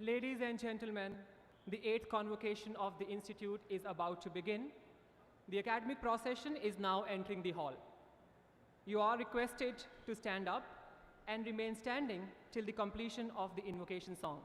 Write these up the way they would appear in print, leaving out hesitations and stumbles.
Ladies and gentlemen, the 8th convocation of the Institute is about to begin. The academic procession is now entering the hall. You are requested to stand up and remain standing till the completion of the invocation song.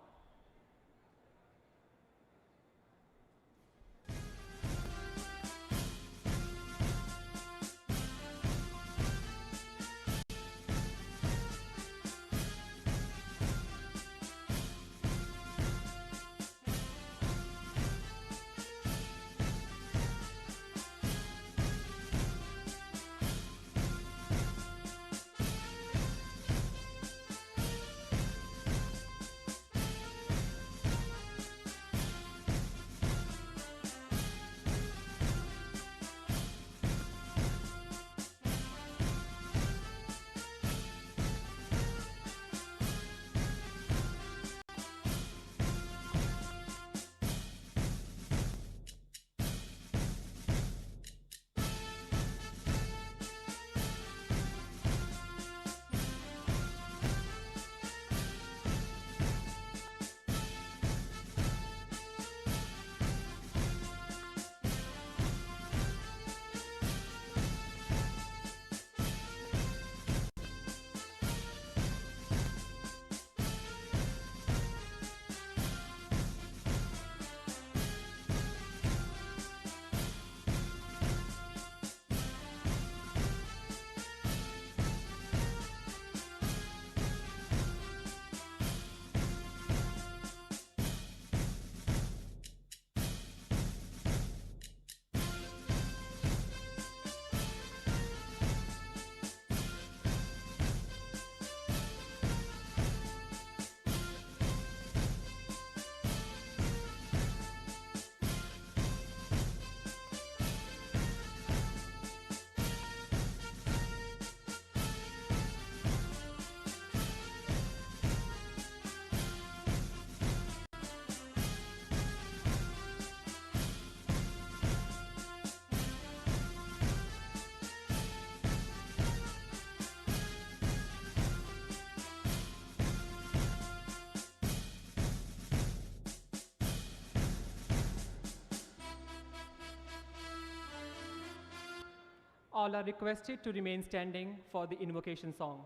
All are requested to remain standing for the invocation song.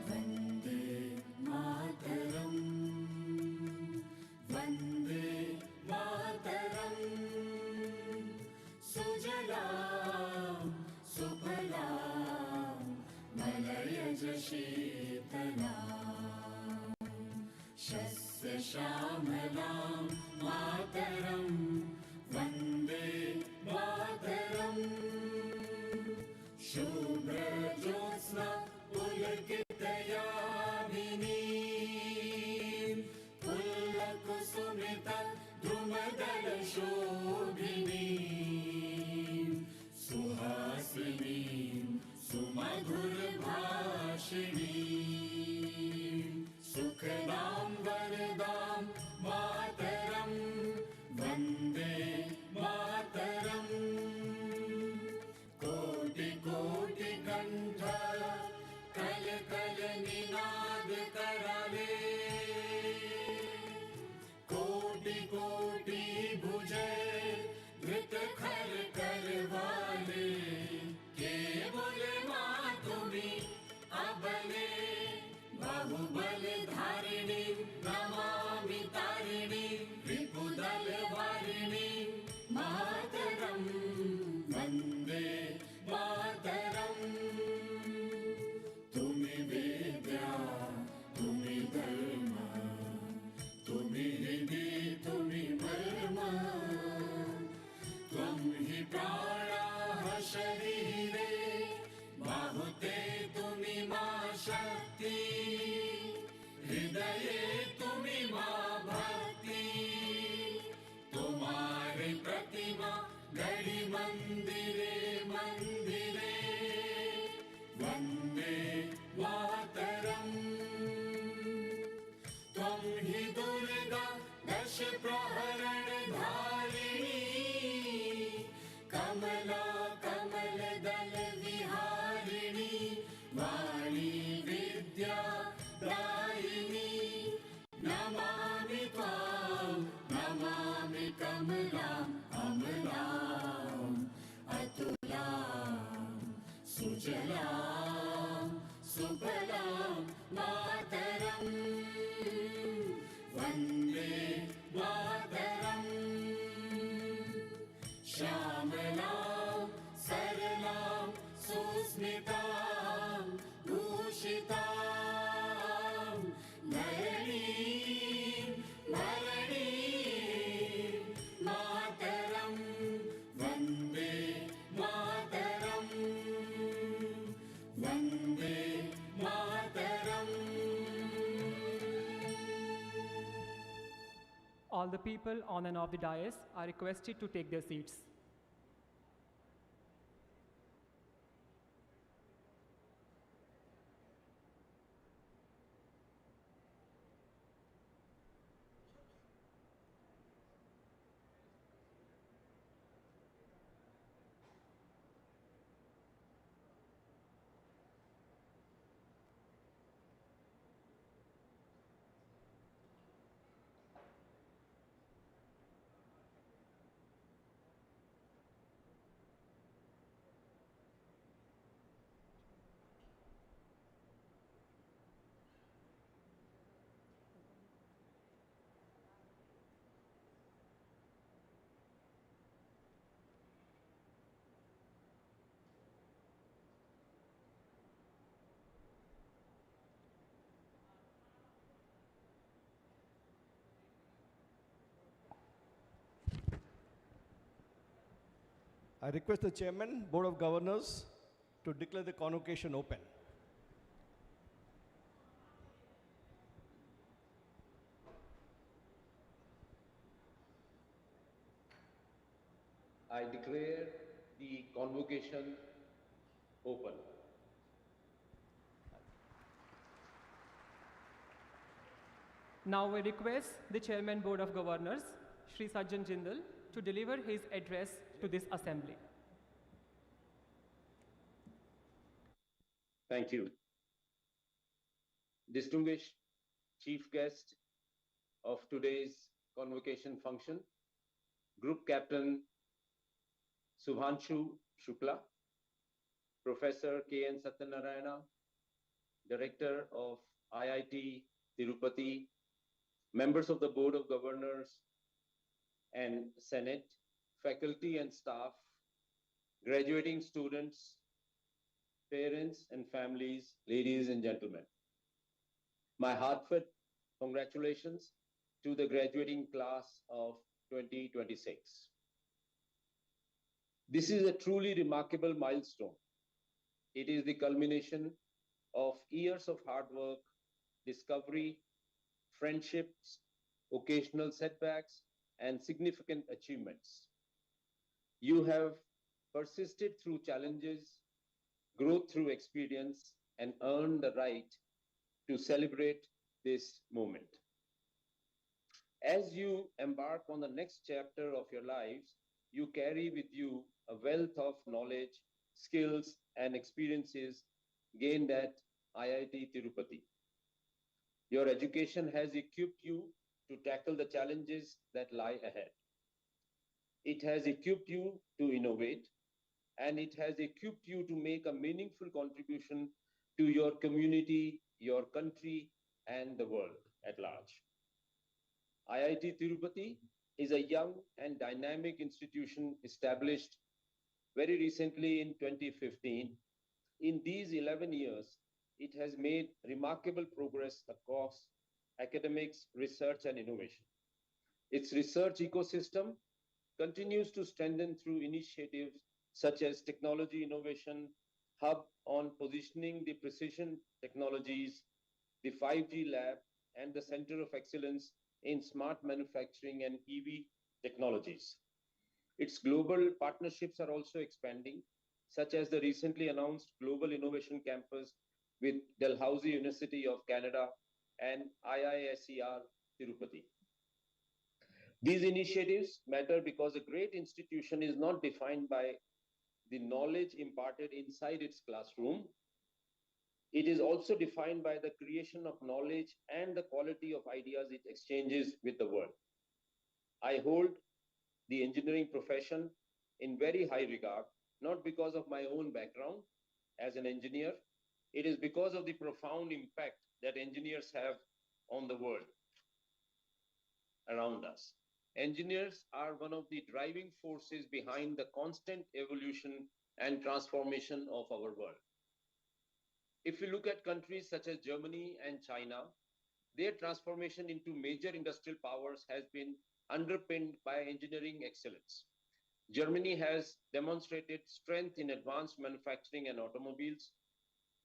Vande Mataram, Vande Mataram, Sujalam, Supalam, Malayaj Sheetalam, Shasya Shamalam, Mataram, Vande Mataram, Shubhra Jyotsna पुलकितयामिनी पुल्लकुसुमित द्रुमदल शोभिनी Suhasini सुमधुर भाषिणी सुखदां वरदां मातरं वन्दे मातरं कोटि कोटि कंठ कल कल निनाद कराले कोटि कोटि भुजय धृत खर करवाले केवल माँ तुम्ही अबले बाहुबल धारिणी नमामि तारिणी रिपुदल वारिणी मातरं वन्दे मातरं तुम्ही विद्या तुम्ही धर्म तुम्ही हृदि तुम्ही मर्म त्वं हि प्राणाः शरीरे बाहुते तुम्ही मा शक्ति हृदये तुम्ही मा भक्ति तुम्हारे प्रतिमा गढ़ी मंदिरे मंदिरे वन्दे मातरं त्वं हि दुर्गा दश प्रहरण धारिणी कमला कमल दल सुजलां सुफलां मातरम् वन्दे मातरम् श्यामलां सरलां सुस्मितां भूषितां धरणीं भरणीं मातरं Vande Mataram Vande Mataram All the people on and off the dais are requested to take their seats. I request the Chairman, Board of Governors, to declare the convocation open. I declare the convocation open. Now we request the Chairman Board of Governors, Shri Sajjan Jindal, to deliver his address to this assembly. Thank you. Distinguished chief guest of today's convocation function, Group Captain Subhanshu Shukla, Professor K.N. Satyanarayana, Director of IIT Tirupati, members of the Board of Governors and Senate, faculty and staff, graduating students, parents and families, ladies and gentlemen. My heartfelt congratulations to the graduating class of 2026. This is a truly remarkable milestone. It is the culmination of years of hard work, discovery, friendships, occasional setbacks, and significant achievements. You have persisted through challenges, growth through experience, and earned the right to celebrate this moment. As you embark on the next chapter of your lives, you carry with you a wealth of knowledge, skills, and experiences gained at IIT Tirupati. Your education has equipped you to tackle the challenges that lie ahead. It has equipped you to innovate, and it has equipped you to make a meaningful contribution to your community, your country, and the world at large. IIT Tirupati is a young and dynamic institution established very recently in 2015. In these 11 years, it has made remarkable progress across academics, research, and innovation. Its research ecosystem continues to strengthen through initiatives such as Technology Innovation Hub on positioning the precision technologies, the 5G Lab, and the Center of Excellence in Smart Manufacturing and EV technologies. Its global partnerships are also expanding, such as the recently announced Global Innovation Campus with Dalhousie University of Canada and IISER Tirupati. These initiatives matter because a great institution is not defined by the knowledge imparted inside its classroom. It is also defined by the creation of knowledge and the quality of ideas it exchanges with the world. I hold the engineering profession in very high regard, not because of my own background as an engineer, it is because of the profound impact that engineers have on the world around us. Engineers are one of the driving forces behind the constant evolution and transformation of our world. If we look at countries such as Germany and China, their transformation into major industrial powers has been underpinned by engineering excellence. Germany has demonstrated strength in advanced manufacturing and automobiles.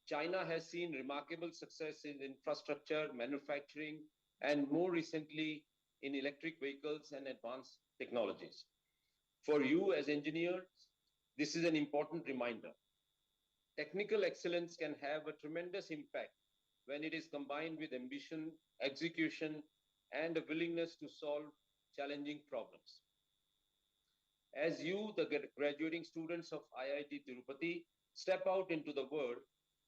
China has seen remarkable success in infrastructure, manufacturing, and more recently in electric vehicles and advanced technologies. For you as engineers, this is an important reminder. Technical excellence can have a tremendous impact when it is combined with ambition, execution, and a willingness to solve challenging problems. As you, the graduating students of IIT Tirupati, step out into the world,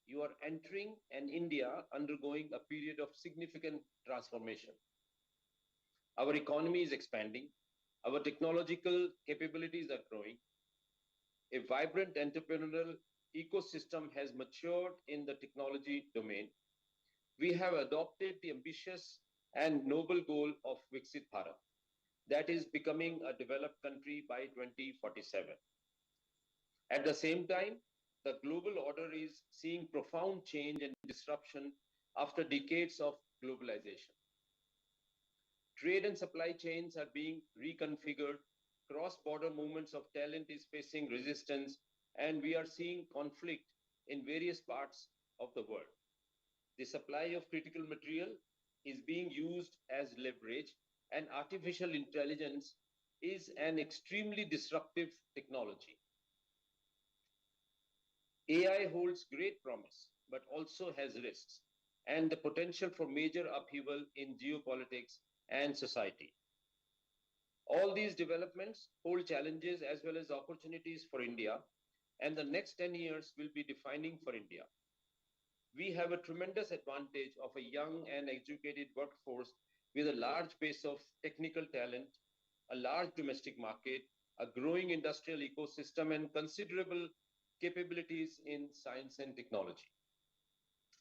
you are entering an India undergoing a period of significant transformation. Our economy is expanding, our technological capabilities are growing, a vibrant entrepreneurial ecosystem has matured in the technology domain. We have adopted the ambitious and noble goal of Viksit Bharat, that is becoming a developed country by 2047. At the same time, the global order is seeing profound change and disruption after decades of globalization. Trade and supply chains are being reconfigured, cross-border movements of talent is facing resistance, and we are seeing conflict in various parts of the world. The supply of critical material is being used as leverage, and artificial intelligence is an extremely disruptive technology. AI holds great promise, but also has risks and the potential for major upheaval in geopolitics and society. All these developments hold challenges as well as opportunities for India, and the next 10 years will be defining for India. We have a tremendous advantage of a young and educated workforce with a large base of technical talent, a large domestic market, a growing industrial ecosystem, and considerable capabilities in science and technology.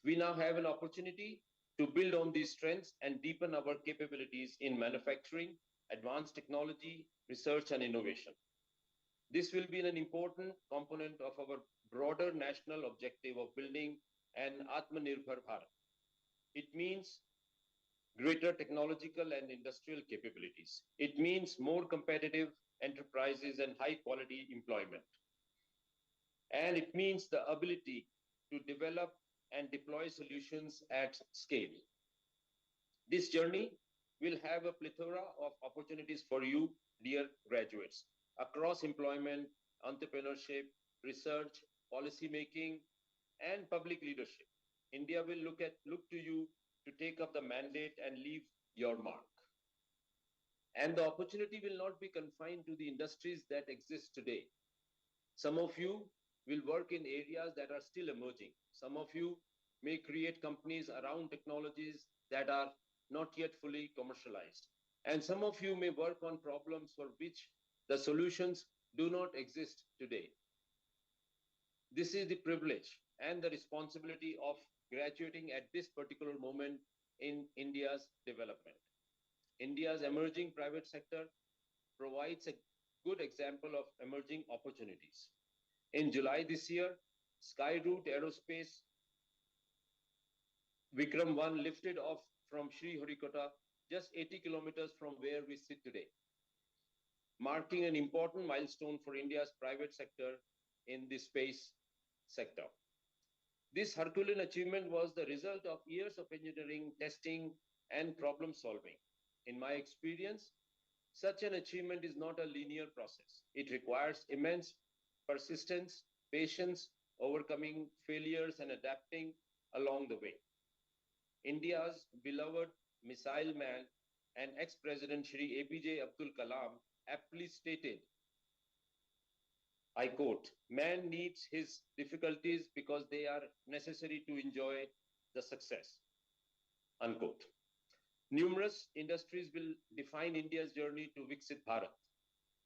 We now have an opportunity to build on these strengths and deepen our capabilities in manufacturing, advanced technology, research, and innovation. This will be an important component of our broader national objective of building an Atmanirbhar Bharat. It means greater technological and industrial capabilities. It means more competitive enterprises and high quality employment. And it means the ability to develop and deploy solutions at scale. This journey will have a plethora of opportunities for you, dear graduates, across employment, entrepreneurship, research, policy making, and public leadership. India will look to you to take up the mandate and leave your mark. And the opportunity will not be confined to the industries that exist today. Some of you will work in areas that are still emerging. Some of you may create companies around technologies that are not yet fully commercialized. And some of you may work on problems for which the solutions do not exist today. This is the privilege and the responsibility of graduating at this particular moment in India's development. India's emerging private sector provides a good example of emerging opportunities. In July this year, Skyroot Aerospace Vikram 1 lifted off from Sriharikota, just 80 kilometers from where we sit today, marking an important milestone for India's private sector in the space sector. This Herculean achievement was the result of years of engineering, testing, and problem solving. In my experience, such an achievement is not a linear process. It requires immense persistence, patience, overcoming failures, and adapting along the way. India's beloved missile man and ex-president Shri APJ Abdul Kalam aptly stated, I quote, man needs his difficulties because they are necessary to enjoy the success, unquote. Numerous industries will define India's journey to Viksit Bharat.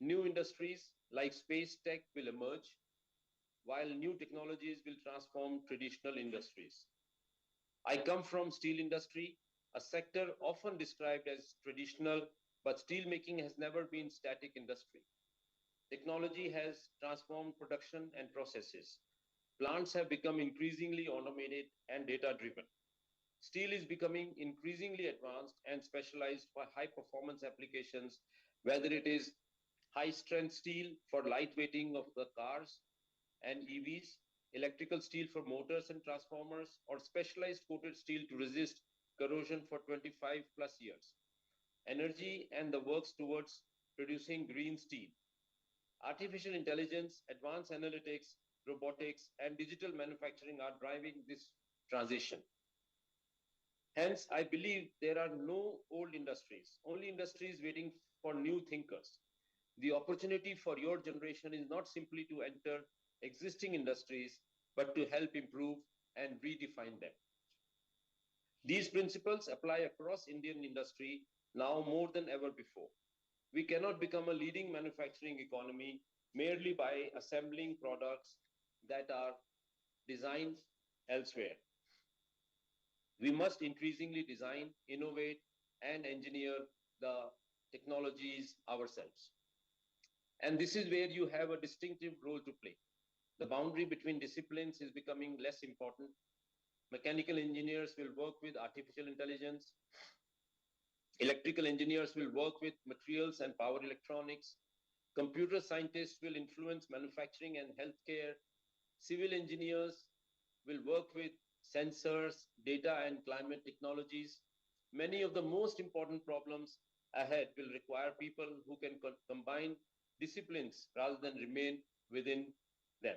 New industries like space tech will emerge. while new technologies will transform traditional industries. I come from steel industry, a sector often described as traditional, but steelmaking has never been static industry. Technology has transformed production and processes. Plants have become increasingly automated and data driven. Steel is becoming increasingly advanced and specialized for high performance applications, whether it is high strength steel for lightweighting of the cars and EVs, electrical steel for motors and transformers, or specialized coated steel to resist corrosion for 25 plus years. Energy and the works towards producing green steel. Artificial intelligence, advanced analytics, robotics, and digital manufacturing are driving this transition. Hence, I believe there are no old industries, only industries waiting for new thinkers. The opportunity for your generation is not simply to enter existing industries, but to help improve and redefine them. These principles apply across Indian industry now more than ever before. We cannot become a leading manufacturing economy merely by assembling products that are designed elsewhere. We must increasingly design, innovate, and engineer the technologies ourselves. And this is where you have a distinctive role to play. The boundary between disciplines is becoming less important. Mechanical engineers will work with artificial intelligence. Electrical engineers will work with materials and power electronics. Computer scientists will influence manufacturing and healthcare. Civil engineers will work with sensors, data, and climate technologies. Many of the most important problems ahead will require people who can combine disciplines rather than remain within them.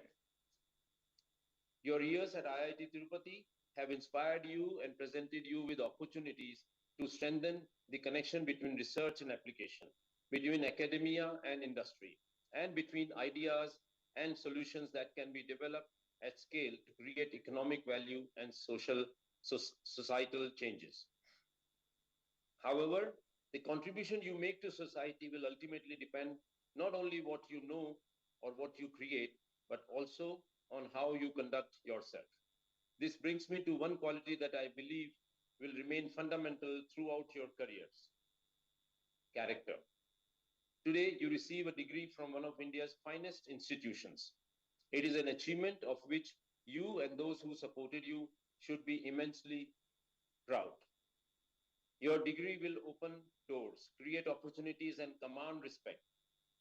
Your years at IIT Tirupati have inspired you and presented you with opportunities to strengthen the connection between research and application, between academia and industry, and between ideas and solutions that can be developed at scale to create economic value and societal changes. However, the contribution you make to society will ultimately depend not only what you know or what you create, but also on how you conduct yourself. This brings me to one quality that I believe will remain fundamental throughout your careers: character. Today, you receive a degree from one of India's finest institutions. It is an achievement of which you and those who supported you should be immensely proud. Your degree will open doors, create opportunities, and command respect.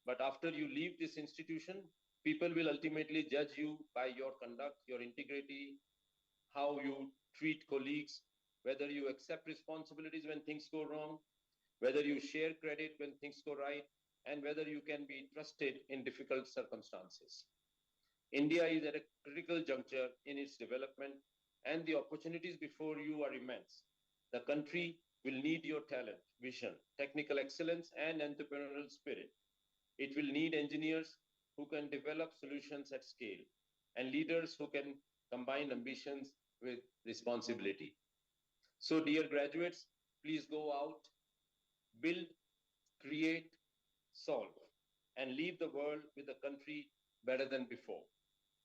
But after you leave this institution, people will ultimately judge you by your conduct, your integrity, how you treat colleagues, whether you accept responsibilities when things go wrong, whether you share credit when things go right, and whether you can be trusted in difficult circumstances. India is at a critical juncture in its development, and the opportunities before you are immense. The country will need your talent, vision, technical excellence, and entrepreneurial spirit. It will need engineers who can develop solutions at scale, and leaders who can combine ambitions with responsibility. So, dear graduates, please go out, build, create, solve, and leave the world with a country better than before.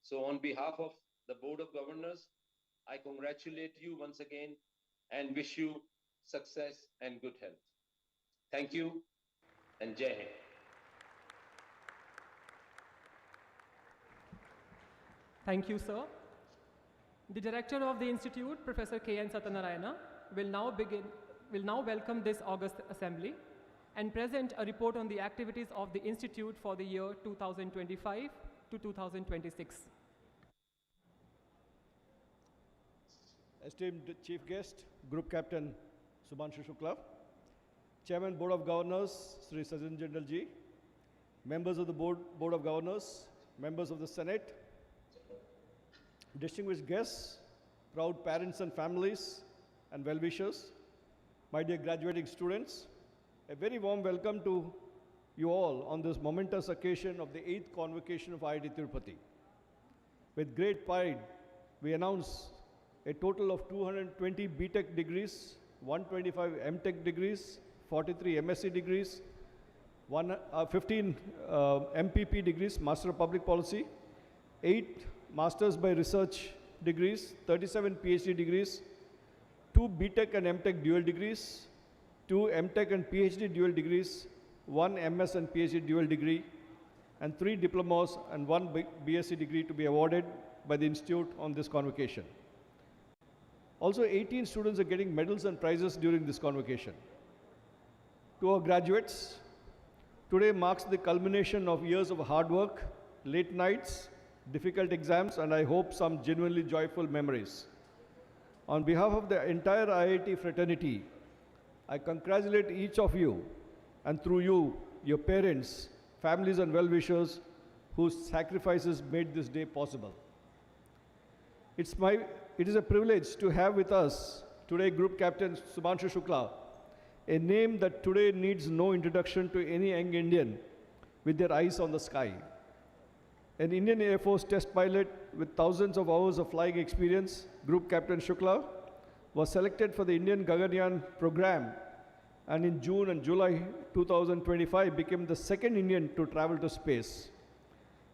So, on behalf of the Board of Governors, I congratulate you once again and wish you success and good health. Thank you, and Jai Hind. Thank you, sir. The director of the institute, Professor K.N. Satyanarayana, will now welcome this August assembly and present a report on the activities of the institute for the year 2025 to 2026. Esteemed Chief Guest, Group Captain Subhanshu Shukla, Chairman Board of Governors, Sri Sajjan Jindal ji, members of the Board of Governors, members of the Senate, distinguished guests, proud parents and families, and well-wishers, my dear graduating students, a very warm welcome to you all on this momentous occasion of the 8th Convocation of IIT Tirupati. With great pride, we announce a total of 220 BTech degrees, 125 MTech degrees, 43 MSc degrees, 15 MPP degrees, Master of Public Policy, 8 Masters by Research degrees, 37 PhD degrees, 2 BTech and MTech dual degrees, 2 MTech and PhD dual degrees, 1 MS and PhD dual degree, and 3 diplomas and 1 BSc degree to be awarded by the Institute on this convocation. Also, 18 students are getting medals and prizes during this convocation. To our graduates, today marks the culmination of years of hard work, late nights, difficult exams, and I hope some genuinely joyful memories. On behalf of the entire IIT fraternity, I congratulate each of you, and through you, your parents, families and well-wishers whose sacrifices made this day possible. It is a privilege to have with us today Group Captain Subhanshu Shukla, a name that today needs no introduction to any young Indian with their eyes on the sky. An Indian Air Force test pilot with thousands of hours of flying experience, Group Captain Shukla was selected for the Indian Gaganyaan program, and in June and July 2025 became the second Indian to travel to space.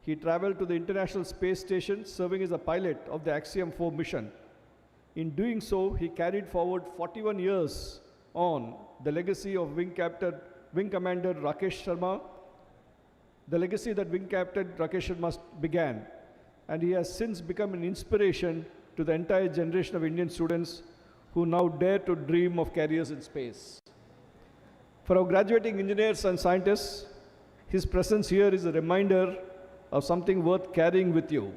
He traveled to the International Space Station serving as a pilot of the Axiom 4 mission. In doing so, he carried forward 41 years on the legacy of Wing Commander Rakesh Sharma, the legacy that Wing Captain Rakesh Sharma began, and he has since become an inspiration to the entire generation of Indian students who now dare to dream of careers in space. For our graduating engineers and scientists, his presence here is a reminder of something worth carrying with you,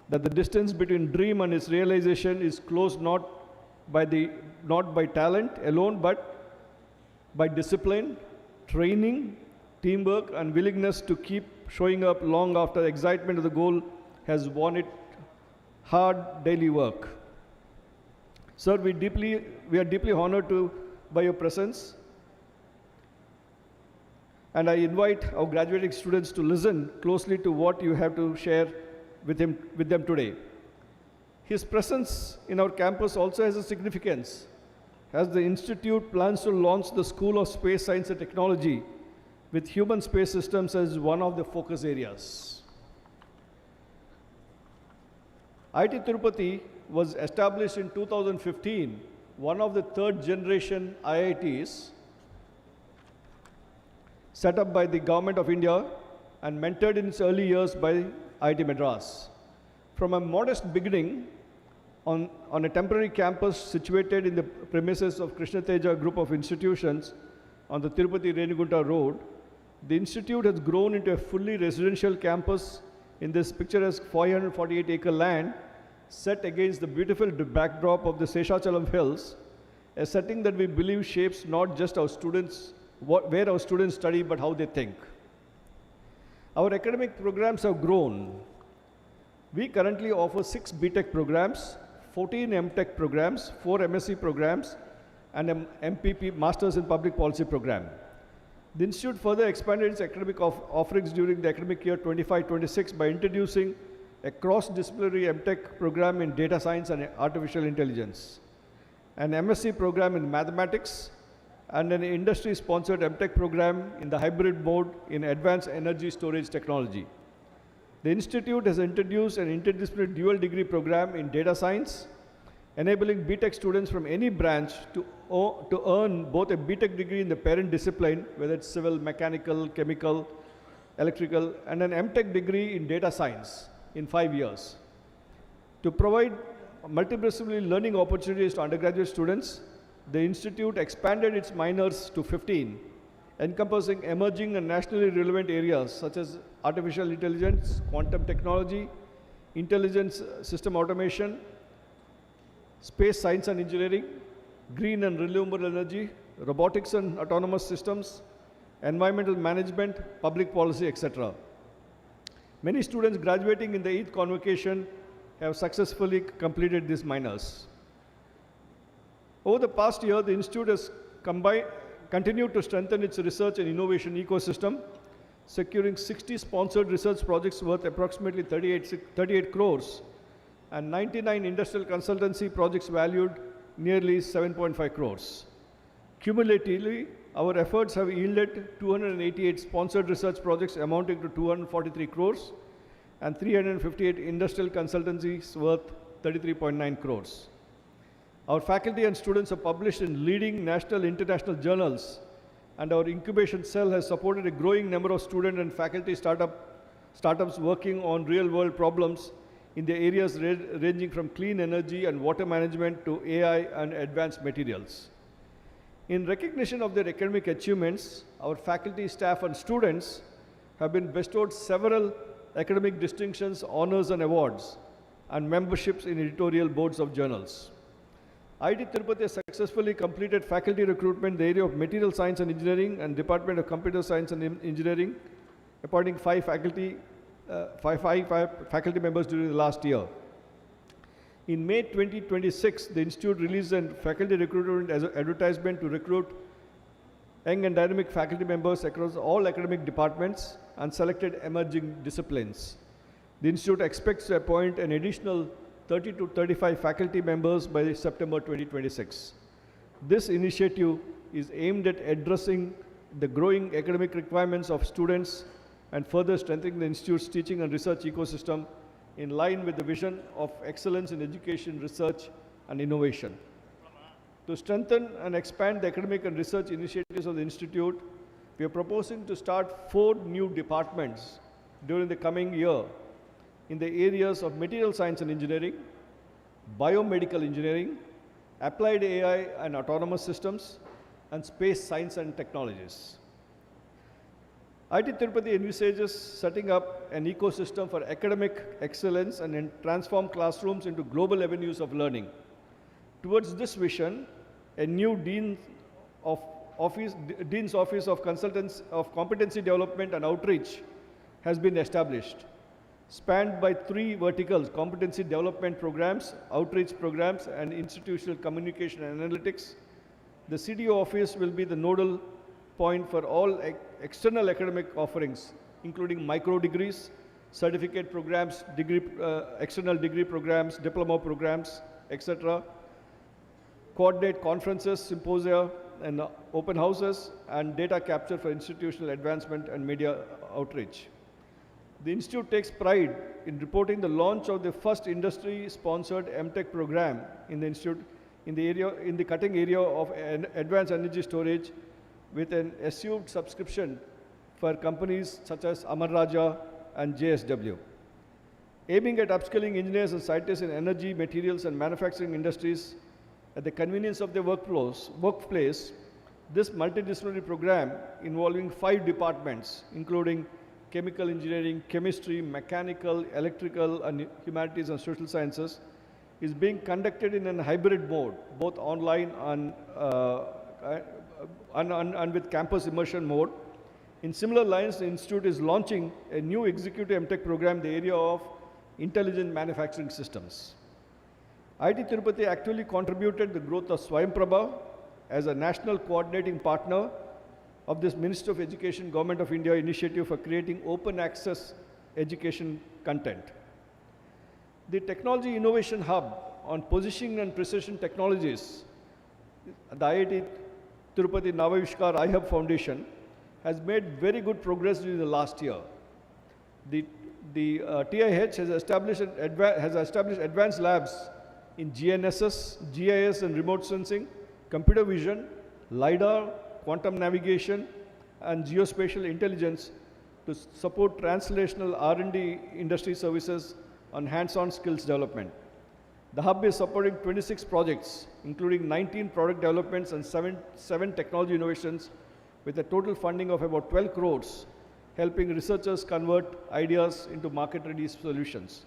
that the distance between dream and its realization is closed not by talent alone, but by discipline, training, teamwork, and willingness to keep showing up long after the excitement of the goal has won it hard daily work. Sir, we are deeply honored by your presence, and I invite our graduating students to listen closely to what you have to share with them today. His presence in our campus also has a significance, as the Institute plans to launch the School of Space Science and Technology with human space systems as one of the focus areas. IIT Tirupati was established in 2015, one of the third generation IITs set up by the Government of India and mentored in its early years by IIT Madras. From a modest beginning on a temporary campus situated in the premises of Krishna Teja Group of Institutions on the Tirupati-Renugunta Road, the institute has grown into a fully residential campus in this picturesque 548-acre land set against the beautiful backdrop of the Seshachalam Hills, a setting that we believe shapes not just our students, where our students study, but how they think. Our academic programs have grown. We currently offer 6 BTech programs, 14 MTech programs, 4 MSc programs, and an MPP, Masters in Public Policy program. The Institute further expanded its academic offerings during the academic year 25-26 by introducing a cross-disciplinary MTech program in data science and artificial intelligence, an MSc program in mathematics, and an industry-sponsored MTech program in the hybrid mode in advanced energy storage technology. The Institute has introduced an interdisciplinary dual degree program in data science, enabling BTech students from any branch to earn both a BTech degree in the parent discipline, whether it's civil, mechanical, chemical, electrical, and an MTech degree in data science in 5 years. To provide multidisciplinary learning opportunities to undergraduate students, the Institute expanded its minors to 15, encompassing emerging and nationally relevant areas such as artificial intelligence, quantum technology, intelligence system automation, space science and engineering, green and renewable energy, robotics and autonomous systems, environmental management, public policy, etc. Many students graduating in the 8th convocation have successfully completed these minors. Over the past year, the Institute has continued to strengthen its research and innovation ecosystem, securing 60 sponsored research projects worth approximately 38 crores and 99 industrial consultancy projects valued nearly 7.5 crores. Cumulatively, our efforts have yielded 288 sponsored research projects amounting to 243 crores and 358 industrial consultancies worth 33.9 crores. Our faculty and students are published in leading national and international journals, and our incubation cell has supported a growing number of student and faculty startups working on real-world problems in the areas ranging from clean energy and water management to AI and advanced materials. In recognition of their academic achievements, our faculty, staff, and students have been bestowed several academic distinctions, honors, and awards, and memberships in editorial boards of journals. IIT Tirupati has successfully completed faculty recruitment in the area of material science and engineering and Department of Computer Science and Engineering, appointing five faculty members during the last year. In May 2026, the Institute released a faculty recruitment advertisement to recruit young and dynamic faculty members across all academic departments and selected emerging disciplines. The Institute expects to appoint an additional 30 to 35 faculty members by September 2026. This initiative is aimed at addressing the growing academic requirements of students and further strengthening the Institute's teaching and research ecosystem in line with the vision of excellence in education, research, and innovation. To strengthen and expand the academic and research initiatives of the Institute, we are proposing to start 4 new departments during the coming year in the areas of material science and engineering, biomedical engineering, applied AI and autonomous systems, and space science and technologies. IIT Tirupati envisages setting up an ecosystem for academic excellence and transform classrooms into global avenues of learning. Towards this vision, a new Dean's Office of Competency Development and Outreach has been established, spanned by 3 verticals: competency development programs, outreach programs, and institutional communication and analytics. The CDO office will be the nodal point for all external academic offerings, including micro degrees, certificate programs, external degree programs, diploma programs, etc. Coordinate conferences, symposia, and open houses, and data capture for institutional advancement and media outreach. The Institute takes pride in reporting the launch of the first industry-sponsored MTech program in the Institute in the cutting area of advanced energy storage, with an assumed subscription for companies such as Amar Raja and JSW. Aiming at upskilling engineers and scientists in energy, materials, and manufacturing industries at the convenience of their workplace, this multidisciplinary program involving 5 departments, including chemical engineering, chemistry, mechanical, electrical, and humanities and social sciences, is being conducted in a hybrid mode, both online and with campus immersion mode. In similar lines, the Institute is launching a new executive MTech program in the area of intelligent manufacturing systems. IIT Tirupati actually contributed the growth of Swayamprabha as a national coordinating partner of this Ministry of Education, Government of India initiative for creating open access education content. The Technology Innovation Hub on Positioning and Precision Technologies, the IIT Tirupati Navavishkar iHub Foundation, has made very good progress during the last year. The TIH has established advanced labs in GNSS, GIS and remote sensing, computer vision, LiDAR, quantum navigation, and geospatial intelligence to support translational R&D industry services on hands-on skills development. The hub is supporting 26 projects, including 19 product developments and 7 technology innovations, with a total funding of about 12 crores, helping researchers convert ideas into market-ready solutions.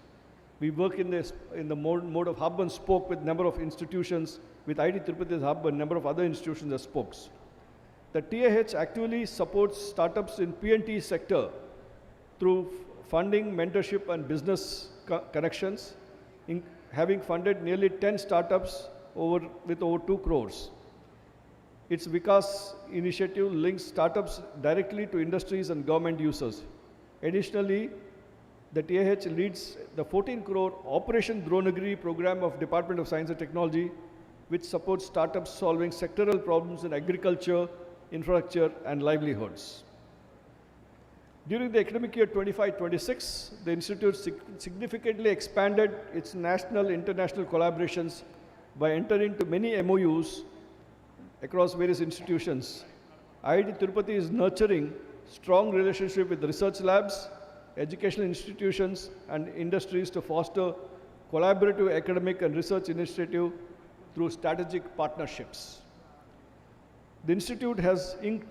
We work in the mode of hub and spoke with a number of institutions, with IIT Tirupati's hub and a number of other institutions as spokes. The TIH actually supports startups in P&T sector through funding, mentorship, and business connections, having funded nearly 10 startups with over 2 crores. Its Vikas initiative links startups directly to industries and government users. Additionally, the TIH leads the 14 crore Operation Dronagiri program of Department of Science and Technology, which supports startups solving sectoral problems in agriculture, infrastructure, and livelihoods. During the academic year 25-26, the Institute significantly expanded its national international collaborations by entering into many MOUs across various institutions. IIT Tirupati is nurturing strong relationship with research labs, educational institutions and industries to foster collaborative academic and research initiative through strategic partnerships. The Institute has inked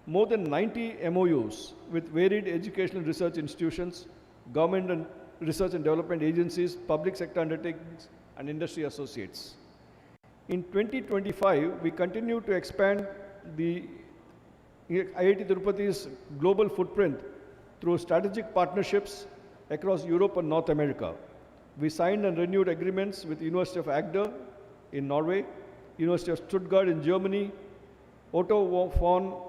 more than 90 MOUs with varied educational research institutions, government and research and development agencies, public sector undertakings and industry associates. In 2025, we continue to expand the IIT Tirupati's global footprint through strategic partnerships across Europe and North America. We signed and renewed agreements with University of Agder in Norway, University of Stuttgart in Germany, Otto von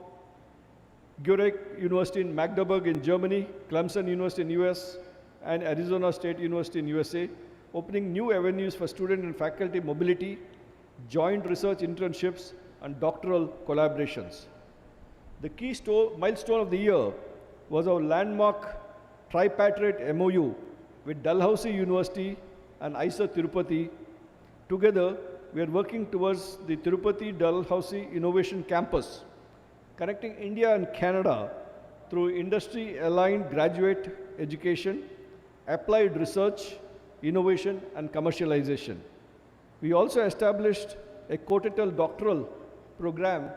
Guericke University in Magdeburg in Germany, Clemson University in US, and Arizona State University in USA, opening new avenues for student and faculty mobility, joint research internships, and doctoral collaborations. The key milestone of the year was our landmark tripartite MOU with Dalhousie University and IIT Tirupati. Together, we are working towards the Tirupati-Dalhousie Innovation Campus, connecting India and Canada through industry-aligned graduate education, applied research, innovation, and commercialization. We also established a co-title doctoral program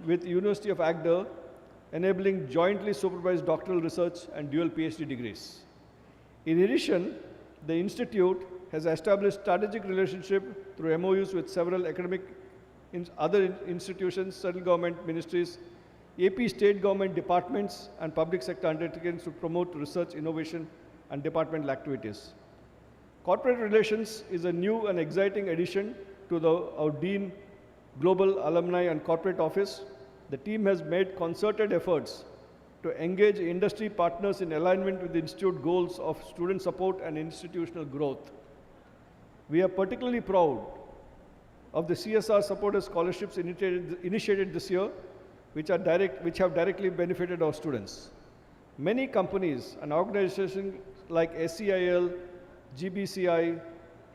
with University of Agder, enabling jointly supervised doctoral research and dual PhD degrees. In addition, the Institute has established strategic relationship through MOUs with several academic other institutions, central government ministries, AP state government departments, and public sector undertakings to promote research, innovation, and departmental activities. Corporate relations is a new and exciting addition to our Dean Global Alumni and Corporate Office. The team has made concerted efforts to engage industry partners in alignment with the Institute goals of student support and institutional growth. We are particularly proud of the CSR supported scholarships initiated this year, which have directly benefited our students. Many companies and organizations like SCIL, GBCI,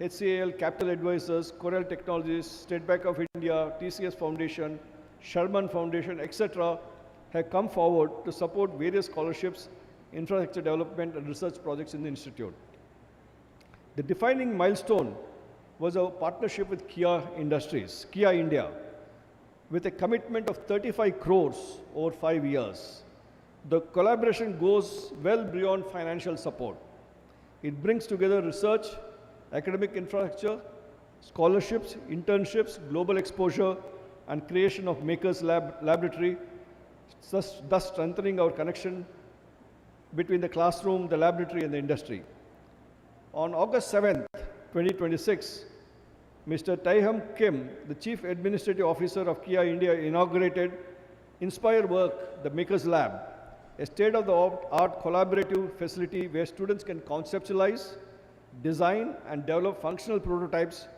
HCAL Capital Advisors, Corel Technologies, State Bank of India, TCS Foundation, Sherman Foundation, etc. have come forward to support various scholarships, infrastructure development and research projects in the Institute. The defining milestone was our partnership with Kia India, with a commitment of 35 crores over 5 years. The collaboration goes well beyond financial support. It brings together research, academic infrastructure, scholarships, internships, global exposure, and creation of Makers Laboratory, thus strengthening our connection between the classroom, the laboratory, and the industry. On August 7th, 2026, Mr. Taiham Kim, the Chief Administrative Officer of Kia India, inaugurated Inspire Work, the Makers Lab, a state-of-the-art collaborative facility where students can conceptualize, design, and develop functional prototypes,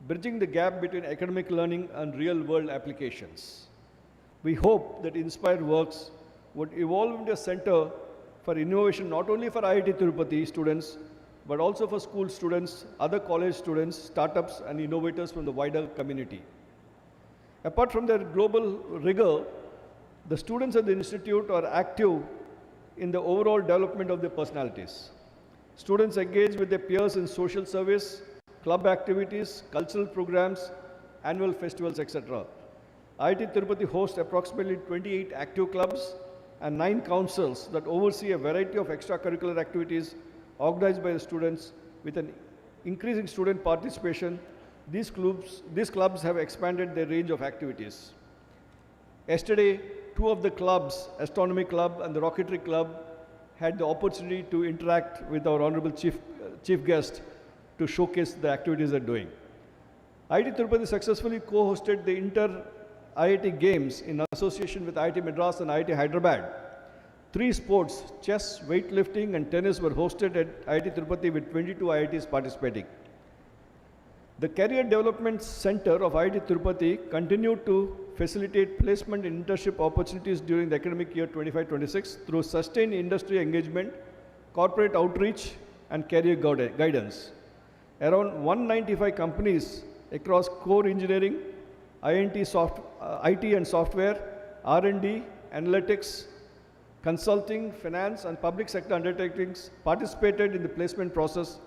bridging the gap between academic learning and real-world applications. We hope that Inspire Works would evolve into a center for innovation not only for IIT Tirupati students, but also for school students, other college students, startups, and innovators from the wider community. Apart from their global rigor, the students at the Institute are active in the overall development of their personalities. Students engage with their peers in social service, club activities, cultural programs, annual festivals, etc. IIT Tirupati hosts approximately 28 active clubs and 9 councils that oversee a variety of extracurricular activities organized by the students. With an increasing student participation, these clubs have expanded their range of activities. Yesterday, 2 of the clubs, Astronomy Club and the Rocketry Club, had the opportunity to interact with our Honorable Chief Guest to showcase the activities they're doing. IIT Tirupati successfully co-hosted the Inter-IIT Games in association with IIT Madras and IIT Hyderabad. 3 sports, chess, weightlifting, and tennis were hosted at IIT Tirupati with 22 IITs participating. The Career Development Center of IIT Tirupati continued to facilitate placement and internship opportunities during the academic year 25-26 through sustained industry engagement, corporate outreach, and career guidance. Around 195 companies across core engineering, IT and software, R&D, analytics, consulting, finance, and public sector undertakings participated in the placement process,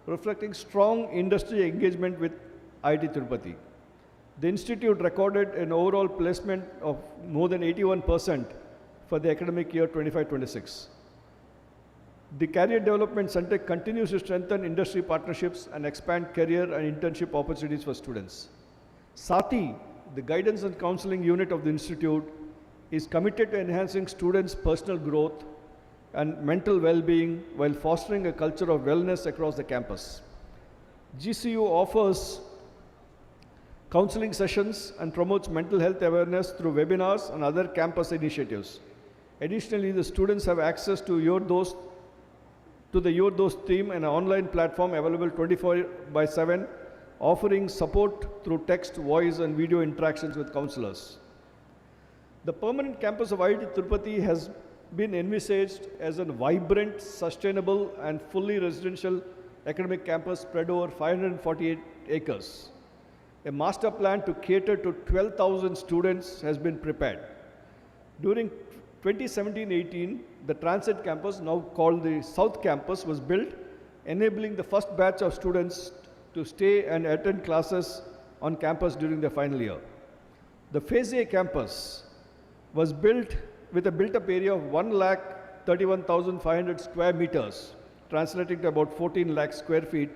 reflecting strong industry engagement with IIT Tirupati. The institute recorded an overall placement of more than 81% for the academic year 25-26. The Career Development Center continues to strengthen industry partnerships and expand career and internship opportunities for students. SATI, the Guidance and Counseling Unit of the institute, is committed to enhancing students' personal growth and mental well-being while fostering a culture of wellness across the campus. GCU offers counseling sessions and promotes mental health awareness through webinars and other campus initiatives. Additionally, the students have access to the Your Dost theme, an online platform available 24/7, offering support through text, voice, and video interactions with counselors. The permanent campus of IIT Tirupati has been envisaged as a vibrant, sustainable, and fully residential academic campus spread over 548 acres. A master plan to cater to 12,000 students has been prepared. During 2017-18, the transit campus, now called the South Campus, was built, enabling the first batch of students to stay and attend classes on campus during their final year. The Phase A campus was built with a built-up area of 1,31,500 square meters, translating to about 14 lakh square feet,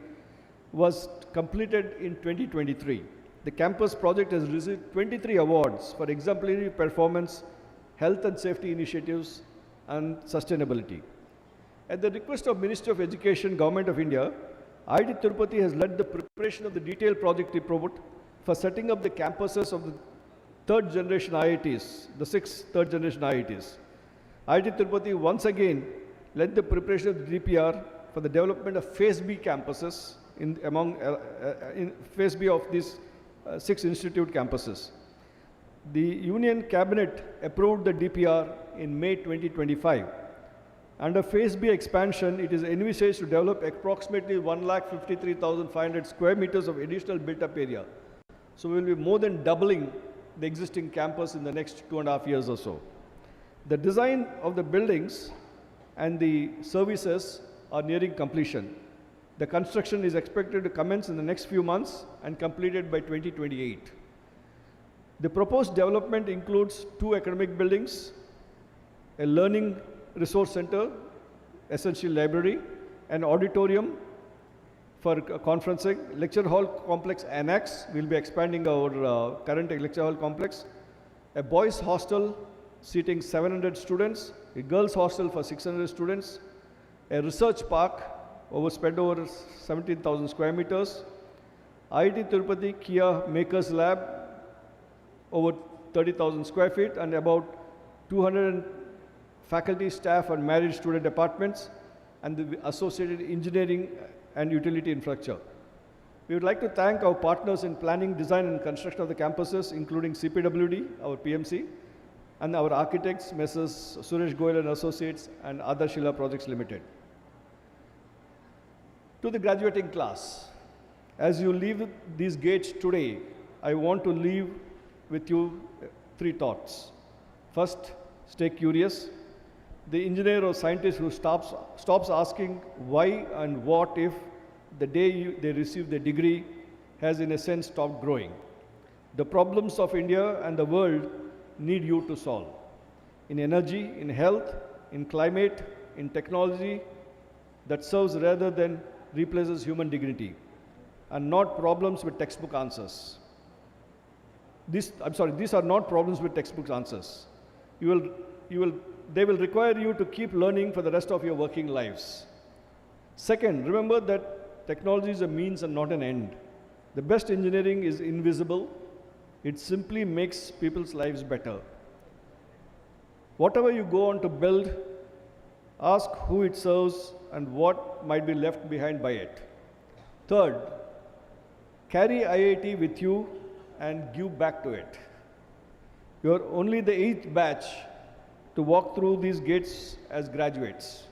was completed in 2023. The campus project has received 23 awards for exemplary performance, health and safety initiatives, and sustainability. At the request of Ministry of Education, Government of India, IIT Tirupati has led the preparation of the detailed project report for setting up the campuses of the third generation IITs, the 6 third generation IITs. IIT Tirupati once again led the preparation of the DPR for the development of Phase B campuses in Phase B of these 6 institute campuses. The Union Cabinet approved the DPR in May 2025. Under Phase B expansion, it is envisaged to develop approximately 1,53,500 square meters of additional built-up area. So we will be more than doubling the existing campus in the next 2.5 years or so. The design of the buildings and the services are nearing completion. The construction is expected to commence in the next few months and completed by 2028. The proposed development includes 2 academic buildings, a learning resource center, essential library, an auditorium for conferencing, lecture hall complex annex. We'll be expanding our current lecture hall complex, a boys hostel seating 700 students, a girls hostel for 600 students, a research park spread over 17,000 square meters, IIT Tirupati Kia Makers Lab over 30,000 square feet, and about 200 faculty, staff, and married student apartments, and the associated engineering and utility infrastructure. We would like to thank our partners in planning, design, and construction of the campuses, including CPWD, our PMC, and our architects, Messrs. Suresh Goyal and Associates, and Adarshila Projects Limited. To the graduating class, as you leave these gates today, I want to leave with you 3 thoughts. First, stay curious. The engineer or scientist who stops asking why and what if the day they receive the degree has in a sense stopped growing. The problems of India and the world need you to solve. In energy, in health, in climate, in technology that serves rather than replaces human dignity, and not problems with textbook answers. These are not problems with textbook answers. They will require you to keep learning for the rest of your working lives. Second, remember that technology is a means and not an end. The best engineering is invisible. It simply makes people's lives better. Whatever you go on to build, ask who it serves and what might be left behind by it. Third, Carry IIT with you and give back to it. You are only the 8th batch to walk through these gates as graduates.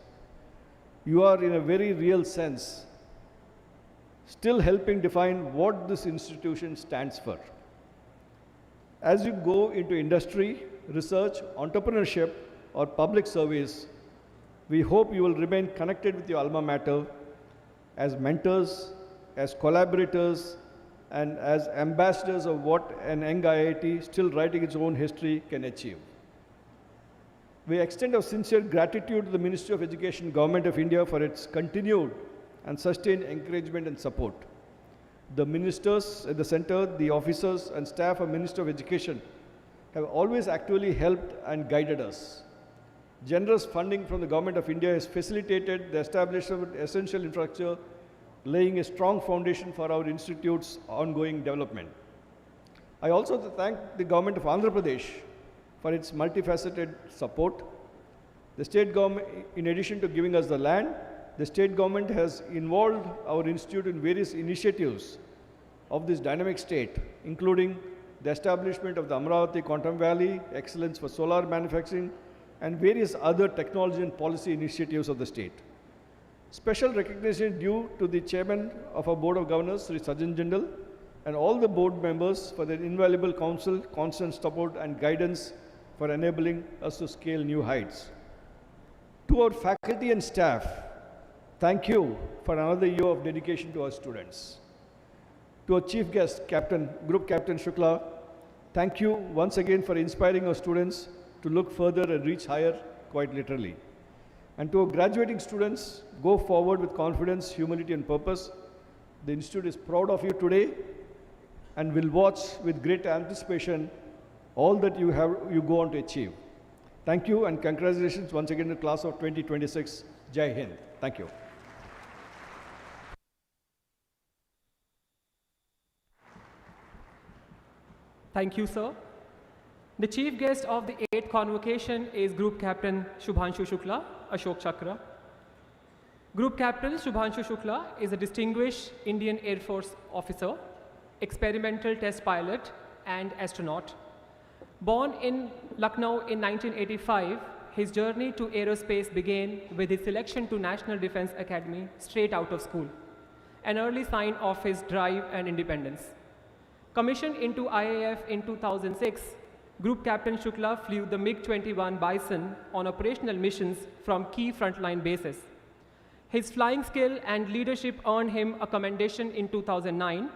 You are, in a very real sense, still helping define what this institution stands for. As you go into industry, research, entrepreneurship, or public service, we hope you will remain connected with your alma mater as mentors, as collaborators, and as ambassadors of what an young IIT still writing its own history can achieve. We extend our sincere gratitude to the Ministry of Education, Government of India for its continued and sustained encouragement and support. The ministers at the center, the officers and staff of Ministry of Education have always actively helped and guided us. Generous funding from the Government of India has facilitated the establishment of essential infrastructure, laying a strong foundation for our institute's ongoing development. I also thank the Government of Andhra Pradesh for its multifaceted support. The state government, in addition to giving us the land, the state government has involved our institute in various initiatives of this dynamic state, including the establishment of the Amravati Quantum Valley, excellence for solar manufacturing, and various other technology and policy initiatives of the state. Special recognition due to the chairman of our Board of Governors, Sri Sajjan Jindal, and all the board members for their invaluable counsel, constant support, and guidance for enabling us to scale new heights. To our faculty and staff, thank you for another year of dedication to our students. To our chief guest, Group Captain Shukla, thank you once again for inspiring our students to look further and reach higher, quite literally. And to our graduating students, go forward with confidence, humility, and purpose. The Institute is proud of you today and will watch with great anticipation all that you go on to achieve. Thank you and congratulations once again to the class of 2026. Jai Hind. Thank you. Thank you, sir. The chief guest of the 8th convocation is Group Captain Shubhanshu Shukla, Ashok Chakra. Group Captain Shubhanshu Shukla is a distinguished Indian Air Force officer, experimental test pilot, and astronaut. Born in Lucknow in 1985, his journey to aerospace began with his selection to National Defense Academy straight out of school, an early sign of his drive and independence. Commissioned into IAF in 2006, Group Captain Shukla flew the MiG-21 Bison on operational missions from key frontline bases. His flying skill and leadership earned him a commendation in 2009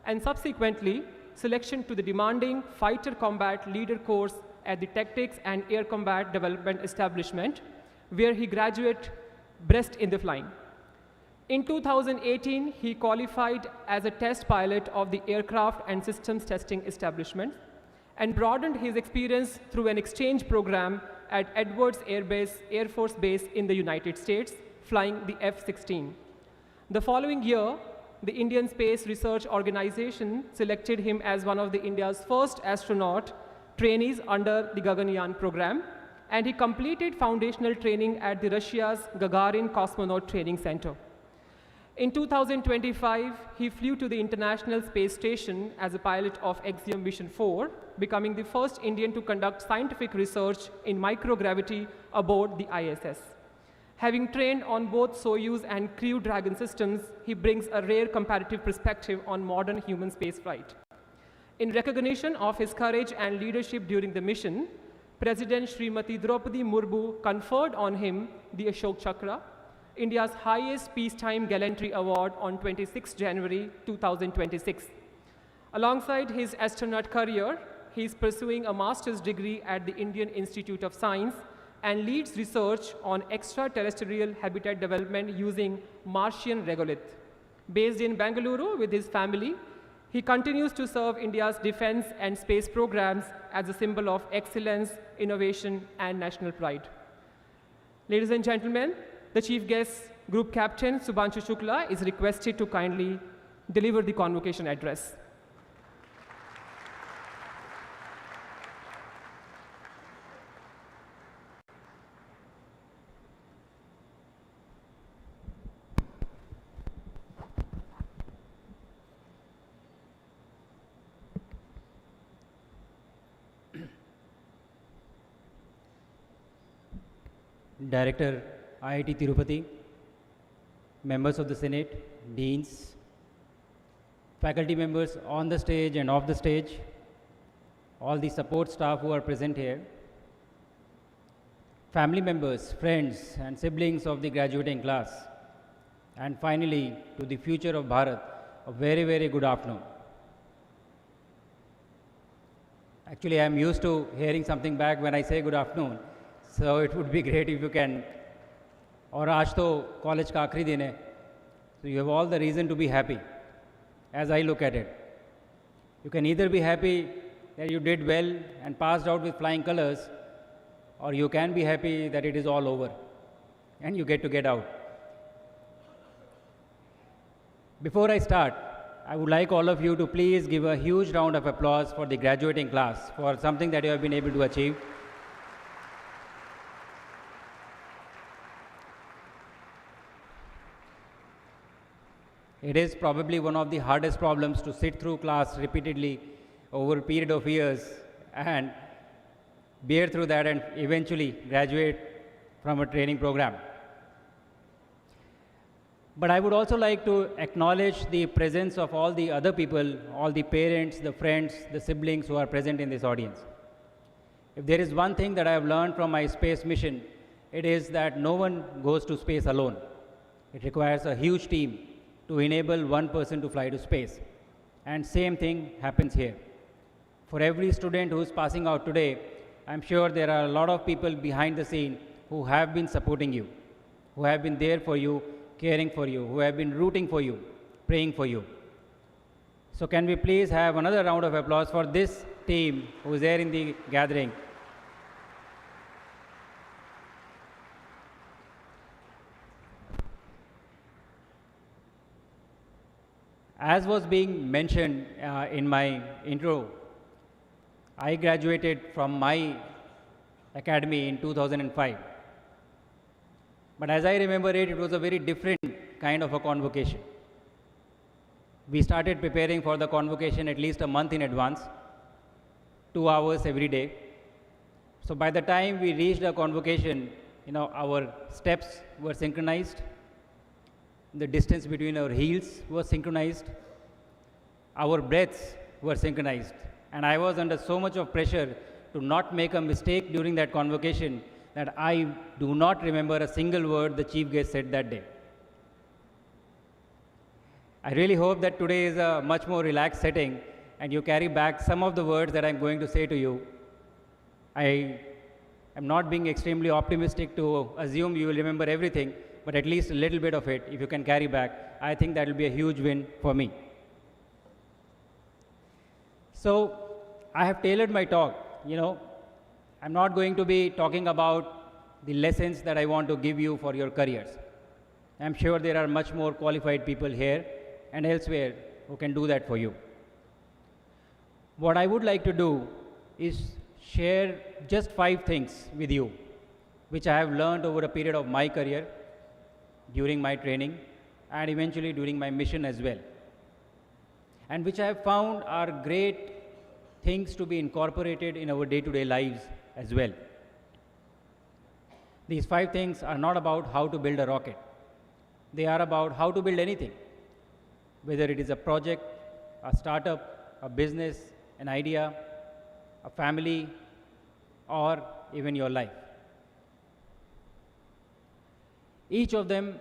and subsequently selection to the demanding Fighter Combat Leader course at the Tactics and Air Combat Development Establishment, where he graduated best in the flying. In 2018, he qualified as a test pilot of the Aircraft and Systems Testing Establishment and broadened his experience through an exchange program at Edwards Air Force Base in the United States, flying the F-16. The following year, the Indian Space Research Organization selected him as one of the India's first astronaut trainees under the Gaganyaan program, and he completed foundational training at the Russia's Gagarin Cosmonaut Training Center. In 2025, he flew to the International Space Station as a pilot of Axiom Mission 4, becoming the first Indian to conduct scientific research in microgravity aboard the ISS. Having trained on both Soyuz and Crew Dragon systems, he brings a rare comparative perspective on modern human spaceflight. In recognition of his courage and leadership during the mission, President Srimati Draupadi Murmu conferred on him the Ashok Chakra, India's highest peacetime gallantry award, on 26 January 2026. Alongside his astronaut career, he is pursuing a master's degree at the Indian Institute of Science and leads research on extraterrestrial habitat development using Martian regolith. Based in Bengaluru with his family, he continues to serve India's defense and space programs as a symbol of excellence, innovation, and national pride. Ladies and gentlemen, the chief guest, Group Captain Shubhanshu Shukla, is requested to kindly deliver the convocation address. Director, IIT Tirupati, members of the Senate, deans, faculty members on the stage and off the stage, all the support staff who are present here, family members, friends, and siblings of the graduating class, and finally, to the future of Bharat, a very, very good afternoon. Actually, I am used to hearing something back when I say good afternoon, so it would be great if you can. और आज तो college का आखिरी दिन है, so you have all the reason to be happy, as I look at it. You can either be happy that you did well and passed out with flying colors, or you can be happy that it is all over and you get out. Before I start, I would like all of you to please give a huge round of applause for the graduating class for something that you have been able to achieve. It is probably one of the hardest problems to sit through class repeatedly over a period of years and bear through that and eventually graduate from a training program. But I would also like to acknowledge the presence of all the other people, all the parents, the friends, the siblings who are present in this audience. If there is one thing that I have learned from my space mission, it is that no one goes to space alone. It requires a huge team to enable one person to fly to space. And same thing happens here. For every student who is passing out today, I'm sure there are a lot of people behind the scene who have been supporting you, who have been there for you, caring for you, who have been rooting for you, praying for you. So can we please have another round of applause for this team who is there in the gathering. As was being mentioned in my intro, I graduated from my academy in 2005. But as I remember it, it was a very different kind of a convocation. We started preparing for the convocation at least a month in advance, 2 hours every day. So by the time we reached the convocation, our steps were synchronized. The distance between our heels was synchronized. Our breaths were synchronized. And I was under so much of pressure to not make a mistake during that convocation that I do not remember a single word the chief guest said that day. I really hope that today is a much more relaxed setting and you carry back some of the words that I'm going to say to you. I am not being extremely optimistic to assume you will remember everything, but at least a little bit of it, if you can carry back, I think that will be a huge win for me. So I have tailored my talk. I'm not going to be talking about the lessons that I want to give you for your careers. I'm sure there are much more qualified people here and elsewhere who can do that for you. What I would like to do is share just 5 things with you, which I have learned over a period of my career, during my training, and eventually during my mission as well, and which I have found are great things to be incorporated in our day-to-day lives as well. These 5 things are not about how to build a rocket. They are about how to build anything, whether it is a project, a startup, a business, an idea, a family, or even your life. Each of them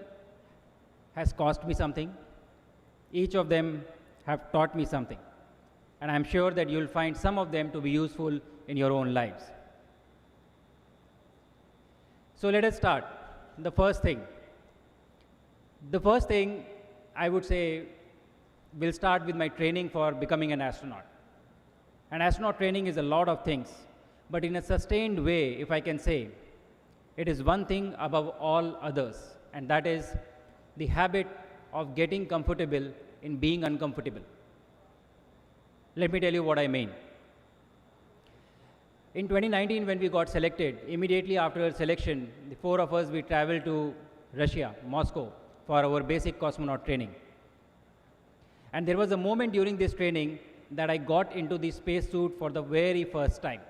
has cost me something. Each of them have taught me something. And I'm sure that you'll find some of them to be useful in your own lives. So let us start. The first thing I would say will start with my training for becoming an astronaut. And astronaut training is a lot of things, but in a sustained way, if I can say, it is one thing above all others, and that is the habit of getting comfortable in being uncomfortable. Let me tell you what I mean. In 2019, when we got selected, immediately after selection, the 4 of us, we traveled to Russia, Moscow, for our basic cosmonaut training. And there was a moment during this training that I got into the spacesuit for the very first time.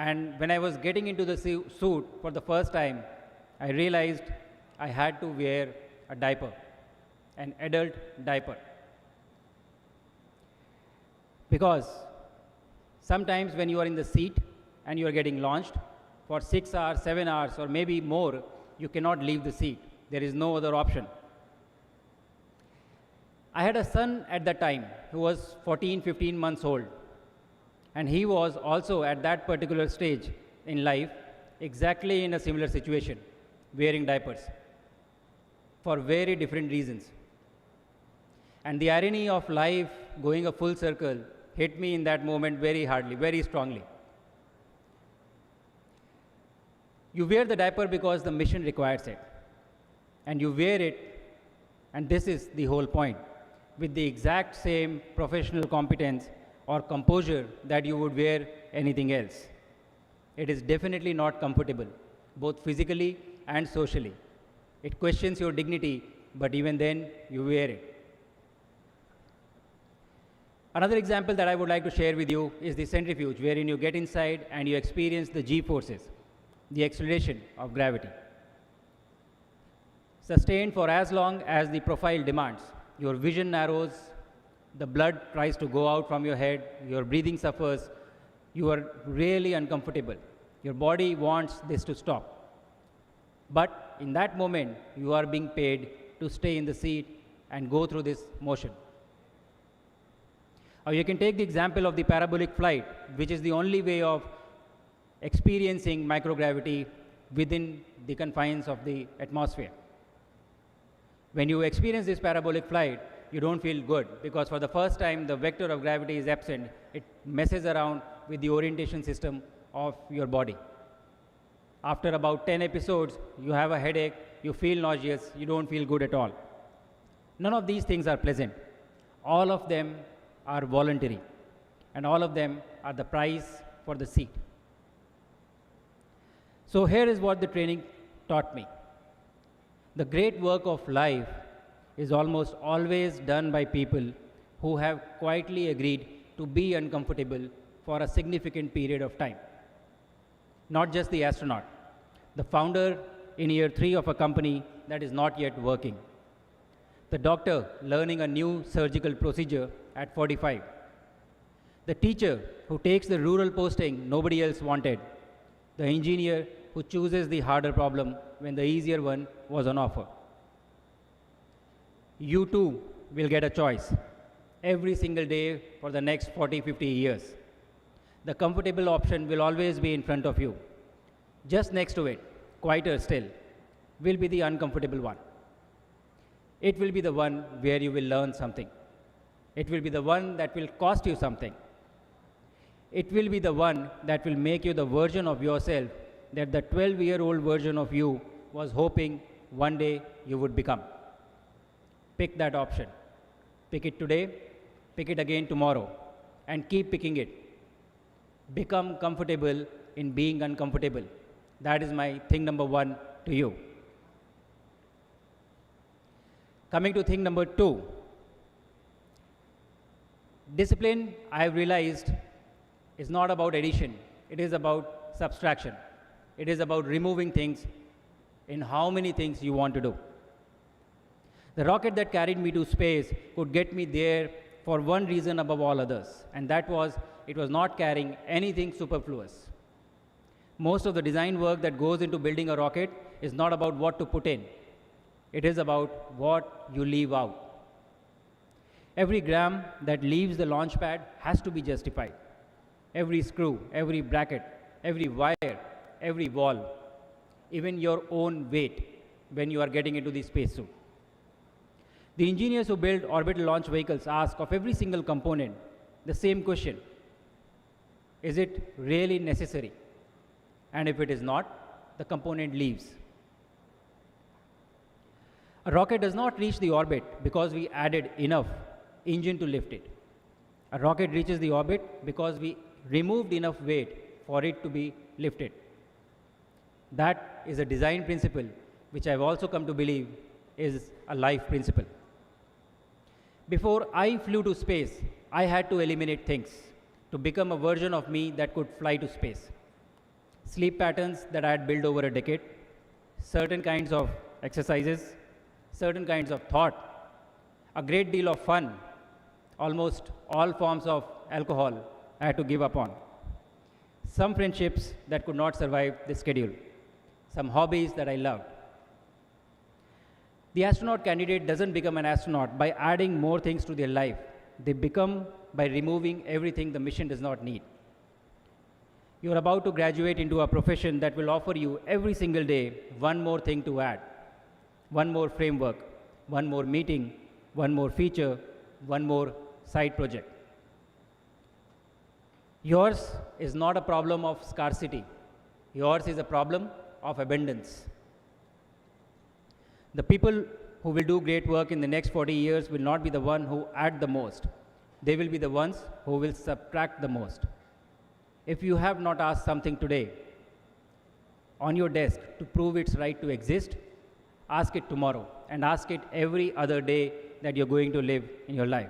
And when I was getting into the suit for the first time, I realized I had to wear a diaper, an adult diaper. Because sometimes when you are in the seat and you are getting launched, for 6 hours, 7 hours, or maybe more, you cannot leave the seat. There is no other option. I had a son at that time who was 14, 15 months old. And he was also at that particular stage in life, exactly in a similar situation, wearing diapers for very different reasons. And the irony of life going a full circle hit me in that moment very hardly, very strongly. You wear the diaper because the mission requires it. And you wear it, and this is the whole point, with the exact same professional competence or composure that you would wear anything else. It is definitely not comfortable, both physically and socially. It questions your dignity, but even then, you wear it. Another example that I would like to share with you is the centrifuge, wherein you get inside and you experience the G-forces, the acceleration of gravity. Sustained for as long as the profile demands. Your vision narrows, the blood tries to go out from your head, your breathing suffers, you are really uncomfortable. Your body wants this to stop. But in that moment, you are being paid to stay in the seat and go through this motion. Or you can take the example of the parabolic flight, which is the only way of experiencing microgravity within the confines of the atmosphere. When you experience this parabolic flight, you don't feel good because for the first time the vector of gravity is absent. It messes around with the orientation system of your body. After about 10 episodes, you have a headache, you feel nauseous, you don't feel good at all. None of these things are pleasant. All of them are voluntary, and all of them are the price for the seat. So here is what the training taught me. The great work of life is almost always done by people who have quietly agreed to be uncomfortable for a significant period of time. Not just the astronaut, the founder in year 3 of a company that is not yet working, the doctor learning a new surgical procedure at 45, the teacher who takes the rural posting nobody else wanted, the engineer who chooses the harder problem when the easier one was on offer. You too will get a choice every single day for the next 40, 50 years. The comfortable option will always be in front of you. Just next to it, quieter still, will be the uncomfortable one. It will be the one where you will learn something. It will be the one that will cost you something. It will be the one that will make you the version of yourself that the 12-year-old version of you was hoping one day you would become. Pick that option. Pick it today, pick it again tomorrow, and keep picking it. Become comfortable in being uncomfortable. That is my thing number 1 to you. Coming to thing number 2. Discipline, I have realized, is not about addition. It is about subtraction. It is about removing things in how many things you want to do. The rocket that carried me to space could get me there for one reason above all others, and that was it was not carrying anything superfluous. Most of the design work that goes into building a rocket is not about what to put in. It is about what you leave out. Every gram that leaves the launch pad has to be justified. Every screw, every bracket, every wire, every wall, even your own weight when you are getting into the spacesuit. The engineers who build orbital launch vehicles ask of every single component the same question: is it really necessary? And if it is not, the component leaves. A rocket does not reach the orbit because we added enough engine to lift it. A rocket reaches the orbit because we removed enough weight for it to be lifted. That is a design principle which I've also come to believe is a life principle. Before I flew to space, I had to eliminate things to become a version of me that could fly to space. sleep patterns that I had built over a decade, certain kinds of exercises, certain kinds of thought, a great deal of fun, almost all forms of alcohol I had to give up on. Some friendships that could not survive the schedule, some hobbies that I loved. The astronaut candidate doesn't become an astronaut by adding more things to their life. They become by removing everything the mission does not need. You are about to graduate into a profession that will offer you every single day one more thing to add, one more framework, one more meeting, one more feature, one more side project. Yours is not a problem of scarcity. Yours is a problem of abundance. The people who will do great work in the next 40 years will not be the one who add the most. They will be the ones who will subtract the most. If you have not asked something today on your desk to prove its right to exist, ask it tomorrow and ask it every other day that you're going to live in your life.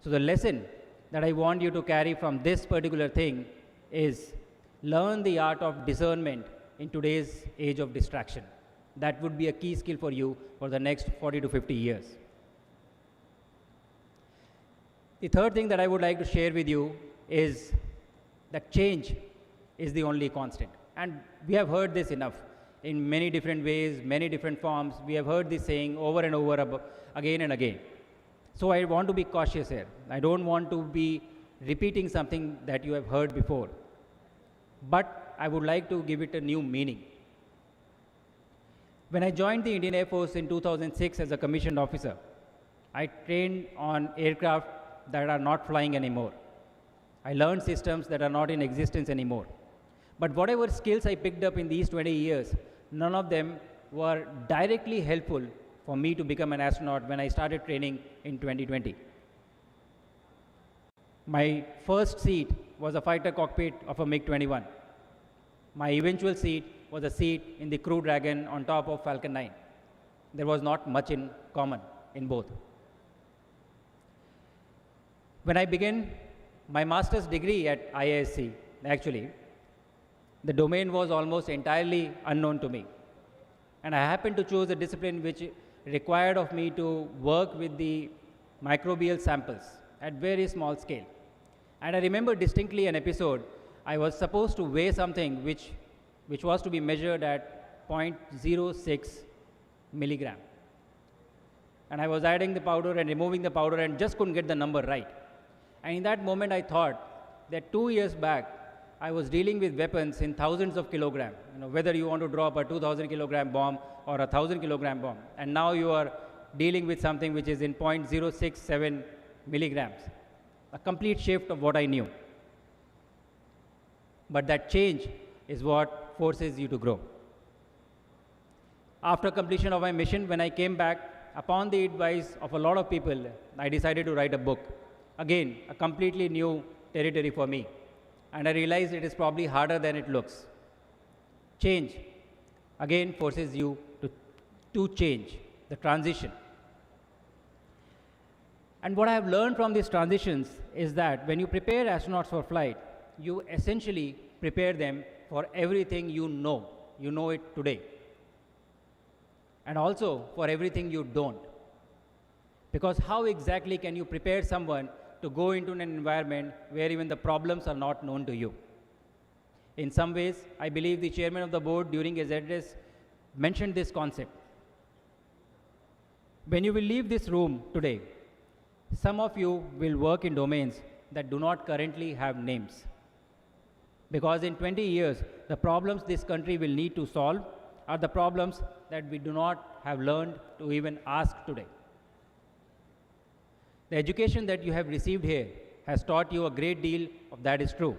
So the lesson that I want you to carry from this particular thing is learn the art of discernment in today's age of distraction. That would be a key skill for you for the next 40 to 50 years. The third thing that I would like to share with you is that change is the only constant. And we have heard this enough in many different ways, many different forms. We have heard this saying over and over again and again. So I want to be cautious here. I don't want to be repeating something that you have heard before. But I would like to give it a new meaning. When I joined the Indian Air Force in 2006 as a commissioned officer, I trained on aircraft that are not flying anymore. I learned systems that are not in existence anymore. But whatever skills I picked up in these 20 years, none of them were directly helpful for me to become an astronaut when I started training in 2020. My first seat was a fighter cockpit of a MiG-21. My eventual seat was a seat in the Crew Dragon on top of Falcon 9. There was not much in common in both. When I began my master's degree at IISc, actually, the domain was almost entirely unknown to me. And I happened to choose a discipline which required of me to work with the microbial samples at very small scale. And I remember distinctly an episode. I was supposed to weigh something which was to be measured at 0.06 milligram. And I was adding the powder and removing the powder and just couldn't get the number right. And in that moment I thought that 2 years back, I was dealing with weapons in thousands of kilograms, whether you want to drop a 2,000 kilogram bomb or a 1,000 kilogram bomb. And now you are dealing with something which is in 0.067 milligrams, a complete shift of what I knew. But that change is what forces you to grow. After completion of my mission, when I came back, upon the advice of a lot of people, I decided to write a book. Again, a completely new territory for me. And I realized it is probably harder than it looks. Change, again, forces you to change, the transition. And what I have learned from these transitions is that when you prepare astronauts for flight, you essentially prepare them for everything you know it today. And also for everything you don't. Because how exactly can you prepare someone to go into an environment where even the problems are not known to you? In some ways, I believe the chairman of the board during his address mentioned this concept. When you will leave this room today, some of you will work in domains that do not currently have names. Because in 20 years, the problems this country will need to solve are the problems that we do not have learned to even ask today. The education that you have received here has taught you a great deal of that is true.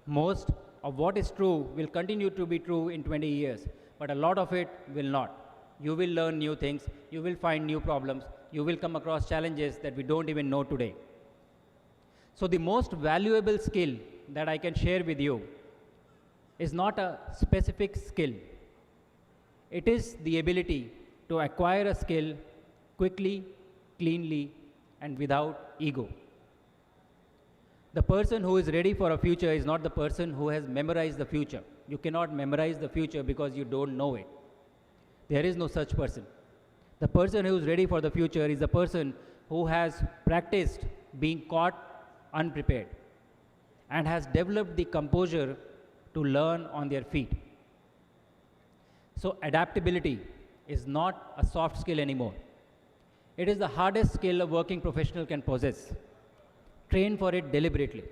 Most of what is true will continue to be true in 20 years, but a lot of it will not. You will learn new things, you will find new problems, you will come across challenges that we don't even know today. So the most valuable skill that I can share with you is not a specific skill. It is the ability to acquire a skill quickly, cleanly, and without ego. The person who is ready for a future is not the person who has memorized the future. You cannot memorize the future because you don't know it. There is no such person. The person who is ready for the future is the person who has practiced being caught unprepared and has developed the composure to learn on their feet. So adaptability is not a soft skill anymore. It is the hardest skill a working professional can possess. Train for it deliberately.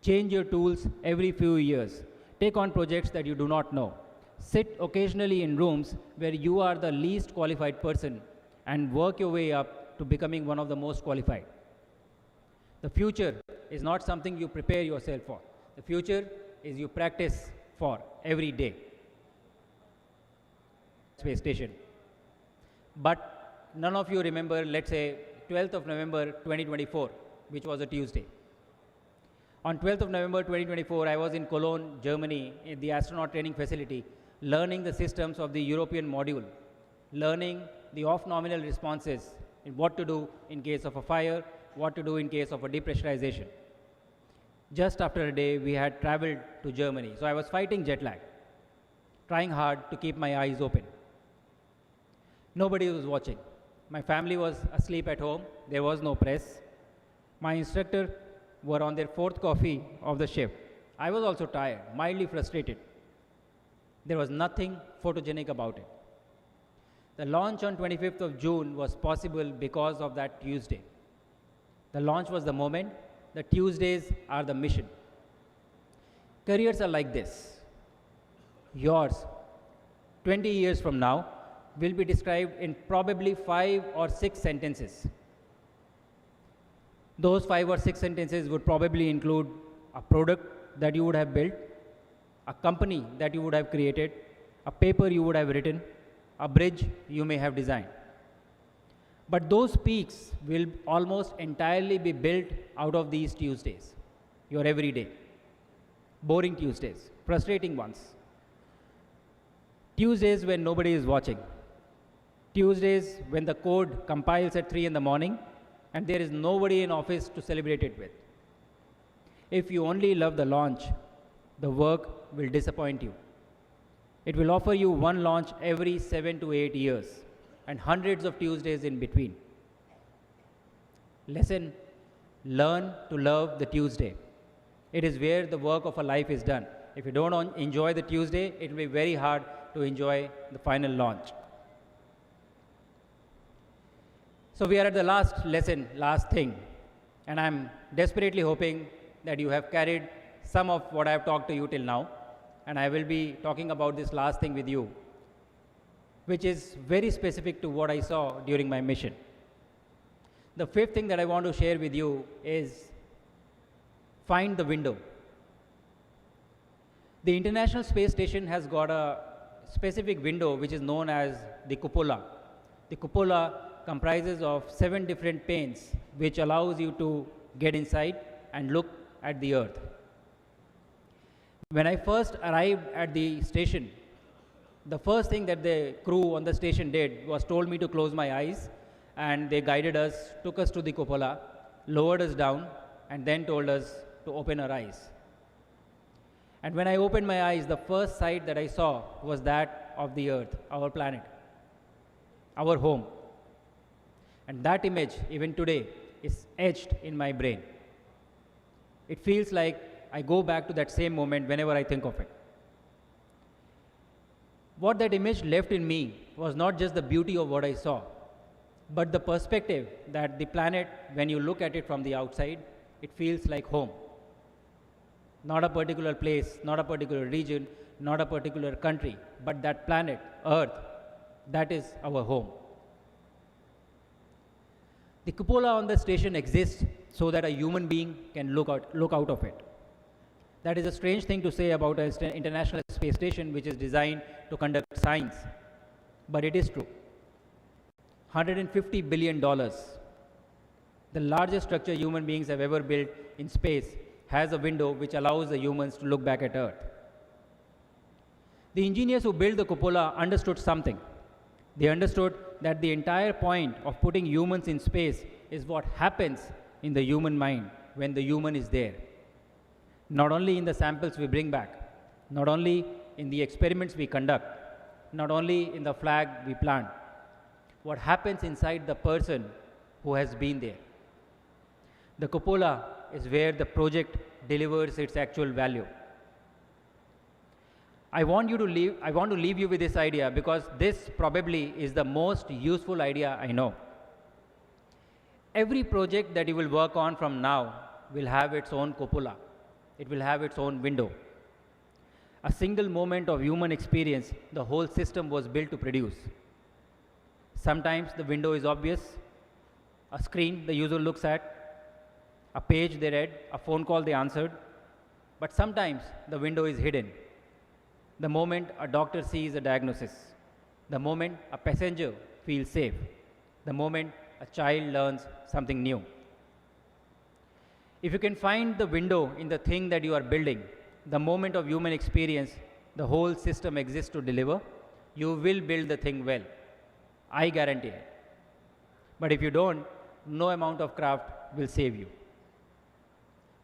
Change your tools every few years. Take on projects that you do not know. Sit occasionally in rooms where you are the least qualified person and work your way up to becoming one of the most qualified. The future is not something you prepare yourself for. The future is you practice for every day. Space station. But none of you remember, let's say, 12th of November 2024, which was a Tuesday. On 12th of November 2024, I was in Cologne, Germany, in the astronaut training facility, learning the systems of the European module, learning the off-nominal responses in what to do in case of a fire, what to do in case of a depressurization. Just after a day, we had traveled to Germany. So I was fighting jet lag, trying hard to keep my eyes open. Nobody was watching. My family was asleep at home. There was no press. My instructor were on their 4th coffee of the shift. I was also tired, mildly frustrated. There was nothing photogenic about it. The launch on 25th of June was possible because of that Tuesday. The launch was the moment. The Tuesdays are the mission. Careers are like this. Yours, 20 years from now, will be described in probably 5 or 6 sentences. Those 5 or 6 sentences would probably include a product that you would have built, a company that you would have created, a paper you would have written, a bridge you may have designed. But those peaks will almost entirely be built out of these Tuesdays, your everyday. Boring Tuesdays, frustrating ones. Tuesdays when nobody is watching. Tuesdays when the code compiles at 3 in the morning and there is nobody in office to celebrate it with. If you only love the launch, the work will disappoint you. It will offer you one launch every 7 to 8 years and hundreds of Tuesdays in between. Lesson: learn to love the Tuesday. It is where the work of a life is done. If you don't enjoy the Tuesday, it will be very hard to enjoy the final launch. So we are at the last lesson, last thing, and I'm desperately hoping that you have carried some of what I have talked to you till now, and I will be talking about this last thing with you, which is very specific to what I saw during my mission. The 5th thing that I want to share with you is find the window. The International Space Station has got a specific window which is known as the cupola. The cupola comprises of 7 different panes which allows you to get inside and look at the Earth. When I first arrived at the station, the first thing that the crew on the station did was told me to close my eyes, and they guided us, took us to the cupola, lowered us down, and then told us to open our eyes. And when I opened my eyes, the first sight that I saw was that of the Earth, our planet, our home. And that image, even today, is etched in my brain. It feels like I go back to that same moment whenever I think of it. What that image left in me was not just the beauty of what I saw, but the perspective that the planet, when you look at it from the outside, it feels like home. Not a particular place, not a particular region, not a particular country, but that planet, Earth, that is our home. The cupola on the station exists so that a human being can look out of it. That is a strange thing to say about an international space station which is designed to conduct science, but it is true. $150 billion, the largest structure human beings have ever built in space, has a window which allows the humans to look back at Earth. The engineers who built the cupola understood something. They understood that the entire point of putting humans in space is what happens in the human mind when the human is there. Not only in the samples we bring back, not only in the experiments we conduct, not only in the flag we plant, what happens inside the person who has been there. The cupola is where the project delivers its actual value. I want to leave you with this idea because this probably is the most useful idea I know. Every project that you will work on from now will have its own cupola. It will have its own window. A single moment of human experience, the whole system was built to produce. Sometimes the window is obvious, a screen the user looks at, a page they read, a phone call they answered, but sometimes the window is hidden. The moment a doctor sees a diagnosis, the moment a passenger feels safe, the moment a child learns something new. If you can find the window in the thing that you are building, the moment of human experience, the whole system exists to deliver, you will build the thing well. I guarantee it. But if you don't, no amount of craft will save you.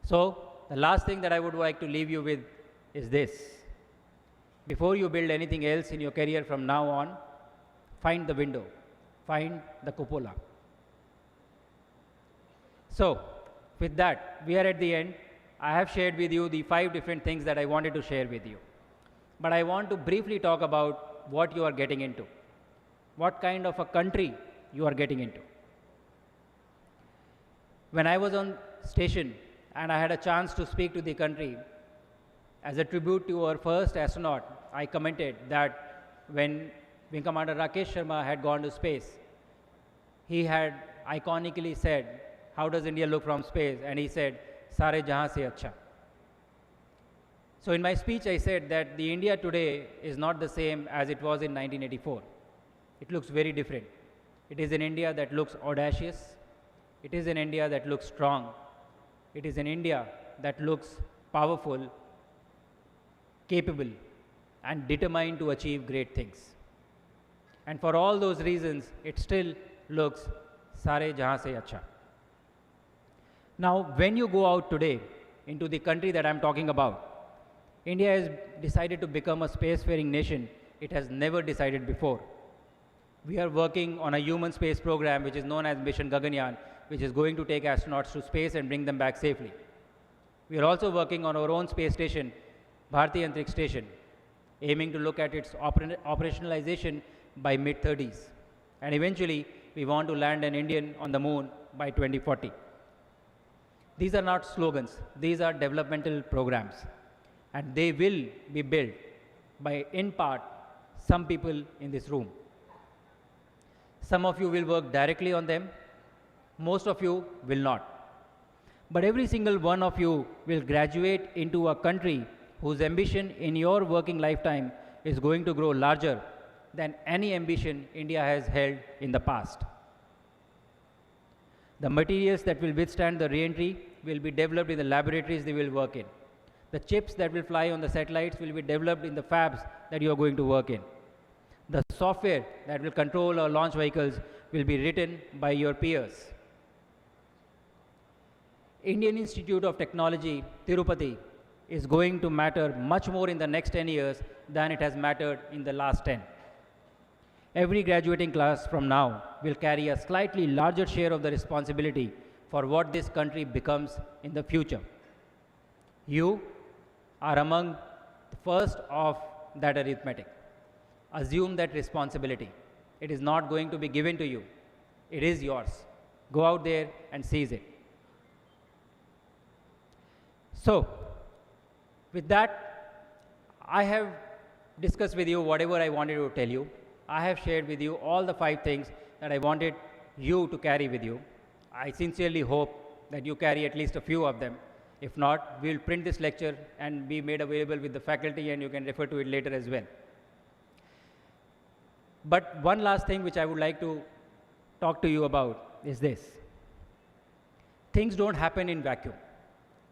So, the last thing that I would like to leave you with is this. Before you build anything else in your career from now on, find the window, find the cupola. So, with that, we are at the end. I have shared with you the 5 different things that I wanted to share with you. But I want to briefly talk about what you are getting into, what kind of a country you are getting into. When I was on station and I had a chance to speak to the country, as a tribute to our first astronaut, I commented that when Wing Commander Rakesh Sharma had gone to space, he had iconically said, "How does India look from space?" And he said, "Sare jahan se acha." So in my speech, I said that the India today is not the same as it was in 1984. It looks very different. It is an India that looks audacious. It is an India that looks strong. It is an India that looks powerful, capable, and determined to achieve great things. And for all those reasons, it still looks sare jahan se acha. Now, when you go out today into the country that I'm talking about, India has decided to become a spacefaring nation it has never decided before. We are working on a human space program which is known as Mission Gaganyaan, which is going to take astronauts to space and bring them back safely. We are also working on our own space station, Bharatiya Antariksh Station, aiming to look at its operationalization by mid-30s. And eventually, we want to land an Indian on the moon by 2040. These are not slogans, these are developmental programs. And they will be built by, in part, some people in this room. Some of you will work directly on them, most of you will not. But every single one of you will graduate into a country whose ambition in your working lifetime is going to grow larger than any ambition India has held in the past. The materials that will withstand the re-entry will be developed in the laboratories they will work in. The chips that will fly on the satellites will be developed in the fabs that you are going to work in. The software that will control our launch vehicles will be written by your peers. Indian Institute of Technology, Tirupati, is going to matter much more in the next 10 years than it has mattered in the last 10. Every graduating class from now will carry a slightly larger share of the responsibility for what this country becomes in the future. You are among the first of that arithmetic. Assume that responsibility. It is not going to be given to you. It is yours. Go out there and seize it. So, with that, I have discussed with you whatever I wanted to tell you. I have shared with you all the 5 things that I wanted you to carry with you. I sincerely hope that you carry at least a few of them. If not, we will print this lecture and be made available with the faculty and you can refer to it later as well. But one last thing which I would like to talk to you about is this. Things don't happen in vacuum.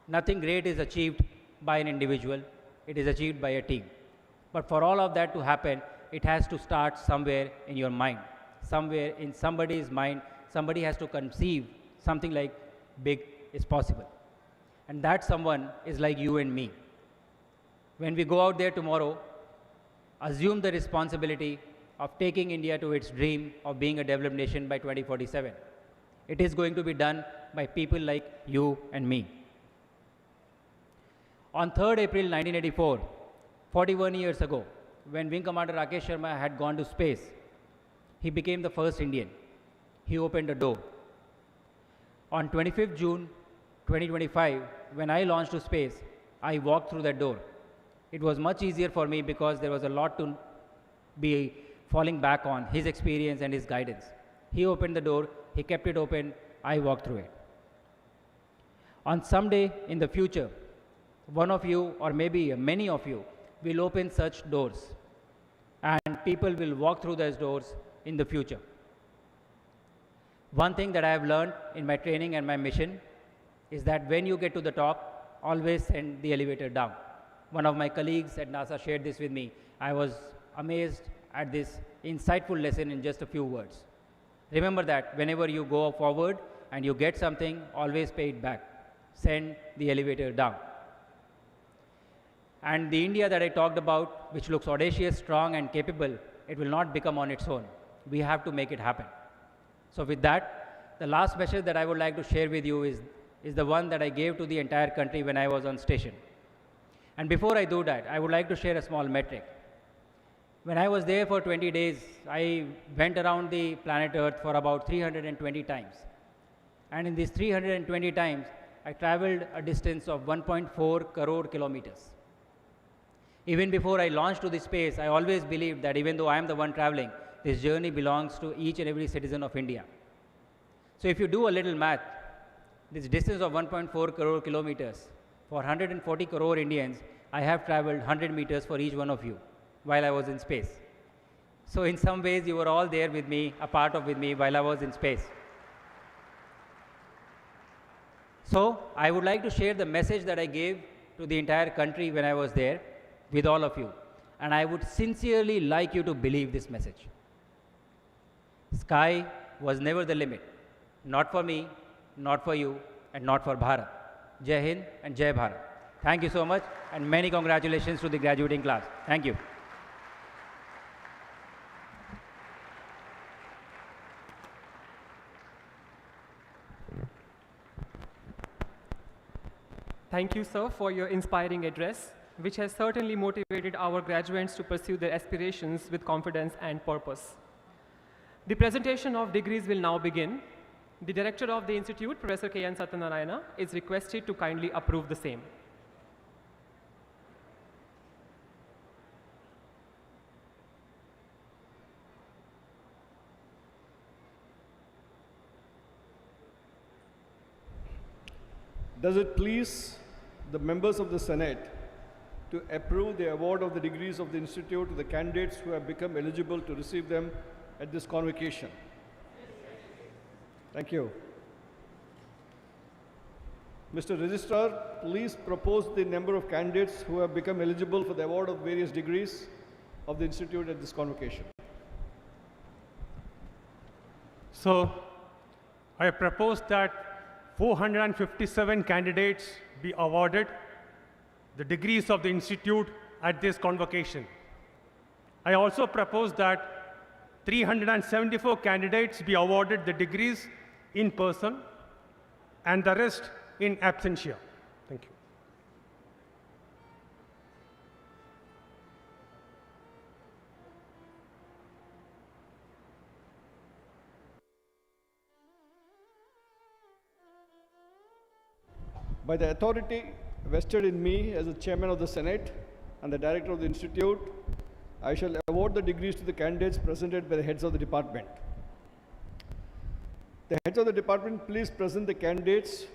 Nothing great is achieved by an individual. It is achieved by a team. But for all of that to happen, it has to start somewhere in your mind. Somewhere in somebody's mind, somebody has to conceive something like big is possible. And that someone is like you and me. When we go out there tomorrow, assume the responsibility of taking India to its dream of being a developed nation by 2047. It is going to be done by people like you and me. On 3rd April 1984, 41 years ago, when Wing Commander Rakesh Sharma had gone to space, he became the first Indian. He opened a door. On 25th June 2025, when I launched to space, I walked through that door. It was much easier for me because there was a lot to be falling back on, his experience and his guidance. He opened the door, he kept it open, I walked through it. On some day in the future, one of you or maybe many of you will open such doors and people will walk through those doors in the future. One thing that I have learned in my training and my mission is that when you get to the top, always send the elevator down. One of my colleagues at NASA shared this with me. I was amazed at this insightful lesson in just a few words. Remember that whenever you go forward and you get something, always pay it back. Send the elevator down. And the India that I talked about, which looks audacious, strong, and capable, it will not become on its own. We have to make it happen. So with that, the last message that I would like to share with you is the one that I gave to the entire country when I was on station. And before I do that, I would like to share a small metric. When I was there for 20 days, I went around the planet Earth for about 320 times. And in these 320 times, I traveled a distance of 1.4 crore kilometers. Even before I launched to the space, I always believed that even though I am the one traveling, this journey belongs to each and every citizen of India. So if you do a little math, this distance of 1.4 crore kilometers, for 140 crore Indians, I have traveled 100 meters for each one of you while I was in space. So in some ways, you were all there with me, a part of with me while I was in space. So I would like to share the message that I gave to the entire country when I was there with all of you. And I would sincerely like you to believe this message. Sky was never the limit. Not for me, not for you, and not for Bharat. Jai Hind and Jai Bharat. Thank you so much, and many congratulations to the graduating class. Thank you. Thank you, sir, for your inspiring address, which has certainly motivated our graduates to pursue their aspirations with confidence and purpose. The presentation of degrees will now begin. The Director of the Institute, Professor K.N. Satyanarayana, is requested to kindly approve the same. Does it please the members of the Senate to approve the award of the degrees of the Institute to the candidates who have become eligible to receive them at this convocation? Thank you. Mr. Registrar, please propose the number of candidates who have become eligible for the award of various degrees of the Institute at this convocation. So, I propose that 457 candidates be awarded the degrees of the Institute at this convocation. I also propose that 374 candidates be awarded the degrees in person and the rest in absentia. Thank you. By the authority vested in me as the Chairman of the Senate and the Director of the Institute, I shall award the degrees to the candidates presented by the heads of the department. The heads of the department, please present the candidates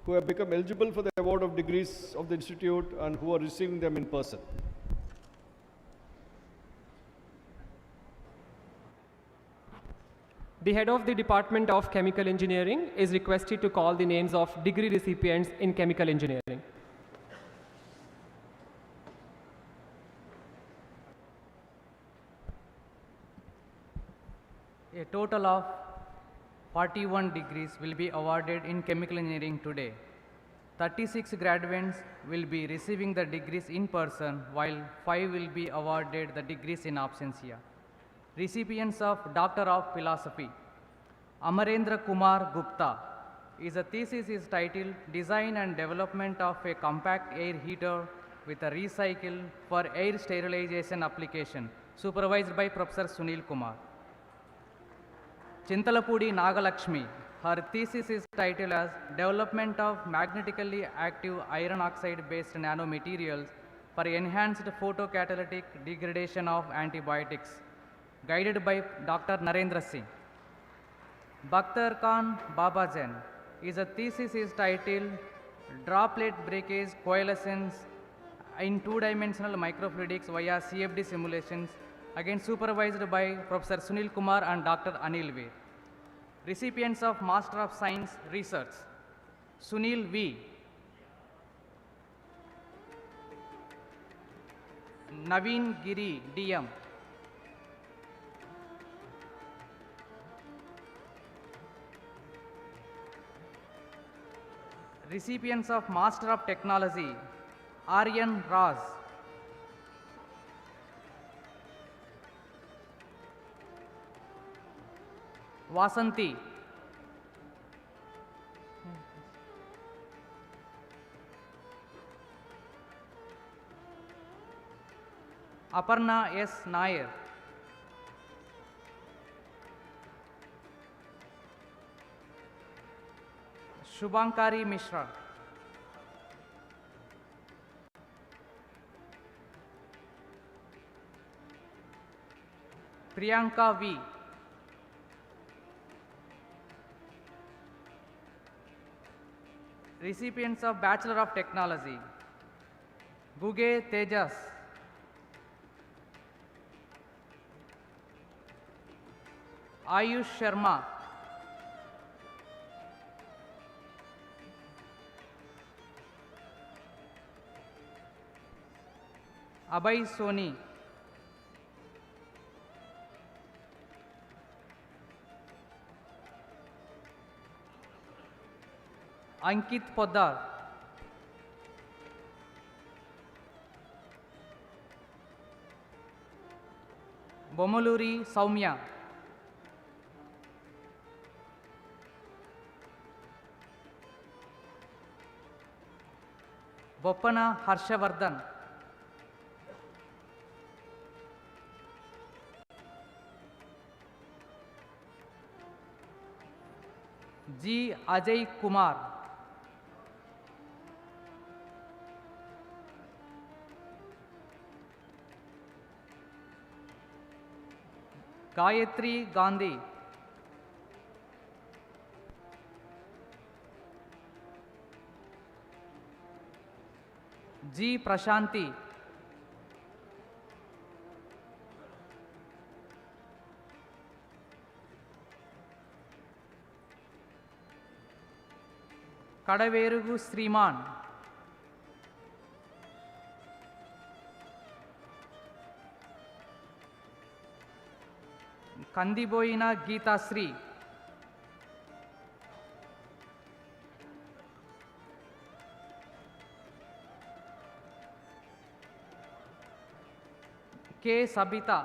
who have become eligible for the award of degrees of the Institute and who are receiving them in person. The head of the Department of Chemical Engineering is requested to call the names of degree recipients in chemical engineering. A total of 41 degrees will be awarded in chemical engineering today. 36 graduates will be receiving the degrees in person, while 5 will be awarded the degrees in absentia. Recipients of Doctor of Philosophy. Amarendra Kumar Gupta. His thesis is titled Design and Development of a Compact Air Heater with a Recycle for Air Sterilization Application, supervised by Professor Sunil Kumar. Chintalapudi Nagalakshmi. Her thesis is titled as Development of Magnetically Active Iron Oxide Based Nanomaterials for Enhanced Photocatalytic Degradation of Antibiotics, guided by Dr. Narendra Singh. Bakhtar Khan Babajan. His thesis is titled Droplet Breakage Coalescence in Two-Dimensional Microfluidics via CFD Simulations, again supervised by Professor Sunil Kumar and Dr. Anil Veer. Recipients of Master of Science Research. Sunil V. Naveen Giri, DM. Recipients of Master of Technology. Aryan Raz. Vasanti. Aparna S. Nair. Shubhankari Mishra. Priyanka V. Recipients of Bachelor of Technology. Guge Tejas. Ayush Sharma. Abhay Soni. Ankit Poddar. Bomoluri Saumya. Boppana Harshavardhan. G. Ajay Kumar. Gayatri Gandhi. G. Prashanti. Kadaverugu Sriman. Kandiboyina Geeta Sri. K. Sabita.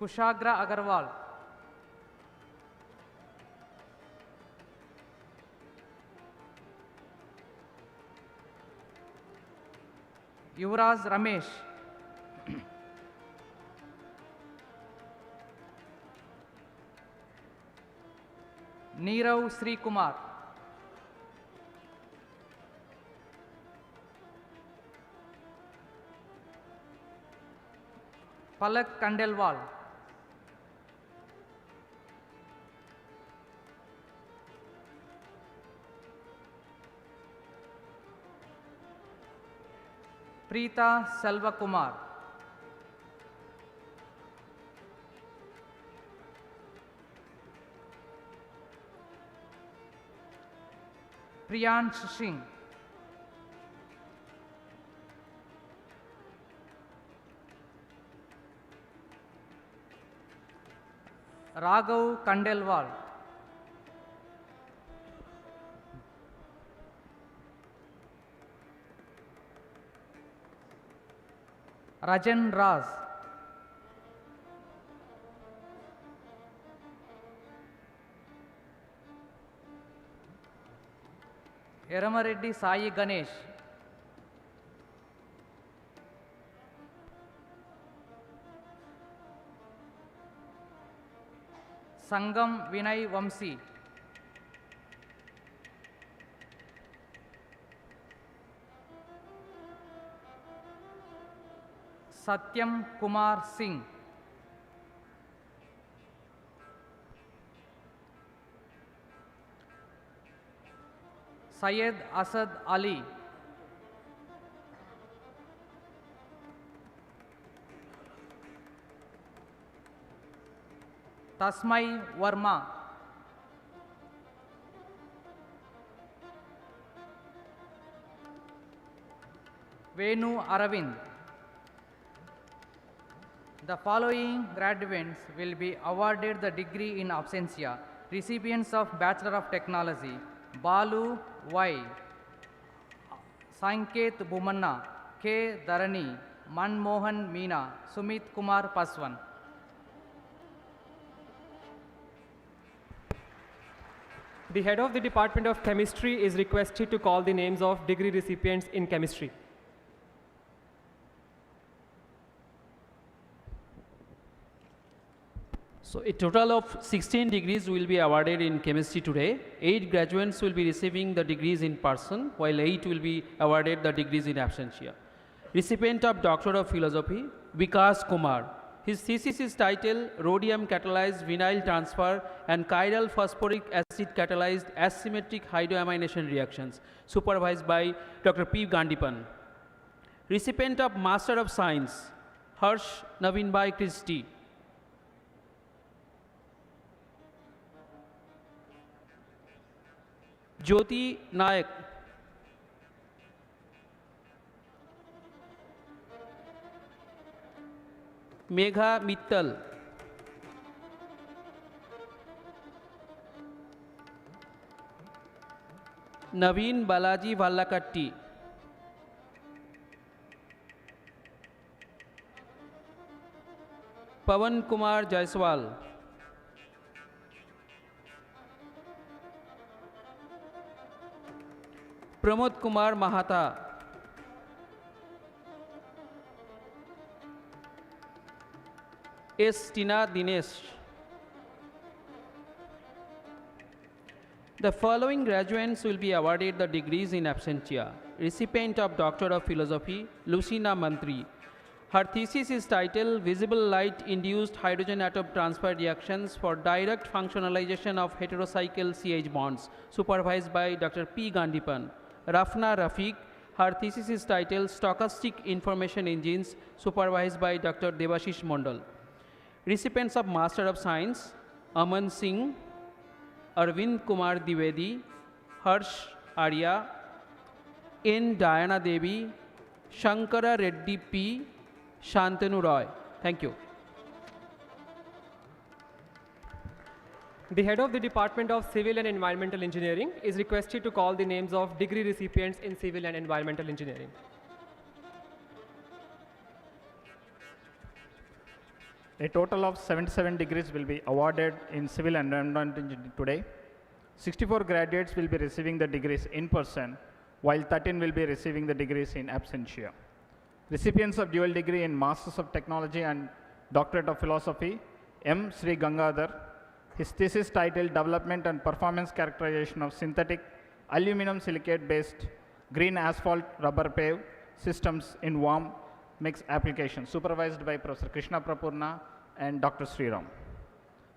Kushagra Agarwal. Yuvraj Ramesh. Neerav Sri Kumar. Palak Kandelwal. Preeta Selva Kumar. Priyansh Singh. Raghav Kandelwal. Rajan Raz. Eramareddy Sai Ganesh. Sangam Vinay Vamsi. Satyam Kumar Singh. Syed Asad Ali. Tasmai Verma. Venu Aravind. The following graduates will be awarded the degree in absentia. Recipients of Bachelor of Technology: Balu Y, Sanket Bumanna, K. Dharani, Manmohan Meena, Sumit Kumar Paswan. The head of the Department of Chemistry is requested to call the names of degree recipients in chemistry. So a total of 16 degrees will be awarded in chemistry today. 8 graduates will be receiving the degrees in person, while 8 will be awarded the degrees in absentia. Recipient of Doctor of Philosophy, Vikas Kumar. His thesis is titled Rhodium Catalyzed Vinyl Transfer and Chiral Phosphoric Acid Catalyzed Asymmetric Hydroamination Reactions, supervised by Dr. P. Gandipan. Recipient of Master of Science, Harsh Navinbhai Christie. Jyoti Nayak. Megha Mittal. Naveen Balaji Vallakatti. Pawan Kumar Jaiswal. Pramod Kumar Mahata. S. Tina Dinesh. The following graduates will be awarded the degrees in absentia. Recipient of Doctor of Philosophy, Lucina Mantri. Her thesis is titled Visible Light-Induced Hydrogen Atom Transfer Reactions for Direct Functionalization of Heterocycle CH Bonds, supervised by Dr. P. Gandipan. Rafna Rafiq. Her thesis is titled Stochastic Information Engines, supervised by Dr. Devashish Mondal. Recipients of Master of Science, Aman Singh, Arvind Kumar Dwivedi, Harsh Arya, N. Diana Devi, Shankara Reddy P. Shantanu Roy. Thank you. The head of the Department of Civil and Environmental Engineering is requested to call the names of degree recipients in Civil and Environmental Engineering. A total of 77 degrees will be awarded in Civil and Environmental Engineering today. 64 graduates will be receiving the degrees in person, while 13 will be receiving the degrees in absentia. Recipients of dual degree in Masters of Technology and Doctorate of Philosophy, M. Sri Gangadhar. His thesis titled Development and Performance Characterization of Synthetic Aluminum Silicate-Based Green Asphalt Rubber Pave Systems in Warm Mix Application, supervised by Professor Krishna Prapurna and Dr. Sriram.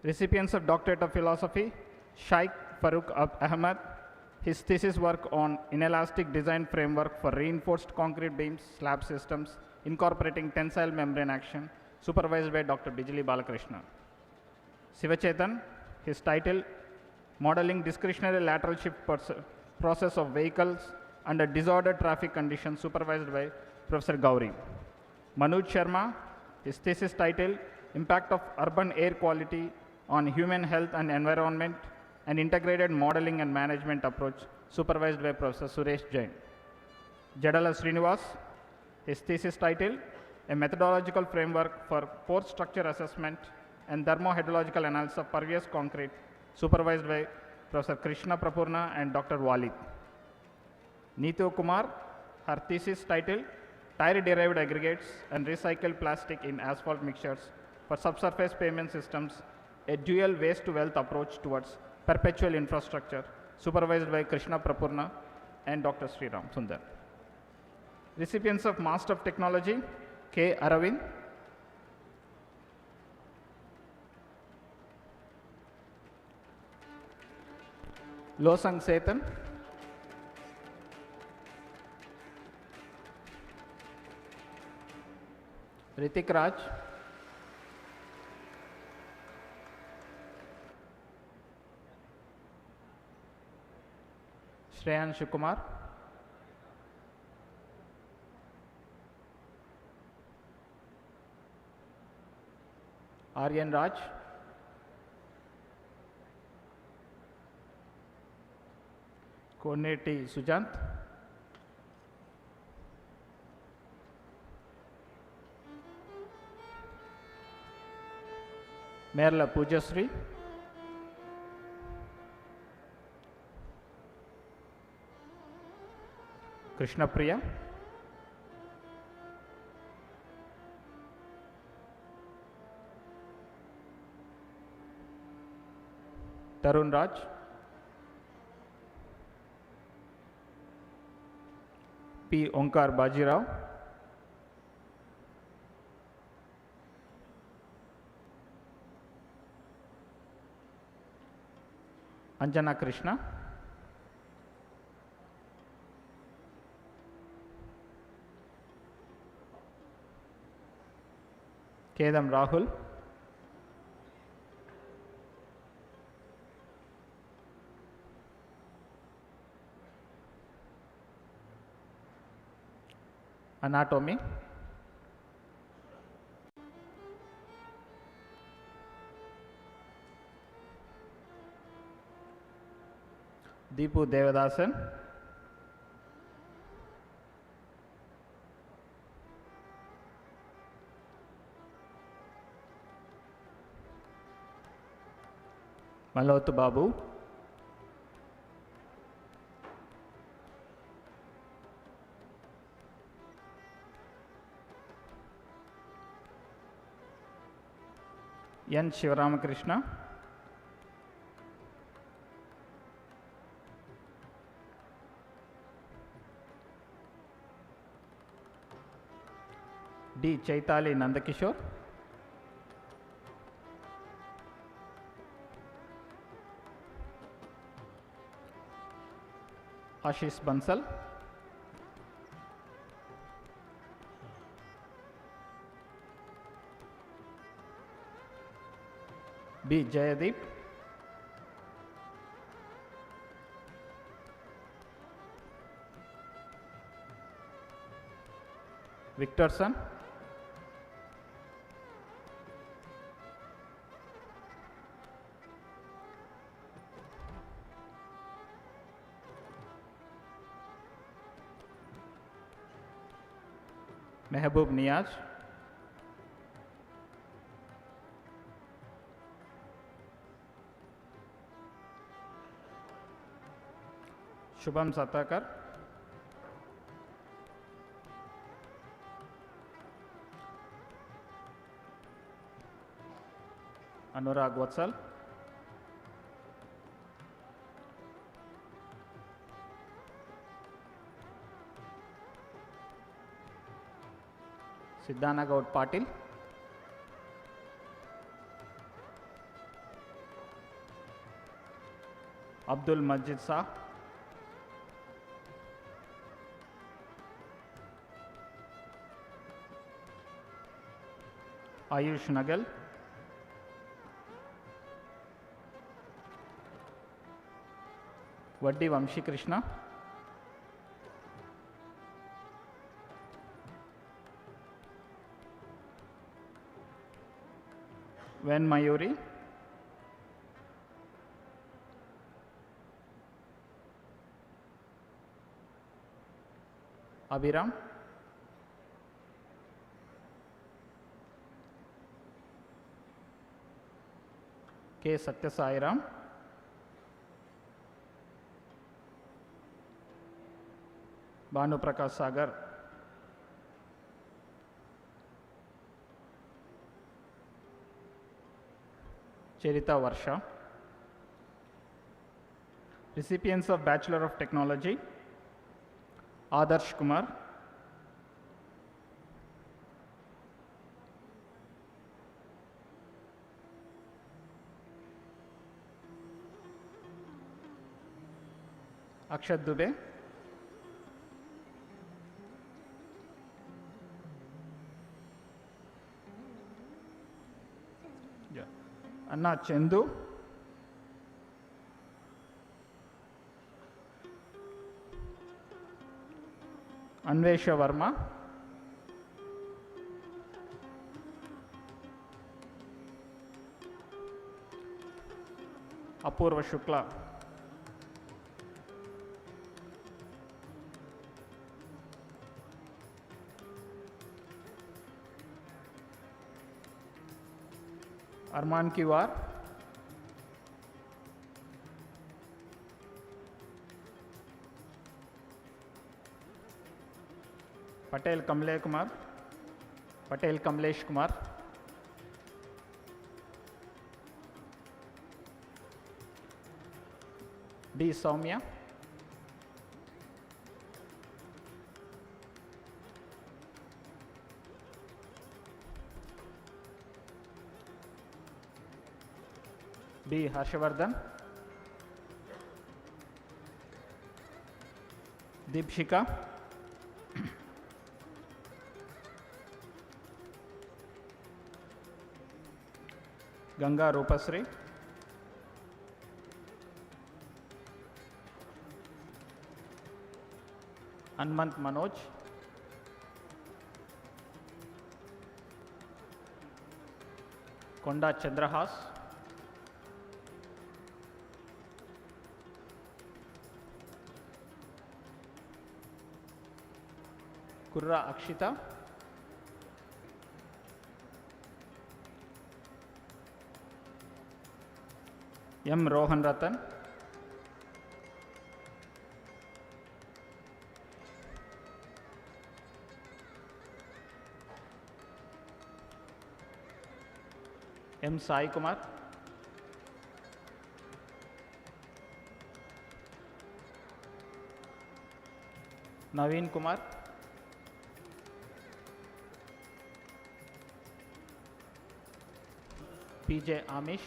Recipients of Doctorate of Philosophy, Shaikh Farooq Ahmed. His thesis work on inelastic design framework for reinforced concrete beams slab systems incorporating tensile membrane action, supervised by Dr. Bijli Balakrishna. Sivachetan, his title Modeling Discretionary Lateral Shift Process of Vehicles under Disordered Traffic Conditions, supervised by Professor Gauri. Manoj Sharma, his thesis title Impact of Urban Air Quality on human health and environment, an integrated modeling and management approach, supervised by Professor Suresh Jain. Jadala Srinivas, his thesis title, A Methodological Framework for Pore Structure Assessment and Thermohydrological Analysis of Pervious Concrete, supervised by Professor Krishna Prapurna and Dr. Walid. Neetu Kumar, her thesis title, Tire-Derived Aggregates and Recycled Plastic in Asphalt Mixtures for Subsurface Pavement Systems, a dual waste-to-wealth approach towards perpetual infrastructure, supervised by Krishna Prapurna and Dr. Sriram Sundar. Recipients of Master of Technology, K. Aravind, Losang Setan, Ritik Raj, Shreyan Shukumar, Aryan Raj, Koneti Sujant, Merla Pujasri, Krishna Priya, Tarun Raj, P. Onkar Bajirao, Anjana Krishna, Kedam Rahul, Anatomy, Deepu Devadasan, Malot Babu, N. Shivaramakrishna, D. Chaitali Nandakishore, Ashish Bansal, B. Jayadeep, Victorson, Mehboob Niyaz, Shubham Satakar, Anurag Vatsal, Siddhana Gaud Patil, Abdul Majid Shah, Ayush Nagal, Vaddi Vamshi Krishna, Ven Mayuri, Abhiram, K. Satya Sairam, Banu Prakash Sagar, Cherita Varsha. Recipients of Bachelor of Technology, Adarsh Kumar, Akshat Dubey, Anna Chendu, Anvesha Verma, Apurva Shukla, Arman Kiwar, Patel Kamlesh Kumar, D. Soumya, B. Harshavardhan, Deepshika, Ganga Rupasri, Anmant Manoj, Konda Chandrahas, Kurra Akshita, M. Rohan Ratan, M. Sai Kumar, Naveen Kumar, P.J. Amish,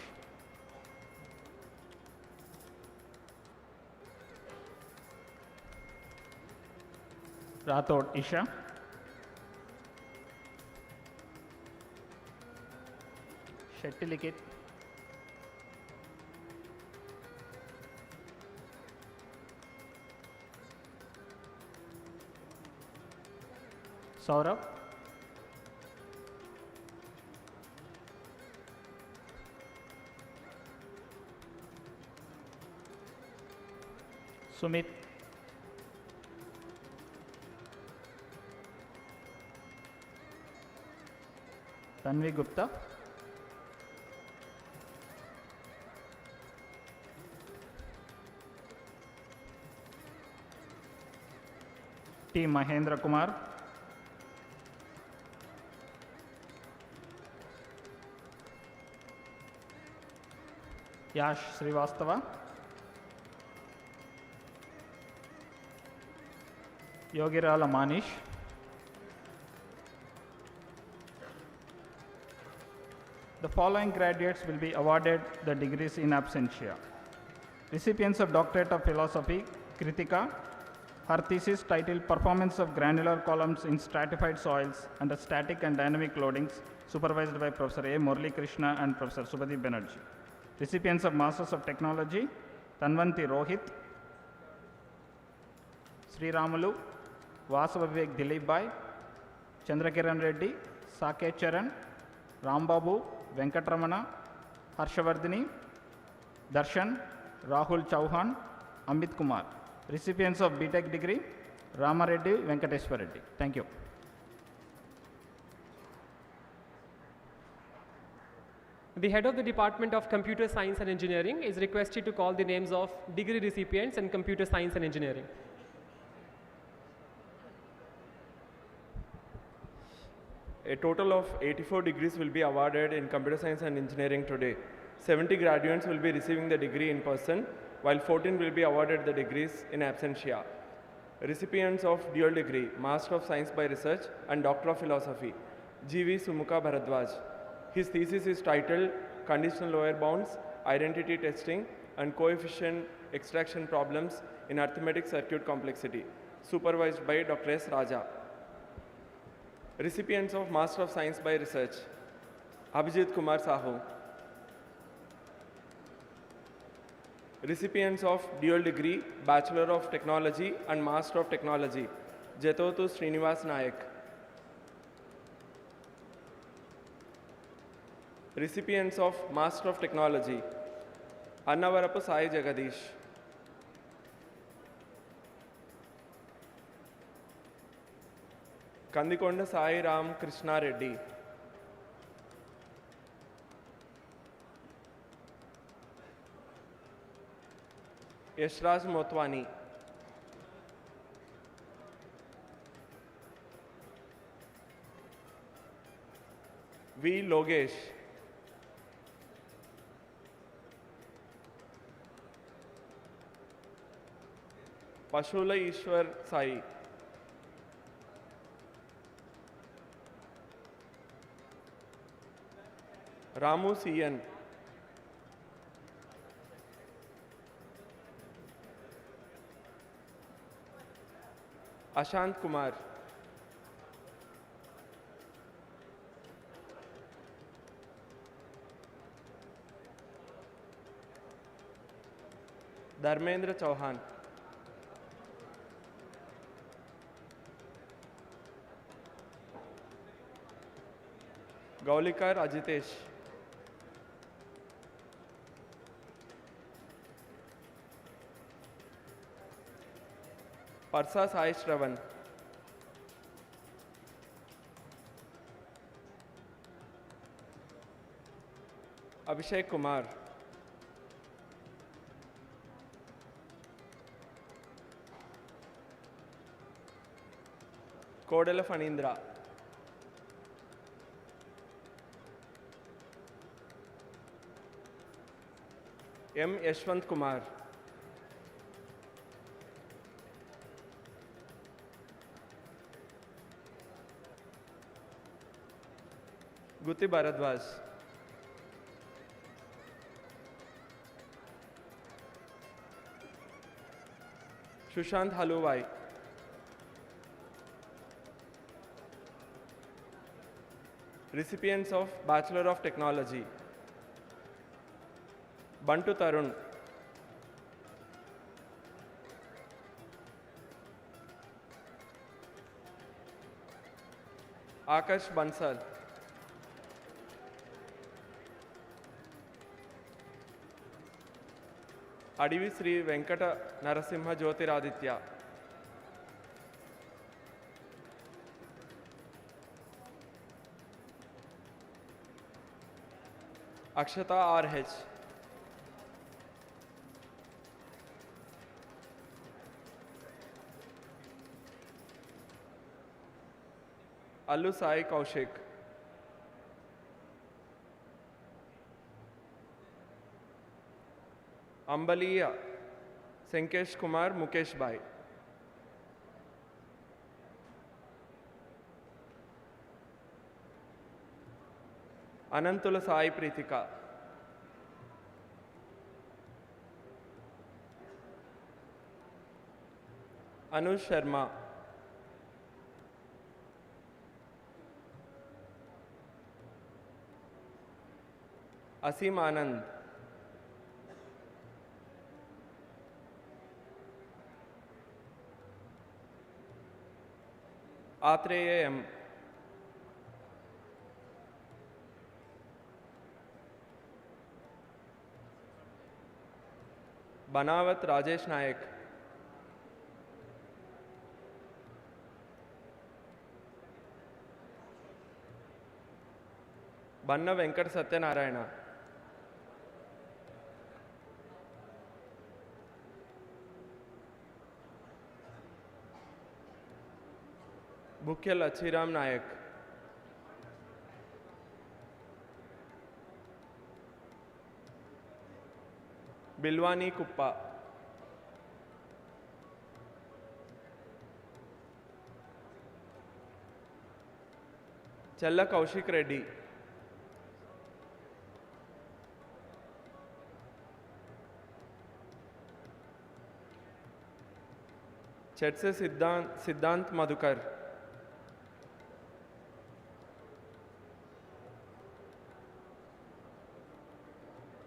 Rathod Isha, Shettilikit, Saurabh, Sumit, Tanvi Gupta, T. Mahendra Kumar, Yash Srivastava, Yogirala Manish, the following graduates will be awarded the degrees in absentia. Recipients of Doctorate of Philosophy, Kritika, her thesis titled Performance of Granular Columns in Stratified Soils Under Static and Dynamic Loadings, supervised by Professor A. Murali Krishna and Professor Subhadeep Banerjee. Recipients of Masters of Technology, Tanvanti Rohit, Sri Ramulu, Vasava Vivek Dilip Bhai, Chandrakiran Reddy, Sake Charan, Rambabu, Venkatramana, Harshavardhini, Darshan, Rahul Chauhan, Amit Kumar. Recipients of BTech degree, Ramareddy Venkateswar Reddy. Thank you. The head of the Department of Computer Science and Engineering is requested to call the names of degree recipients in Computer Science and Engineering. A total of 84 degrees will be awarded in Computer Science and Engineering today. 70 graduates will be receiving the degree in person, while 14 will be awarded the degrees in absentia. Recipients of dual degree, Master of Science by Research and Doctor of Philosophy, G.V. Sumukha Bharadwaj. His thesis is titled Conditional Lower Bounds, Identity Testing and Coefficient Extraction Problems in Arithmetic Circuit Complexity, supervised by Dr. S. Raja. Recipients of Master of Science by Research, Abhijit Kumar Sahu. Recipients of dual degree, Bachelor of Technology and Master of Technology, Jetotu Srinivas Nayak. Recipients of Master of Technology, Annavarapu Sai Jagadish. Kandikonda Sai Ram Krishna Reddy. Yashraj Motwani. V. Logesh. Pashula Ishwar Sai. Ramu CN. Ashant Kumar. Dharmendra Chauhan. Gaulikar Ajitesh. Parsa Sai Shravan. Abhishek Kumar. Kodala Fanindra. M. Yashwant Kumar. Guti Bharadwaj. Shushant Haluwai. Recipients of Bachelor of Technology, Bantu Tarun. Akash Bansal. Adivi Sri Venkata Narasimha Jyotiraditya. Akshata R.H. Allu Sai Kaushik. Ambaliya Sankesh Kumar Mukesh Bhai. Anantula Sai Pritika. Anush Sharma. Asim Anand. Atreya M. Banawat Rajesh Nayak. బన్న Venkata Satyanarayana, Bukya Lachiram Naik, బిల్వానీ కుప్ప, చెల్ల కౌశిక్ రెడ్డి, చెట్సె సిద్ధాంత్ మధుకర్,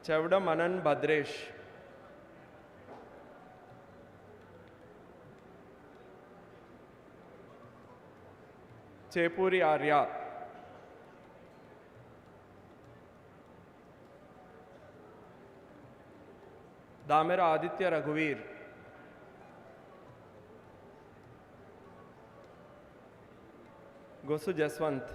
చెవడ మనన్ భద్రేష్, చేపూరి ఆర్య, దామెర ఆదిత్య రఘువీర్, గొసు జస్వంత్,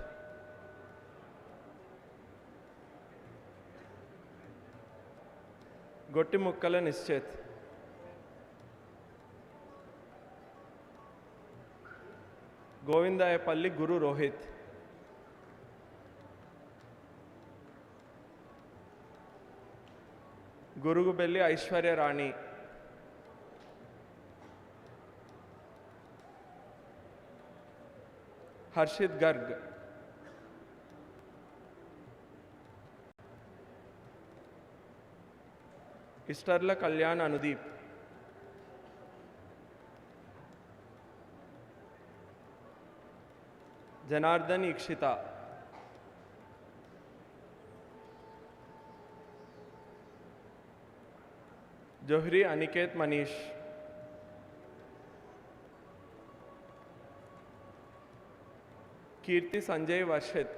గొట్టి ముక్కల నిశ్చిత్, గోవిందాయపల్లి గురు రోహిత్, గురుగుబెల్లి ఐశ్వర్య రాణి, హర్షిత్ గర్గ్, ఇస్టర్ల కళ్యాణ్ అనుదీప్, జనార్దన్ ఈక్షిత, జోహ్రీ అనికేత్ మనీష్, కీర్తి Sanjay Varshith,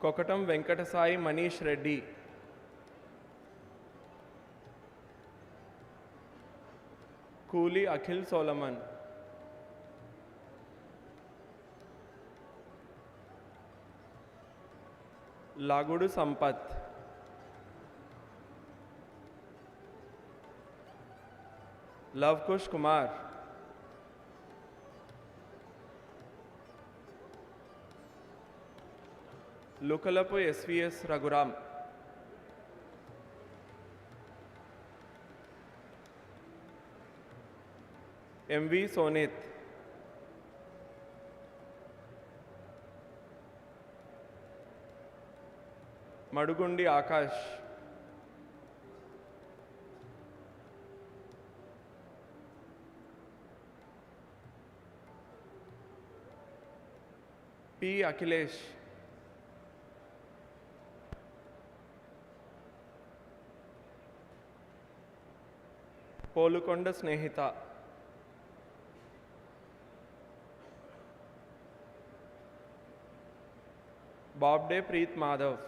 కొకటం Venkatasai Manish Reddy, Kooli Akhil Solomon, Lagudu Sampath, Lavkush Kumar, Lukalapu SVS Raghuram, MV Sonith, Madugundi Akash, P Akhilesh, Polukonda Snehitha, Babde Preet Madhav,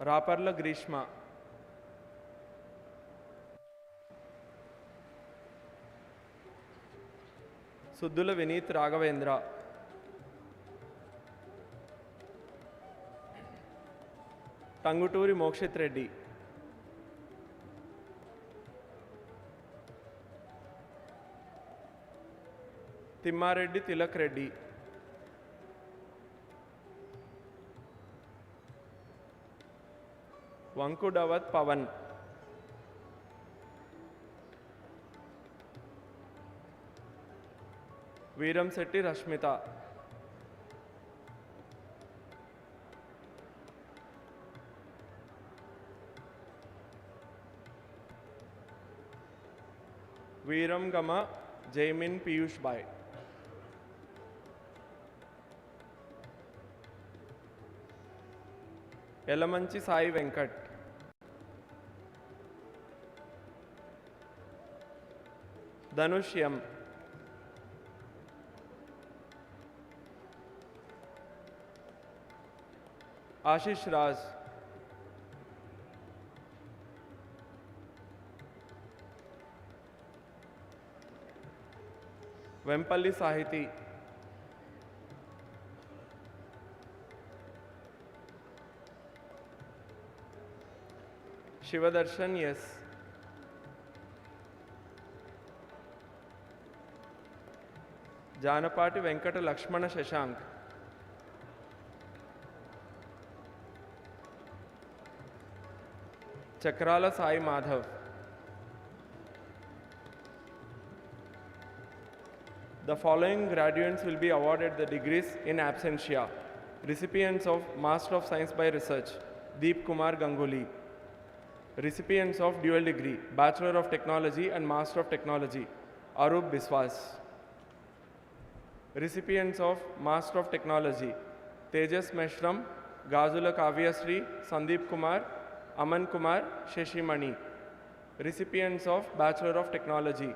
Raparla Greeshma, Suddula Vineeth Raghavendra, Tanguturi Mokshith Reddy, Thimmareddy Tilak Reddy, Vankudavath Pavan, Veeramsetti Rashmitha, Veerangama Jaimin Piyush Bai, Elamanchi Sai Venkat, Dhanush M, Ashish Raj, Vempalli Sahiti. Shivadarshan, yes. Janapati Venkata Lakshmana Shashank. Chakrala Sai Madhav. The following graduates will be awarded the degrees in absentia. Recipients of Master of Science by Research, Deep Kumar Ganguly. Recipients of dual degree, Bachelor of Technology and Master of Technology, Arup Biswas. Recipients of Master of Technology, Tejas Meshram, Gazula Kavyasri, Sandeep Kumar, Aman Kumar, Sheshimani. Recipients of Bachelor of Technology,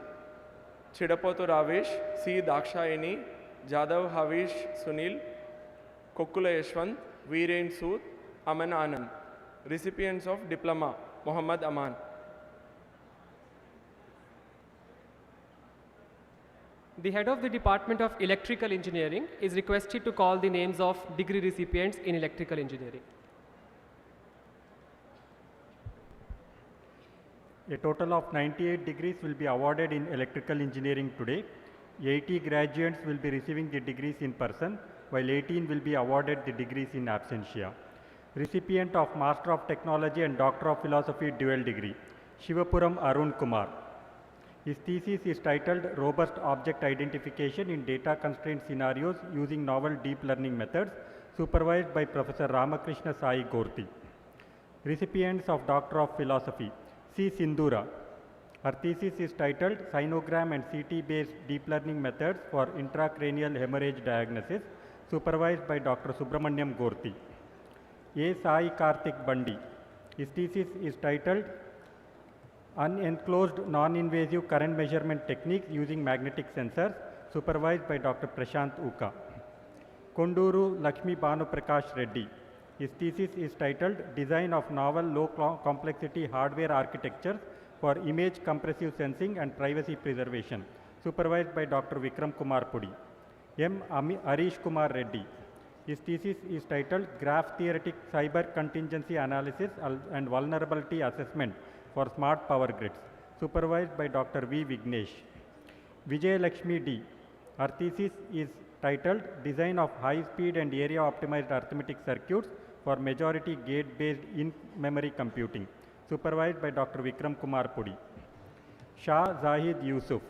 Chidapotu Ravish, C. Dakshayani, Jadav Havish Sunil, Kokula Yashwant, Veerain Sood, Aman Anand. Recipients of Diploma, Muhammad Aman. The head of the Department of Electrical Engineering is requested to call the names of degree recipients in electrical engineering. A total of 98 degrees will be awarded in electrical engineering today. 80 graduates will be receiving the degrees in person, while 18 will be awarded the degrees in absentia. Recipient of Master of Technology and Doctor of Philosophy dual degree, Shivapuram Arun Kumar. His thesis is titled Robust Object Identification in Data Constraint Scenarios Using Novel Deep Learning Methods, supervised by Professor Ramakrishna Sai Gorti. Recipients of Doctor of Philosophy, C. Sindura. Her thesis is titled Sinogram and CT-based Deep Learning Methods for Intracranial Hemorrhage Diagnosis, supervised by Dr. Subramaniam Gorti. A. Sai Karthik Bandi. His thesis is titled Unenclosed Non-Invasive Current Measurement Techniques Using Magnetic Sensors, supervised by Dr. Prashant Uka. Konduru Lakshmi Banu Prakash Reddy. His thesis is titled Design of Novel Low Complexity Hardware Architectures for Image Compressive Sensing and Privacy Preservation, supervised by Dr. Vikram Kumar Pudi. M. Arish Kumar Reddy. His thesis is titled Graph Theoretic Cyber Contingency Analysis and Vulnerability Assessment for Smart Power Grids, supervised by Dr. V. Vignesh. Vijay Lakshmi D. Her thesis is titled Design of High-Speed and Area-Optimized Arithmetic Circuits for Majority Gate-Based In-Memory Computing, supervised by Dr. Vikram Kumar Pudi. Shah Zahid Yusuf.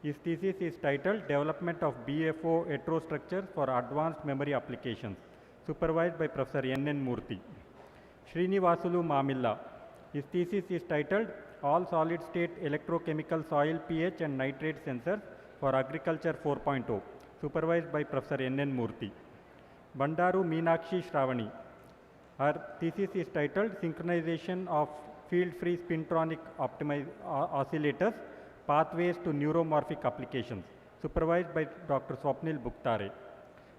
His thesis is titled Development of BFO Heterostructures for Advanced Memory Applications, supervised by Professor N.N. Murthy. Srinivasulu Mamilla. His thesis is titled All Solid-State Electrochemical Soil pH and Nitrate Sensors for Agriculture 4.0, supervised by Professor N.N. Murthy. Bandaru Meenakshi Shravani. Her thesis is titled Synchronization of Field-Free Spintronic Oscillators, Pathways to Neuromorphic Applications, supervised by Dr. Swapnil Bhuktare.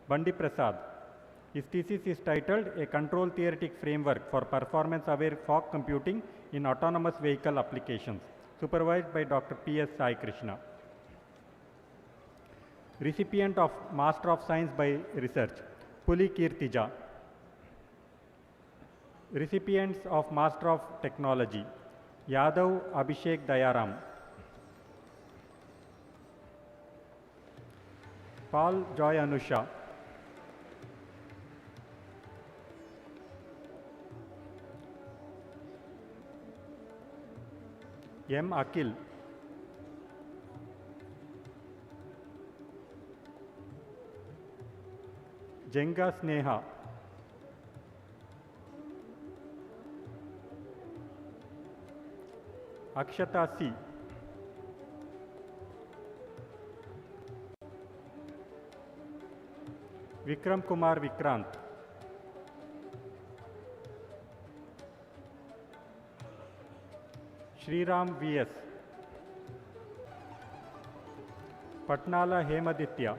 Bandi Prasad. His thesis is titled A Control Theoretic Framework for Performance-Aware Fog Computing in Autonomous Vehicle Applications, supervised by Dr. P.S. Sai Krishna. Recipient of Master of Science by Research, Puli Kirtija. Recipients of Master of Technology, Yadav Abhishek Dayaram. Paul Joy Anusha. M. Akil. Jenga Sneha. Akshata C. Vikram Kumar Vikrant. Shriram V.S. Patnala Hemaditya.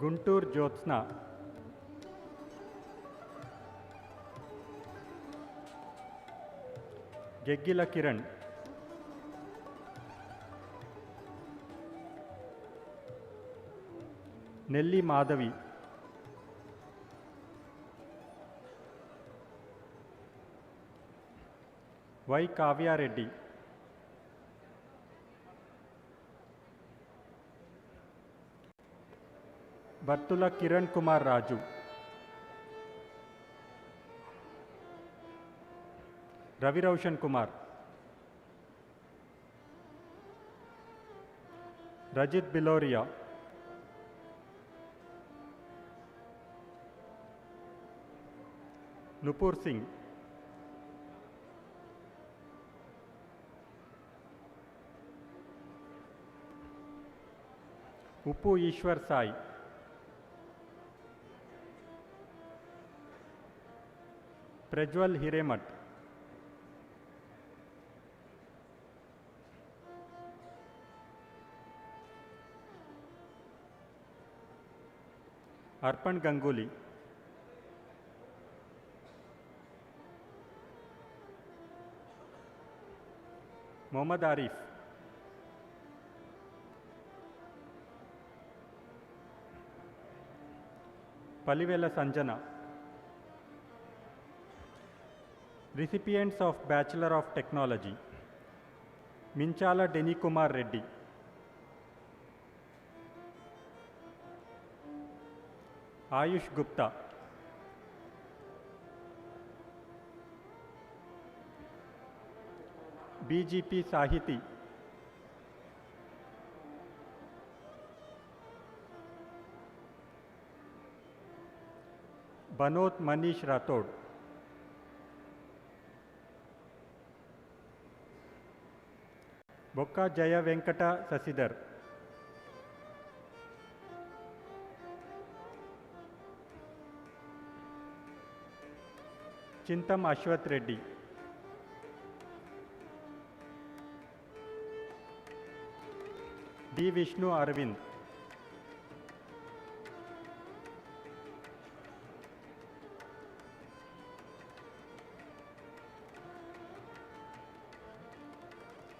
Guntur Jyotsna. Geggila Kiran. Nelli Madhavi, Y. Kavya Reddy, Bartula Kiran Kumar Raju, Ravi Roshan Kumar, Rajit Biloria, Nupur Singh, Uppu Ishwar Sai, Prajwal Hiremat, Arpan Ganguly, Mohammad Arif, Palivela Sanjana. Recipients of Bachelor of Technology: Minchala Deni Kumar Reddy, Ayush Gupta, BGP Sahiti, Banot Manish Rathod, Bokka Jaya Venkata Sasidhar, Chintam Ashwath Reddy, D. Vishnu Arvind,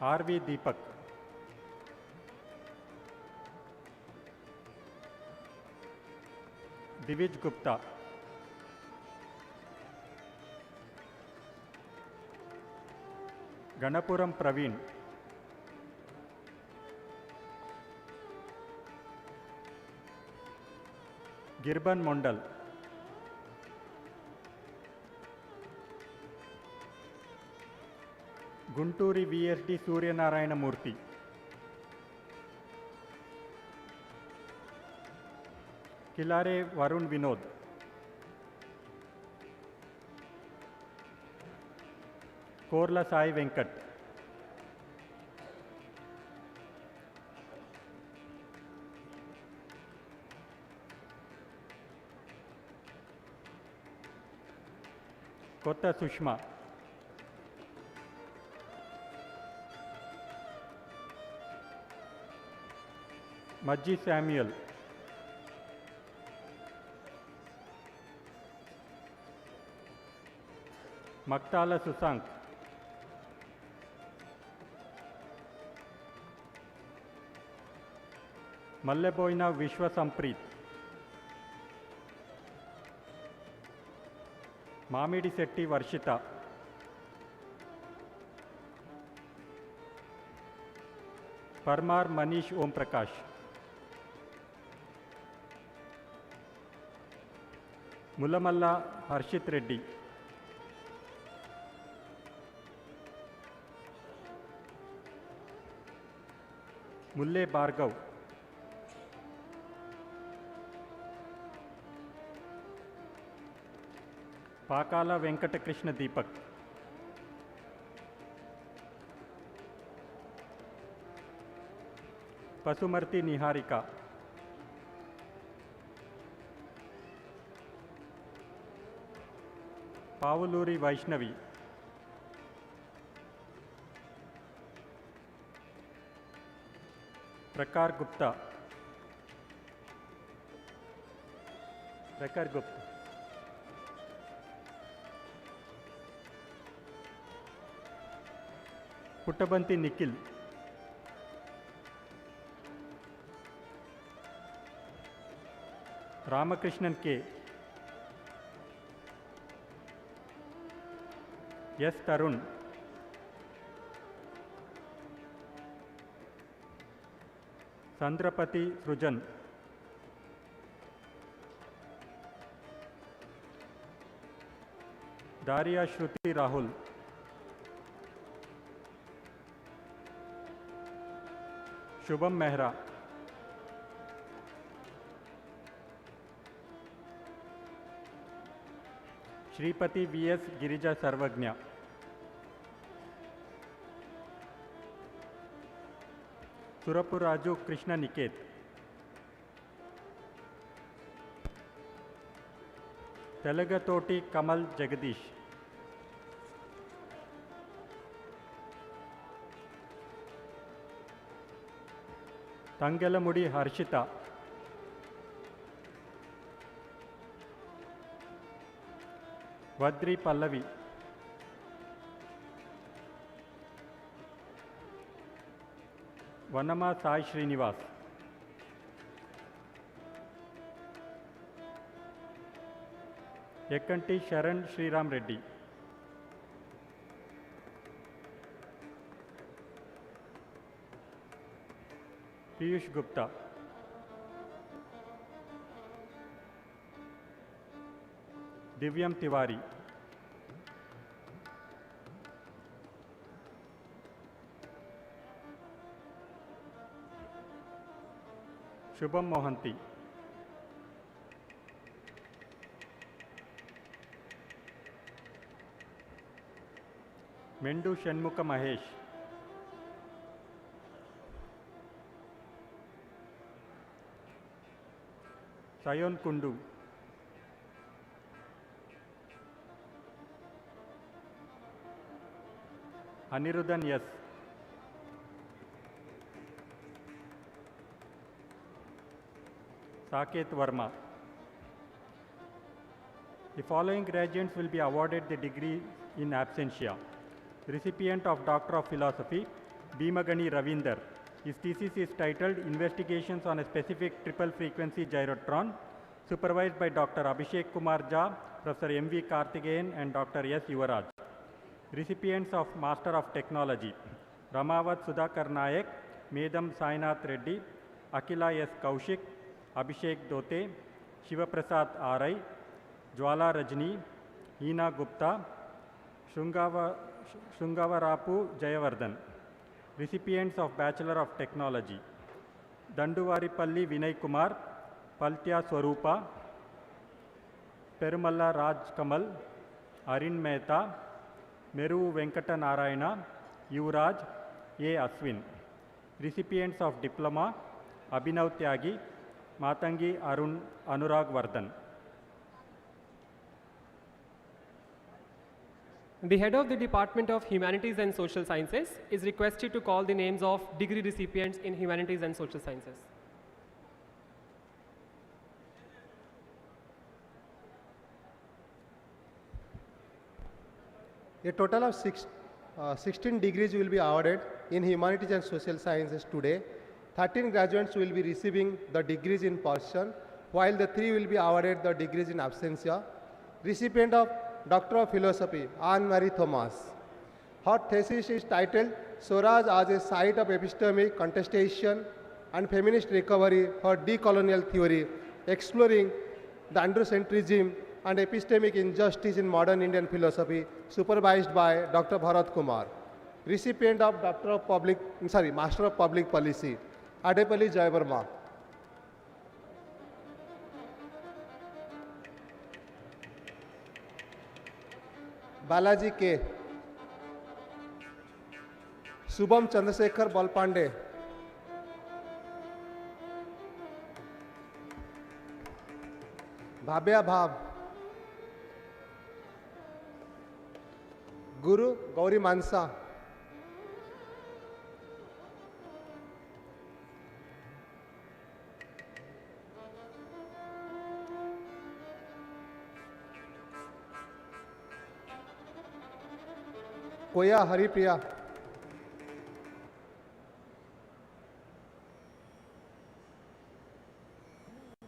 R.V. Deepak, Divij Gupta, Ganapuram Praveen, Girban Mondal, Gunturi VSD Suryanarayana Murthy, Kilare Varun Vinod, Korla Sai Venkat, Kotta Sushma, Majji Samuel, Maktala Susank, Malleboina Vishwa Samprit, Mamidi Setti Varshita, Parmar Manish Om Prakash, Mulamalla Harshit Reddy, Mulle Bhargav, Pakala Venkata Krishna Deepak, Pasumarti Niharika, Pavuluri Vaishnavi, Prakar Gupta, Puttabanti Nikhil, Ramakrishnan K. S. Tarun. Sandrapati Srujan. Daria Shruti Rahul. Shubham Mehra. Shripati V.S. Girija Sarvagnya. Surapuraju Krishna Niket. Telagatoti Kamal Jagadish. Tangalamudi Harshita. Vadri Pallavi. Vanama Sai Srinivas. Ekkanti Sharan Sriram Reddy. Piyush Gupta. Divyam Tiwari. Shubham Mohanty. Mendu Shanmukha Mahesh. Sayon Kundu. Aniruddhan S. Saket Verma. The following graduates will be awarded the degree in absentia. Recipient of Doctor of Philosophy, Bhimagani Ravinder. His thesis is titled Investigations on a Specific Triple Frequency Gyrotron, supervised by Dr. Abhishek Kumar Jha, Professor M.V. Karthikeyan, and Dr. S. Yuvaraj. Recipients of Master of Technology, Ramavat Sudhakar Nayak, Medam Sainath Reddy, Akila S. Kaushik, Abhishek Dote, Shivaprasad R.I., Jwala Rajni, Hina Gupta, Shungavarapu Jayavardhan. Recipients of Bachelor of Technology, Danduvaripalli Vinay Kumar, Paltya Swarupa, Perumalla Raj Kamal, Arin Mehta, Meru Venkata Narayana, Yuvraj, A. Aswin. Recipients of Diploma, Abhinav Tyagi, Matangi Arun Anurag Vardhan. The head of the Department of Humanities and Social Sciences is requested to call the names of degree recipients in Humanities and Social Sciences. A total of 16 degrees will be awarded in Humanities and Social Sciences today. 13 graduates will be receiving the degrees in person, while the 3 will be awarded the degrees in absentia. Recipient of Doctor of Philosophy, Anne-Marie Thomas. Her thesis is titled Swaraj as a Site of Epistemic Contestation and Feminist Recovery for Decolonial Theory, exploring the androcentrism and epistemic injustice in modern Indian philosophy, supervised by Dr. Bharat Kumar. Recipient of Master of Public Policy, Adepalli Jayavarma. Balaji K. Subham Chandrasekhar Balpande. Bhabya Bhav. Guru Gauri Mansa. Koya Haripriya.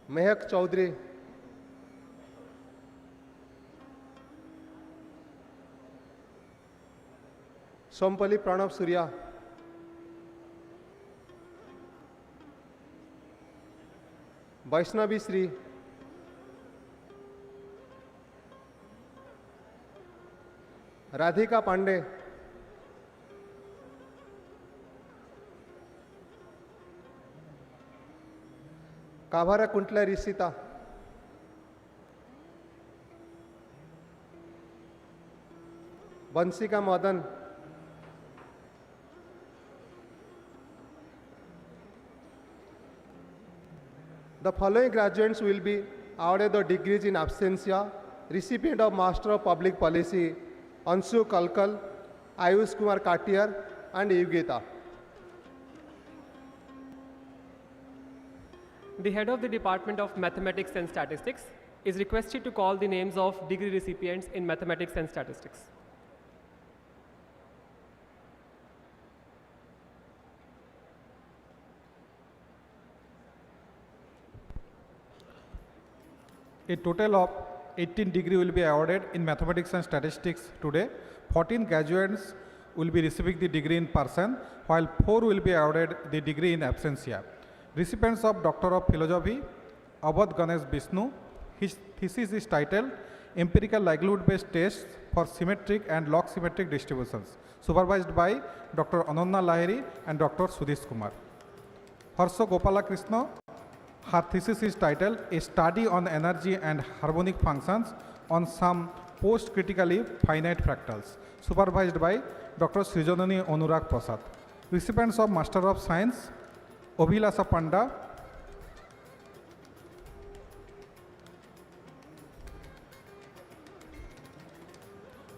Mehak Chaudhary, Sompali Pranav Surya, Vaishnavi Sri, Radhika Pandey, Kavara Kuntla Risita, Vansika Madan, the following graduates will be awarded the degrees in absentia. Recipient of Master of Public Policy, Anshu Kalkal, Ayush Kumar Katiyar, and Yugita. The head of the Department of Mathematics and Statistics is requested to call the names of degree recipients in mathematics and statistics. A total of 18 degree will be awarded in mathematics and statistics today. 14 graduates will be receiving the degree in person, while 4 will be awarded the degree in absentia. Recipients of Doctor of Philosophy, Abad Ganesh Vishnu. His thesis is titled Empirical Likelihood-Based Tests for Symmetric and Log Symmetric Distributions, supervised by Dr. Ananya Lahiri and Dr. Sudhish Kumar. Harsha Gopala Krishna. Her thesis is titled A Study on Energy and Harmonic Functions on Some Post-Critically Finite Fractals, supervised by Dr. Srijanani Anurag Prasad. Recipients of Master of Science, Abhilasa Panda,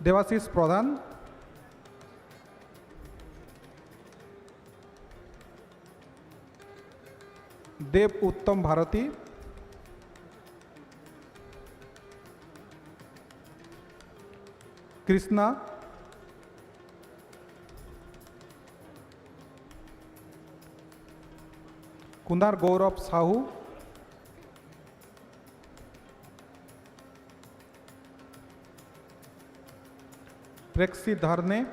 Devashish Pradhan, Dev Uttam Bharati, Krishna, Kunar Gaurav Sahu, Prexi Dharne,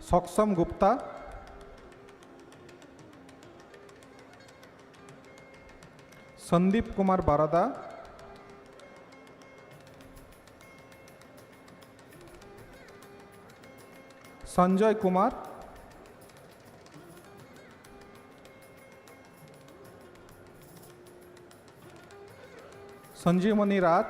Saksam Gupta, Sandeep Kumar Barada, Sanjay Kumar, Sanjeevani Raj,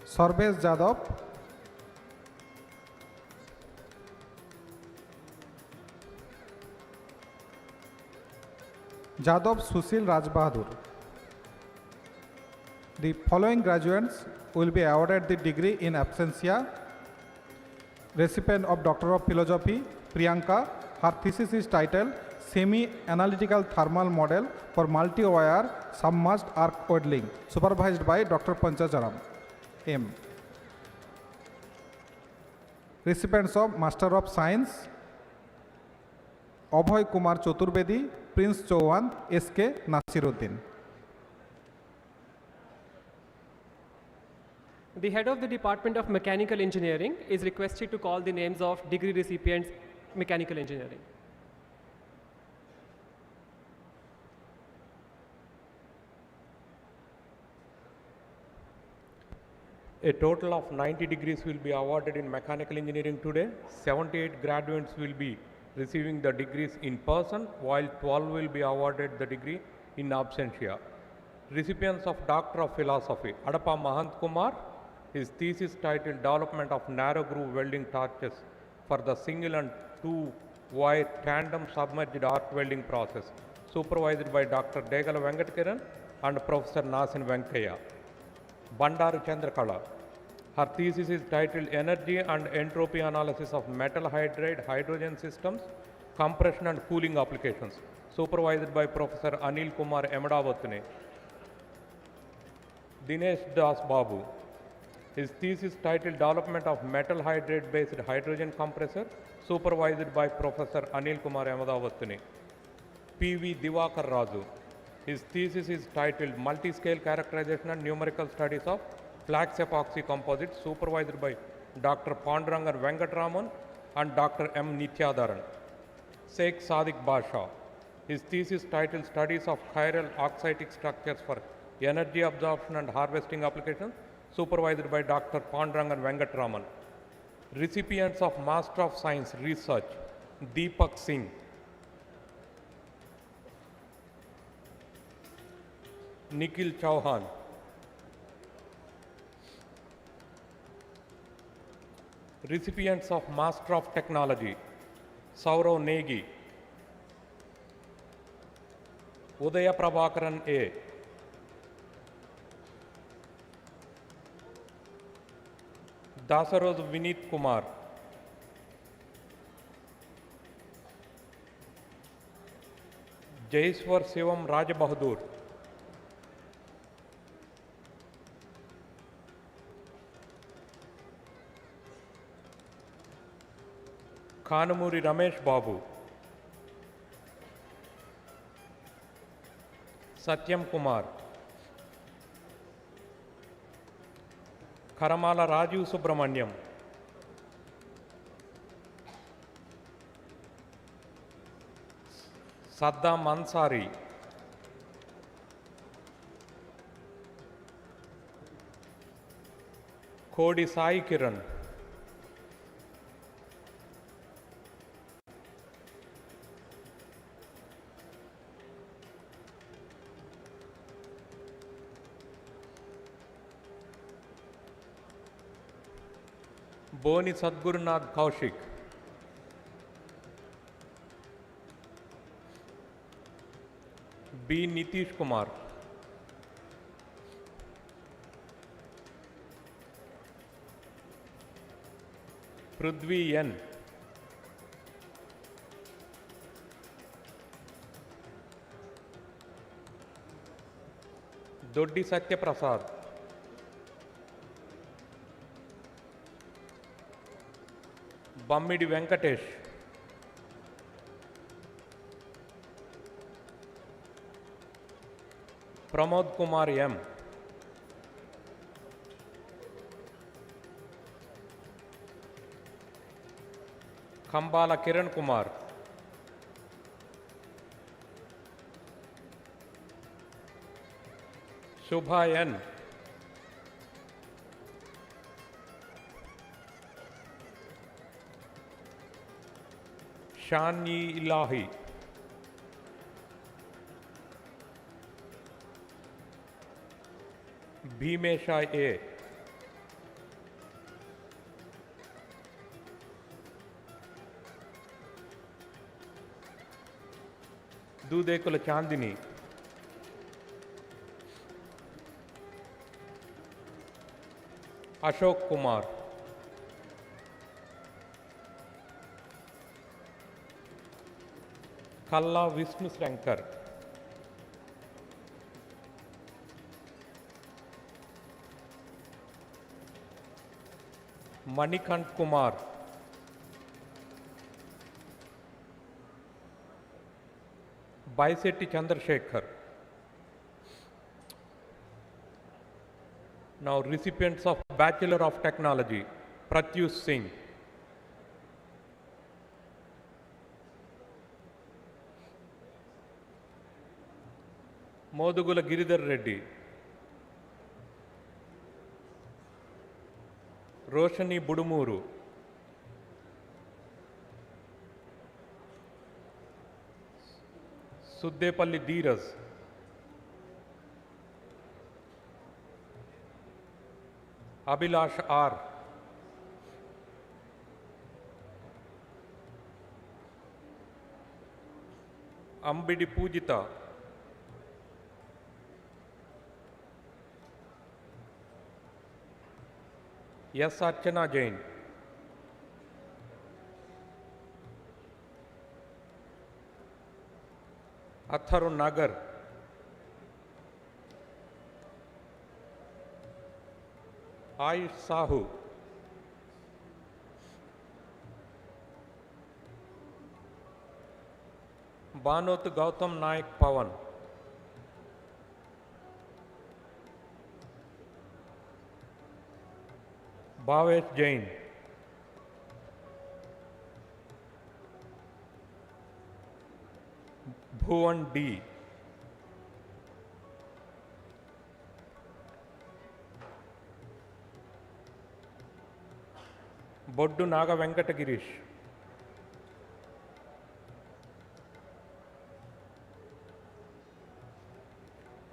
Sarvesh Jadhav, Jadhav Sushil Rajbahadur. The following graduates will be awarded the degree in absentia. Recipient of Doctor of Philosophy, Priyanka. Her thesis is titled Semi-Analytical Thermal Model for Multi-Wire Submerged Arc Welding, supervised by Dr. Panchacharam M. Recipients of Master of Science, Abhay Kumar Chaturvedi, Prince Chauhan, S.K. Nasiruddin. The head of the Department of Mechanical Engineering is requested to call the names of degree recipients Mechanical Engineering. A total of 90 degrees will be awarded in mechanical engineering today. 78 graduates will be receiving the degrees in person, while 12 will be awarded the degree in absentia. Recipients of Doctor of Philosophy, Adapa Mahant Kumar. His thesis titled Development of Narrow Groove Welding Torches for the Single and Two Wire Tandem Submerged Arc Welding Process, supervised by Dr. Degala Venkatkiran and Professor Nasin Venkaya. Bandaru Chandrakala. Her thesis is titled Energy and Entropy Analysis of Metal Hydride Hydrogen Systems, Compression and Cooling Applications, supervised by Professor Anil Kumar Emadavatune. Dinesh Das Babu. His thesis titled Development of Metal Hydrate Based Hydrogen Compressor, supervised by Professor Anil Kumar Emadavatune. P.V. Divakar Raju. His thesis is titled Multi-Scale Characterization and Numerical Studies of Flax Epoxy Composites, supervised by Dr. Pandurangan Venkatraman and Dr. M. Nityadharan. Sheikh Sadiq Basha. His thesis titled Studies of Chiral Oxidic Structures for Energy Absorption and Harvesting Applications, supervised by Dr. Pandurangan Venkatraman. Recipients of Master of Science Research, Deepak Singh. Nikhil Chauhan. Recipients of Master of Technology, Saurav Negi. Udaya Prabhakaran A. Dasaroz Vinit Kumar. Jaiswar Shivam Rajabahadur. Kanamuri Ramesh Babu. Satyam Kumar. Karamala Raju Subramanyam. Saddam Ansari. Kodi Sai Kiran. Boni Sadgurunath Kaushik. B. Nitish Kumar. Prithvi N. Doddi Satya Prasad. Bammidi Venkatesh. Pramod Kumar M. Khambala Kiran Kumar. Shubha N. Shani Ilahi. Bhimesha A. Dudekula Chandini. Ashok Kumar. Kalla Vishnu Shankar. Manikant Kumar. Baisetti Chandrasekhar. Now recipients of Bachelor of Technology, Pratyush Singh. Modugula Giridhar Reddy. Roshani Budumuru. Suddepalli Dheeraz. Abhilash R. Ambidi Pujita. S. Archana Jain. Atharu Nagar, Ayush Sahu, Banot Gautam Naik Pawan, Bhavesh Jain, Bhuvan D, Boddu Naga Venkatagirish,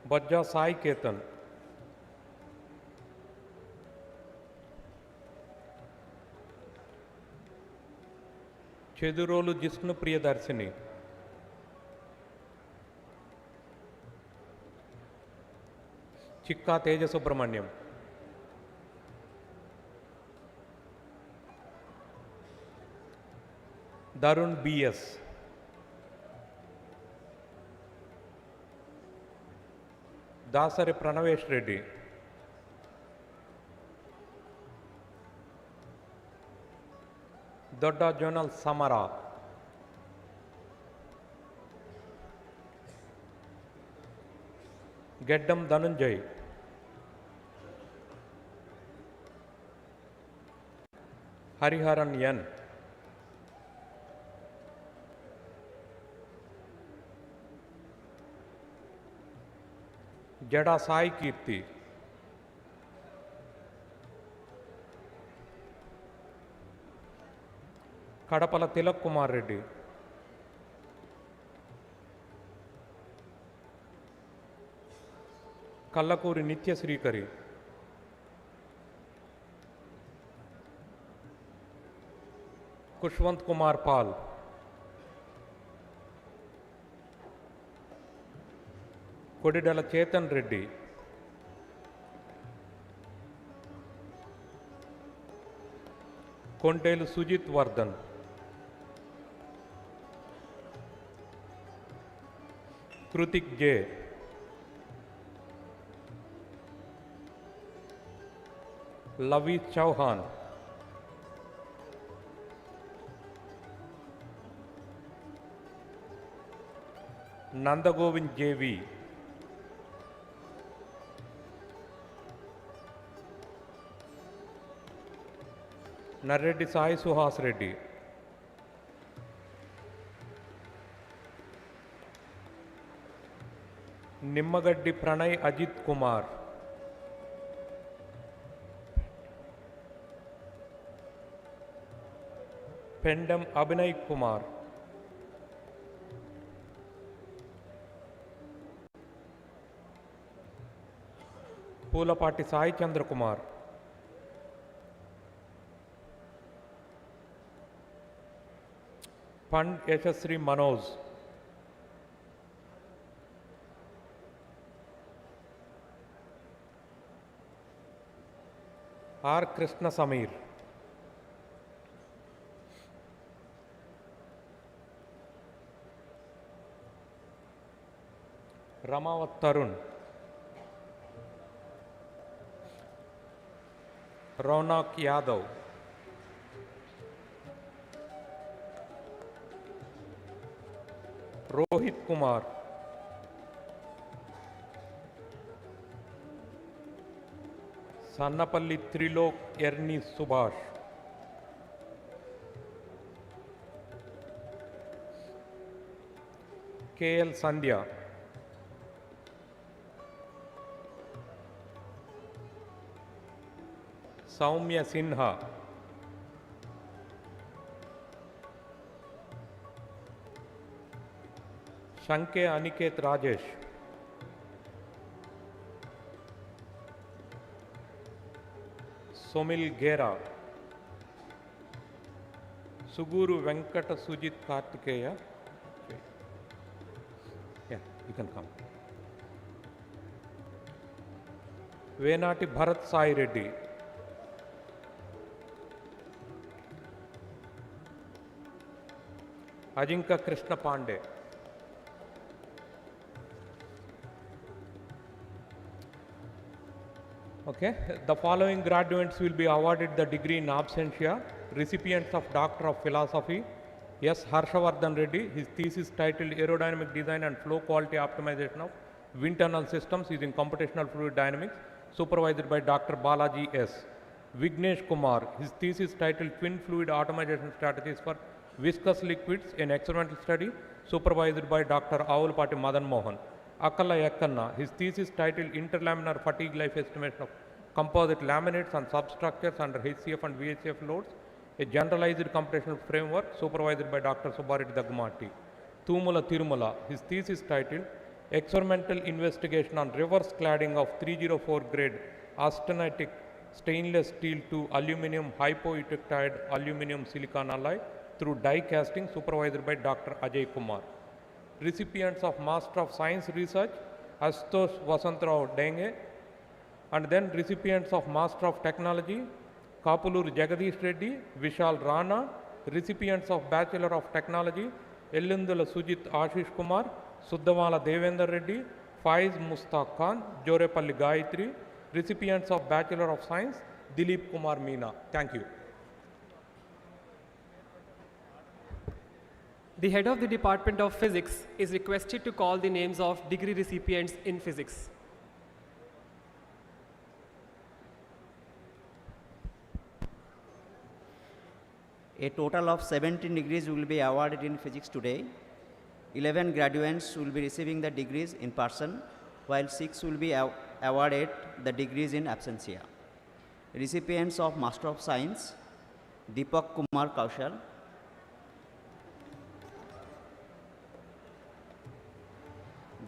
Bajja Sai Ketan, Chedurolu Jisnu Priyadarshini, Chikka Teja Subramanyam, Darun BS, Dasare Pranavesh Reddy, Dodda Jonal Samara, Geddam Dhananjay, Hariharan Yan, Jada Sai Kirti, Kadapala Tilak Kumar Reddy, Kallakuri Nitya Srikari, Kushwant Kumar Pal, Kodidala Chetan Reddy, Kontelu Sujit Vardhan, Krutik J, Lavit Chauhan, Nandagovind JV, Narreddy Sai Suhas Reddy, Nimmagaddi Pranay Ajit Kumar, Pendam Abhinay Kumar, Pulapati Sai Chandra Kumar, Pand Yashasri Manoj, R. Krishna Samir, Ramavat Tarun, Raunak Yadav, Rohit Kumar, Sannapalli Trilok Erni Subhash, KL Sandhya, Saumya Sinha, Shanke Aniket Rajesh, Somil Gera, Suguru Venkata Sujit Kartikeya. Yeah, you can come. Venati Bharat Sai Reddy, Ajinka Krishna Pandey, Okay, the following graduates will be awarded the degree in absentia. Recipients of Doctor of Philosophy, S. Harshavardhan Reddy, his thesis titled Aerodynamic Design and Flow Quality Optimization of Wind Tunnel Systems using Computational Fluid Dynamics, supervised by Dr. Balaji S. Vignesh Kumar, his thesis titled Twin Fluid Automation Strategies for Viscous Liquids, an experimental study, supervised by Dr. Avulpati Madan Mohan. Akala Yakkanna, his thesis titled Interlaminar Fatigue Life Estimation of Composite Laminates and Substructures under HCF and VHF Loads, a generalized computational framework, supervised by Dr. Subbareddy Daggumati. Tumula Tirumala, his thesis titled Experimental Investigation on Reverse Cladding of 304 grade austenitic stainless steel to aluminum hypoeutectide aluminum silicon alloy through die casting, supervised by Dr. Ajay Kumar. Recipients of Master of Science Research, Ashutosh Vasantrao Denge, and then recipients of Master of Technology, Kapulur Jagadish Reddy, Vishal Rana, recipients of Bachelor of Technology, Ellundula Sujit Ashish Kumar, Suddamala Devendra Reddy, Faiz Mustaq Khan, Jorepalli Gayatri, recipients of Bachelor of Science, Dilip Kumar Meena. Thank you. The head of the Department of Physics is requested to call the names of degree recipients in physics. A total of 17 degrees will be awarded in physics today. 11 graduates will be receiving the degrees in person, while 6 will be awarded the degrees in absentia. Recipients of Master of Science, Deepak Kumar Kaushal,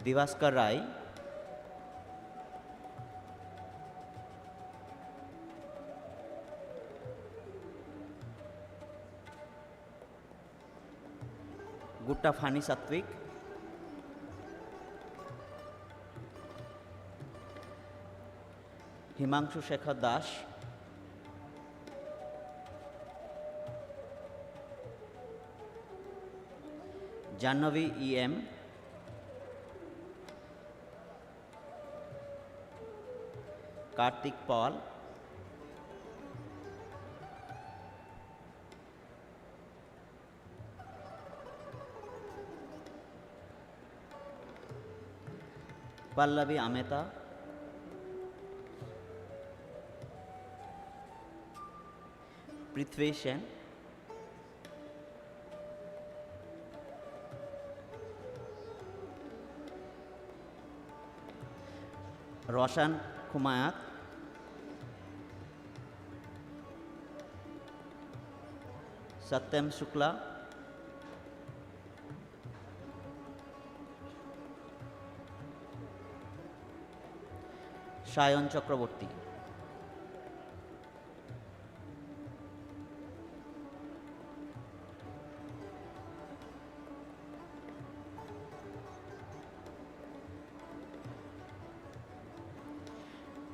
Divaskar Rai, Gutta Fani Satvik, Himangshu Shekhar Das, Jannavi E.M., Kartik Paul, Pallavi Ameta, Prithvi Sen, Roshan Kumayat, Satyam Shukla, Shayan Chakraborty.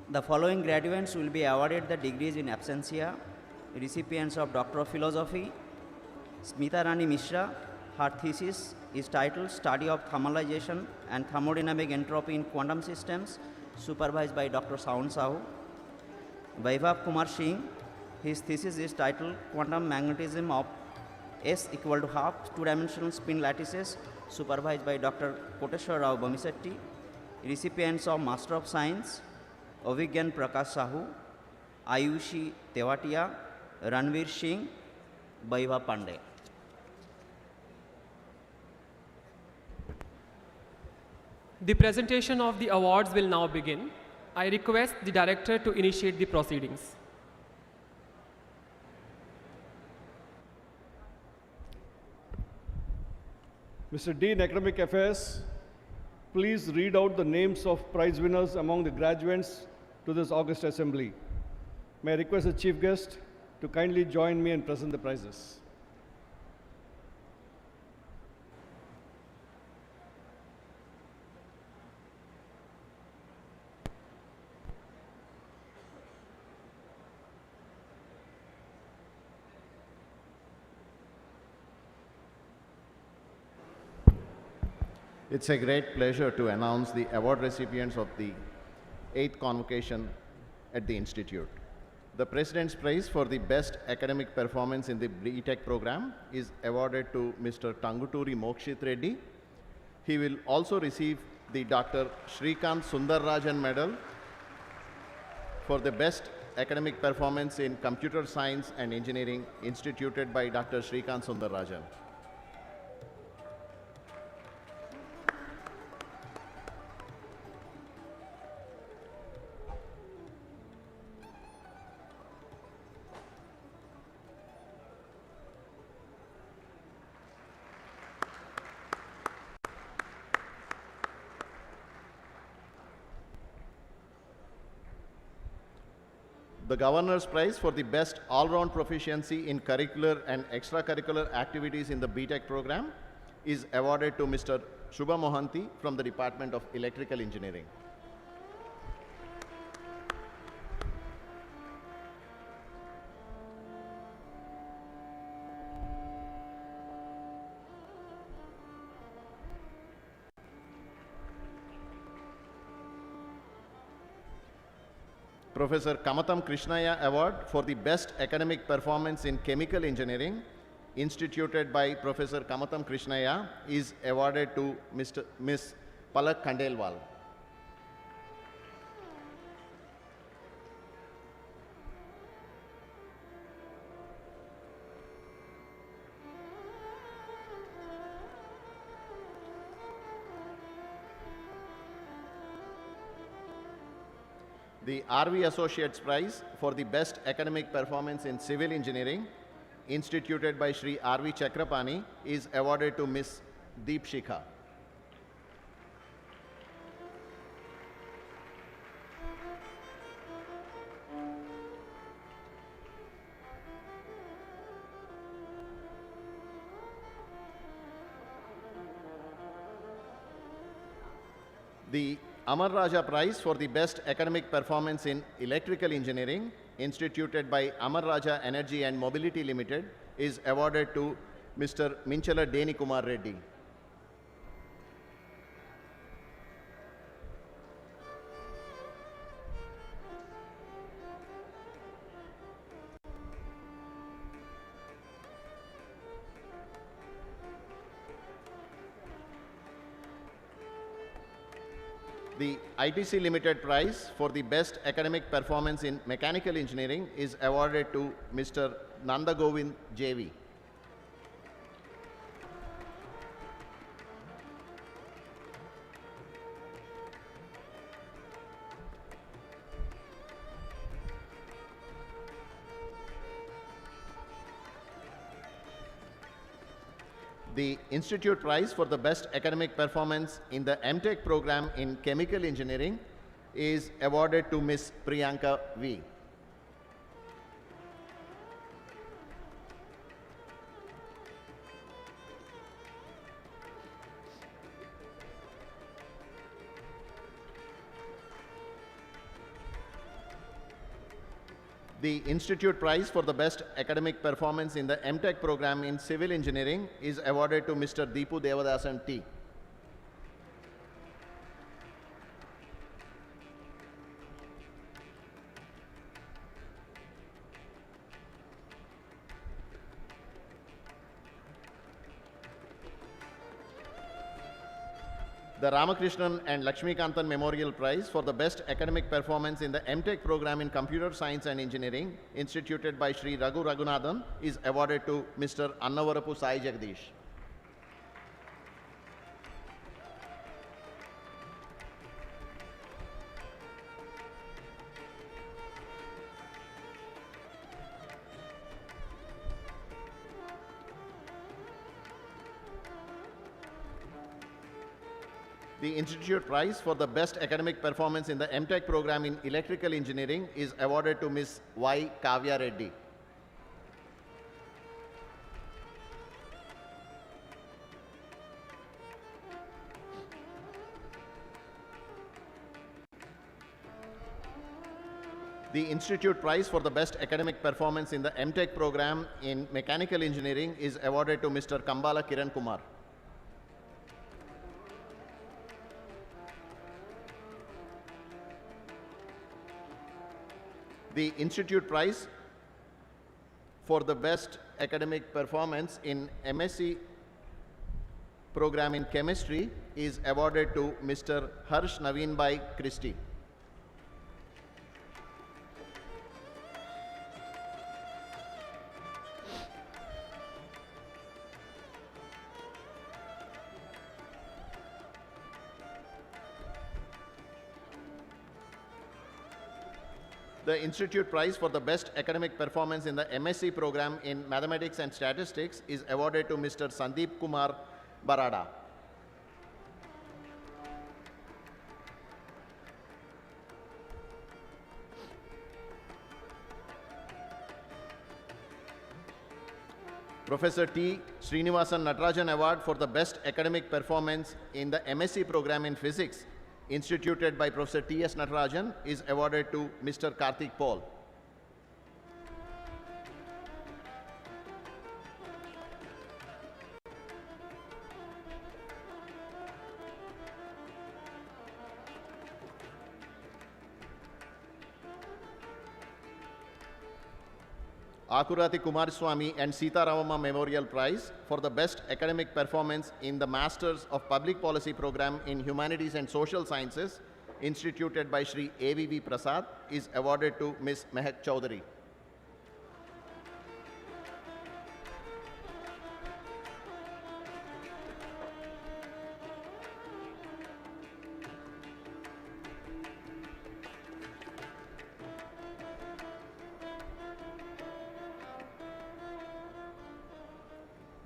The following graduates will be awarded the degrees in absentia. Recipients of Doctor of Philosophy, Smita Rani Mishra, her thesis is titled Study of Thermalization and Thermodynamic Entropy in Quantum Systems, supervised by Dr. Sawan Sahu. Vaibhav Kumar Singh, his thesis is titled Quantum Magnetism of S equal to half two-dimensional spin lattices, supervised by Dr. Koteshwar Rao Bamisetti. Recipients of Master of Science, Avigyan Prakash Sahu, Ayushi Tewatia, Ranveer Singh, Vaibhav Pandey. The presentation of the awards will now begin. I request the director to initiate the proceedings. Mr. Dean, Academic Affairs, please read out the names of prize winners among the graduates to this August assembly. May I request the chief guest to kindly join me and present the prizes. It's a great pleasure to announce the award recipients of the 8th Convocation at the institute. The President's Prize for the best academic performance in the B.Tech program is awarded to Mr. Tanguturi Mokshit Reddy. He will also receive the Dr. Shrikant Sundarrajan Medal for the best academic performance in computer science and engineering instituted by Dr. Shrikant Sundarrajan. The Governor's Prize for the best all-round proficiency in curricular and extracurricular activities in the B.Tech program is awarded to Mr. Shubha Mohanty from the Department of Electrical Engineering. Professor Kamatam Krishnaya Award for the best academic performance in chemical engineering instituted by Professor Kamatam Krishnaya is awarded to Ms. Palak Khandelwal. The RV Associates Prize for the best academic performance in civil engineering instituted by Shri RV Chakrapani is awarded to Ms. Deep Shikha. The Amar Raja Prize for the best academic performance in electrical engineering instituted by Amar Raja Energy and Mobility Limited is awarded to Mr. Minchala Deni Kumar Reddy. The ITC Limited Prize for the best academic performance in mechanical engineering is awarded to Mr. Nanda Govind JV. The Institute Prize for the best academic performance in the MTech program in chemical engineering is awarded to Ms. Priyanka V. The Institute Prize for the best academic performance in the MTech program in civil engineering is awarded to Mr. Deepu Devadasan T. The Ramakrishnan and Lakshmikantan Memorial Prize for the best academic performance in the MTech program in Computer Science and Engineering instituted by Sri Raghu Raghunathan is awarded to Mr. Annavarapu Sai Jagdish. The Institute Prize for the best academic performance in the MTech program in Electrical Engineering is awarded to Ms. Y. Kavya Reddy. The Institute Prize for the best academic performance in the MTech program in Mechanical Engineering is awarded to Mr. Kambala Kiran Kumar. The Institute Prize for the best academic performance in MSc program in chemistry is awarded to Mr. Harsh Naveen Bhai Christie. The Institute Prize for the best academic performance in the MSc program in mathematics and statistics is awarded to Mr. Sandeep Kumar Barada. Professor T. Srinivasan Natarajan Award for the best academic performance in the MSc program in physics instituted by Professor T.S. Natarajan is awarded to Mr. Karthik Paul. Akurati Kumaraswamy and Sita Ramamma Memorial Prize for the best academic performance in the Masters of Public Policy program in Humanities and Social Sciences instituted by Shri A.V.V. Prasad is awarded to Ms. Mehak Chowdhury.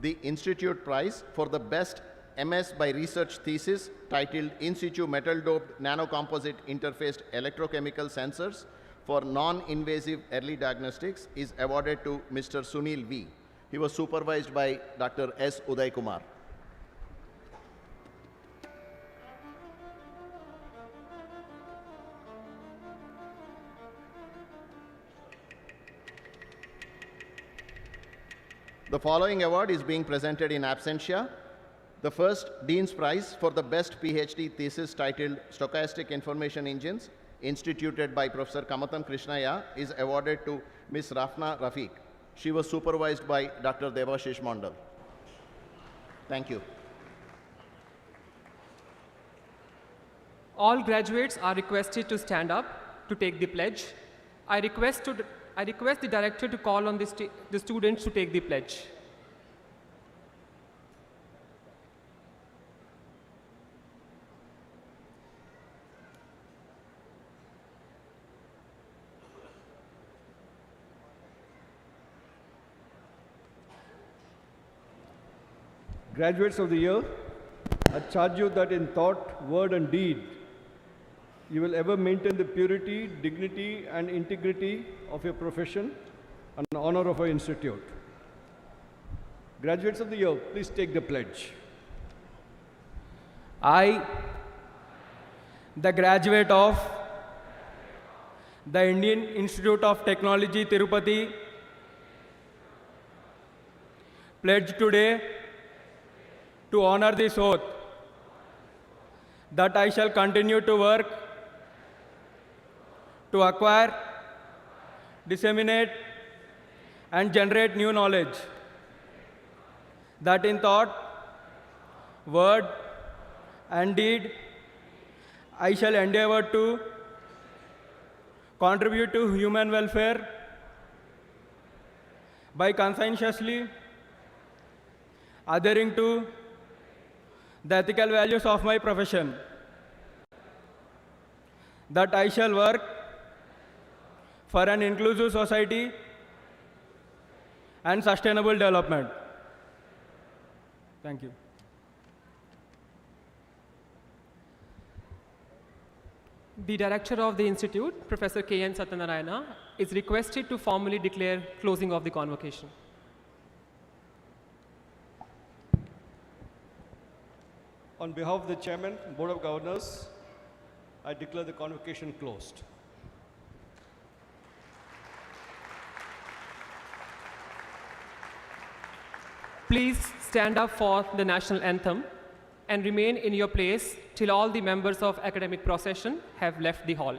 The Institute Prize for the best MS by Research thesis titled In situ metal doped nanocomposite interfaced electrochemical sensors for non-invasive early diagnostics is awarded to Mr. Sunil V. He was supervised by Dr. S. Uday Kumar. The following award is being presented in absentia. The first Dean's Prize for the best PhD thesis titled Stochastic Information Engines, instituted by Professor Kamatam Krishnaya, is awarded to Ms. Rafna Rafiq. She was supervised by Dr. Devashish Mondal. Thank you. All graduates are requested to stand up to take the pledge. I request the director to call on the students to take the pledge. Graduates of the year, I charge you that in thought, word and deed, you will ever maintain the purity, dignity and integrity of your profession and honor of our institute. Graduates of the year, please take the pledge. I, the graduate of the Indian Institute of Technology, Tirupati, pledge today to honor this oath that I shall continue to work to acquire, disseminate, and generate new knowledge, that in thought, word, and deed, I shall endeavor to contribute to human welfare by conscientiously adhering to the ethical values of my profession, that I shall work for an inclusive society and sustainable development. Thank you. The director of the institute, Professor K.N. Satyanarayana, is requested to formally declare closing of the convocation. On behalf of the Chairman, Board of Governors, I declare the convocation closed. Please stand up for the national anthem and remain in your place till all the members of academic procession have left the hall.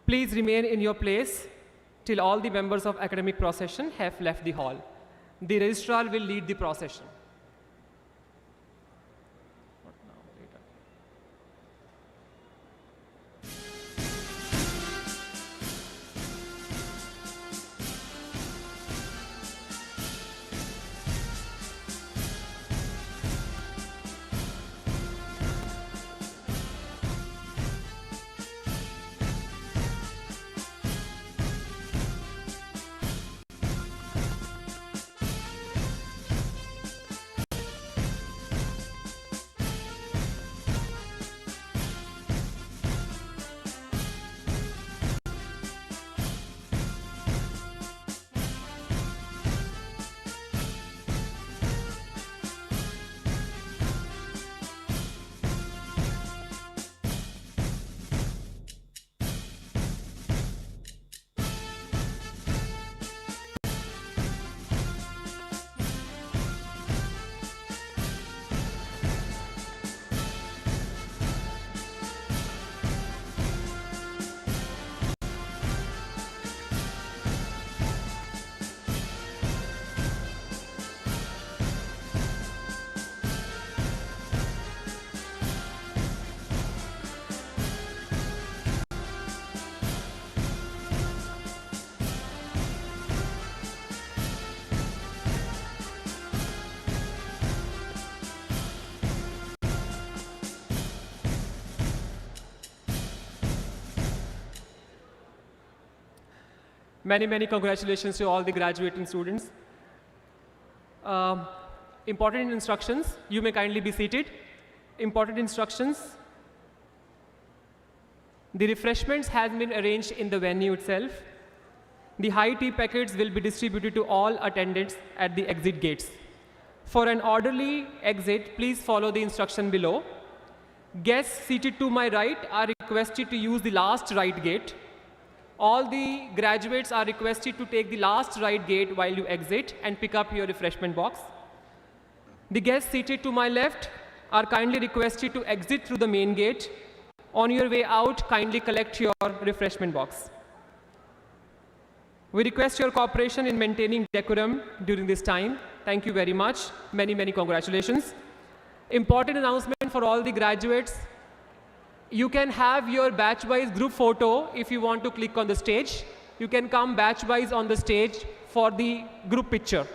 Please remain in your place till all the members of academic procession have left the hall. The registrar will lead the procession. Many congratulations to all the graduating students. Important instructions, you may kindly be seated. Important instructions. The refreshments has been arranged in the venue itself. The high tea packets will be distributed to all attendants at the exit gates. For an orderly exit, please follow the instruction below. Guests seated to my right are requested to use the last right gate. All the graduates are requested to take the last right gate while you exit and pick up your refreshment box. The guests seated to my left are kindly requested to exit through the main gate. On your way out, kindly collect your refreshment box. We request your cooperation in maintaining decorum during this time. Thank you very much. Many congratulations. Important announcement for all the graduates. You can have your batch-wise group photo if you want to click on the stage. You can come batch-wise on the stage for the group picture.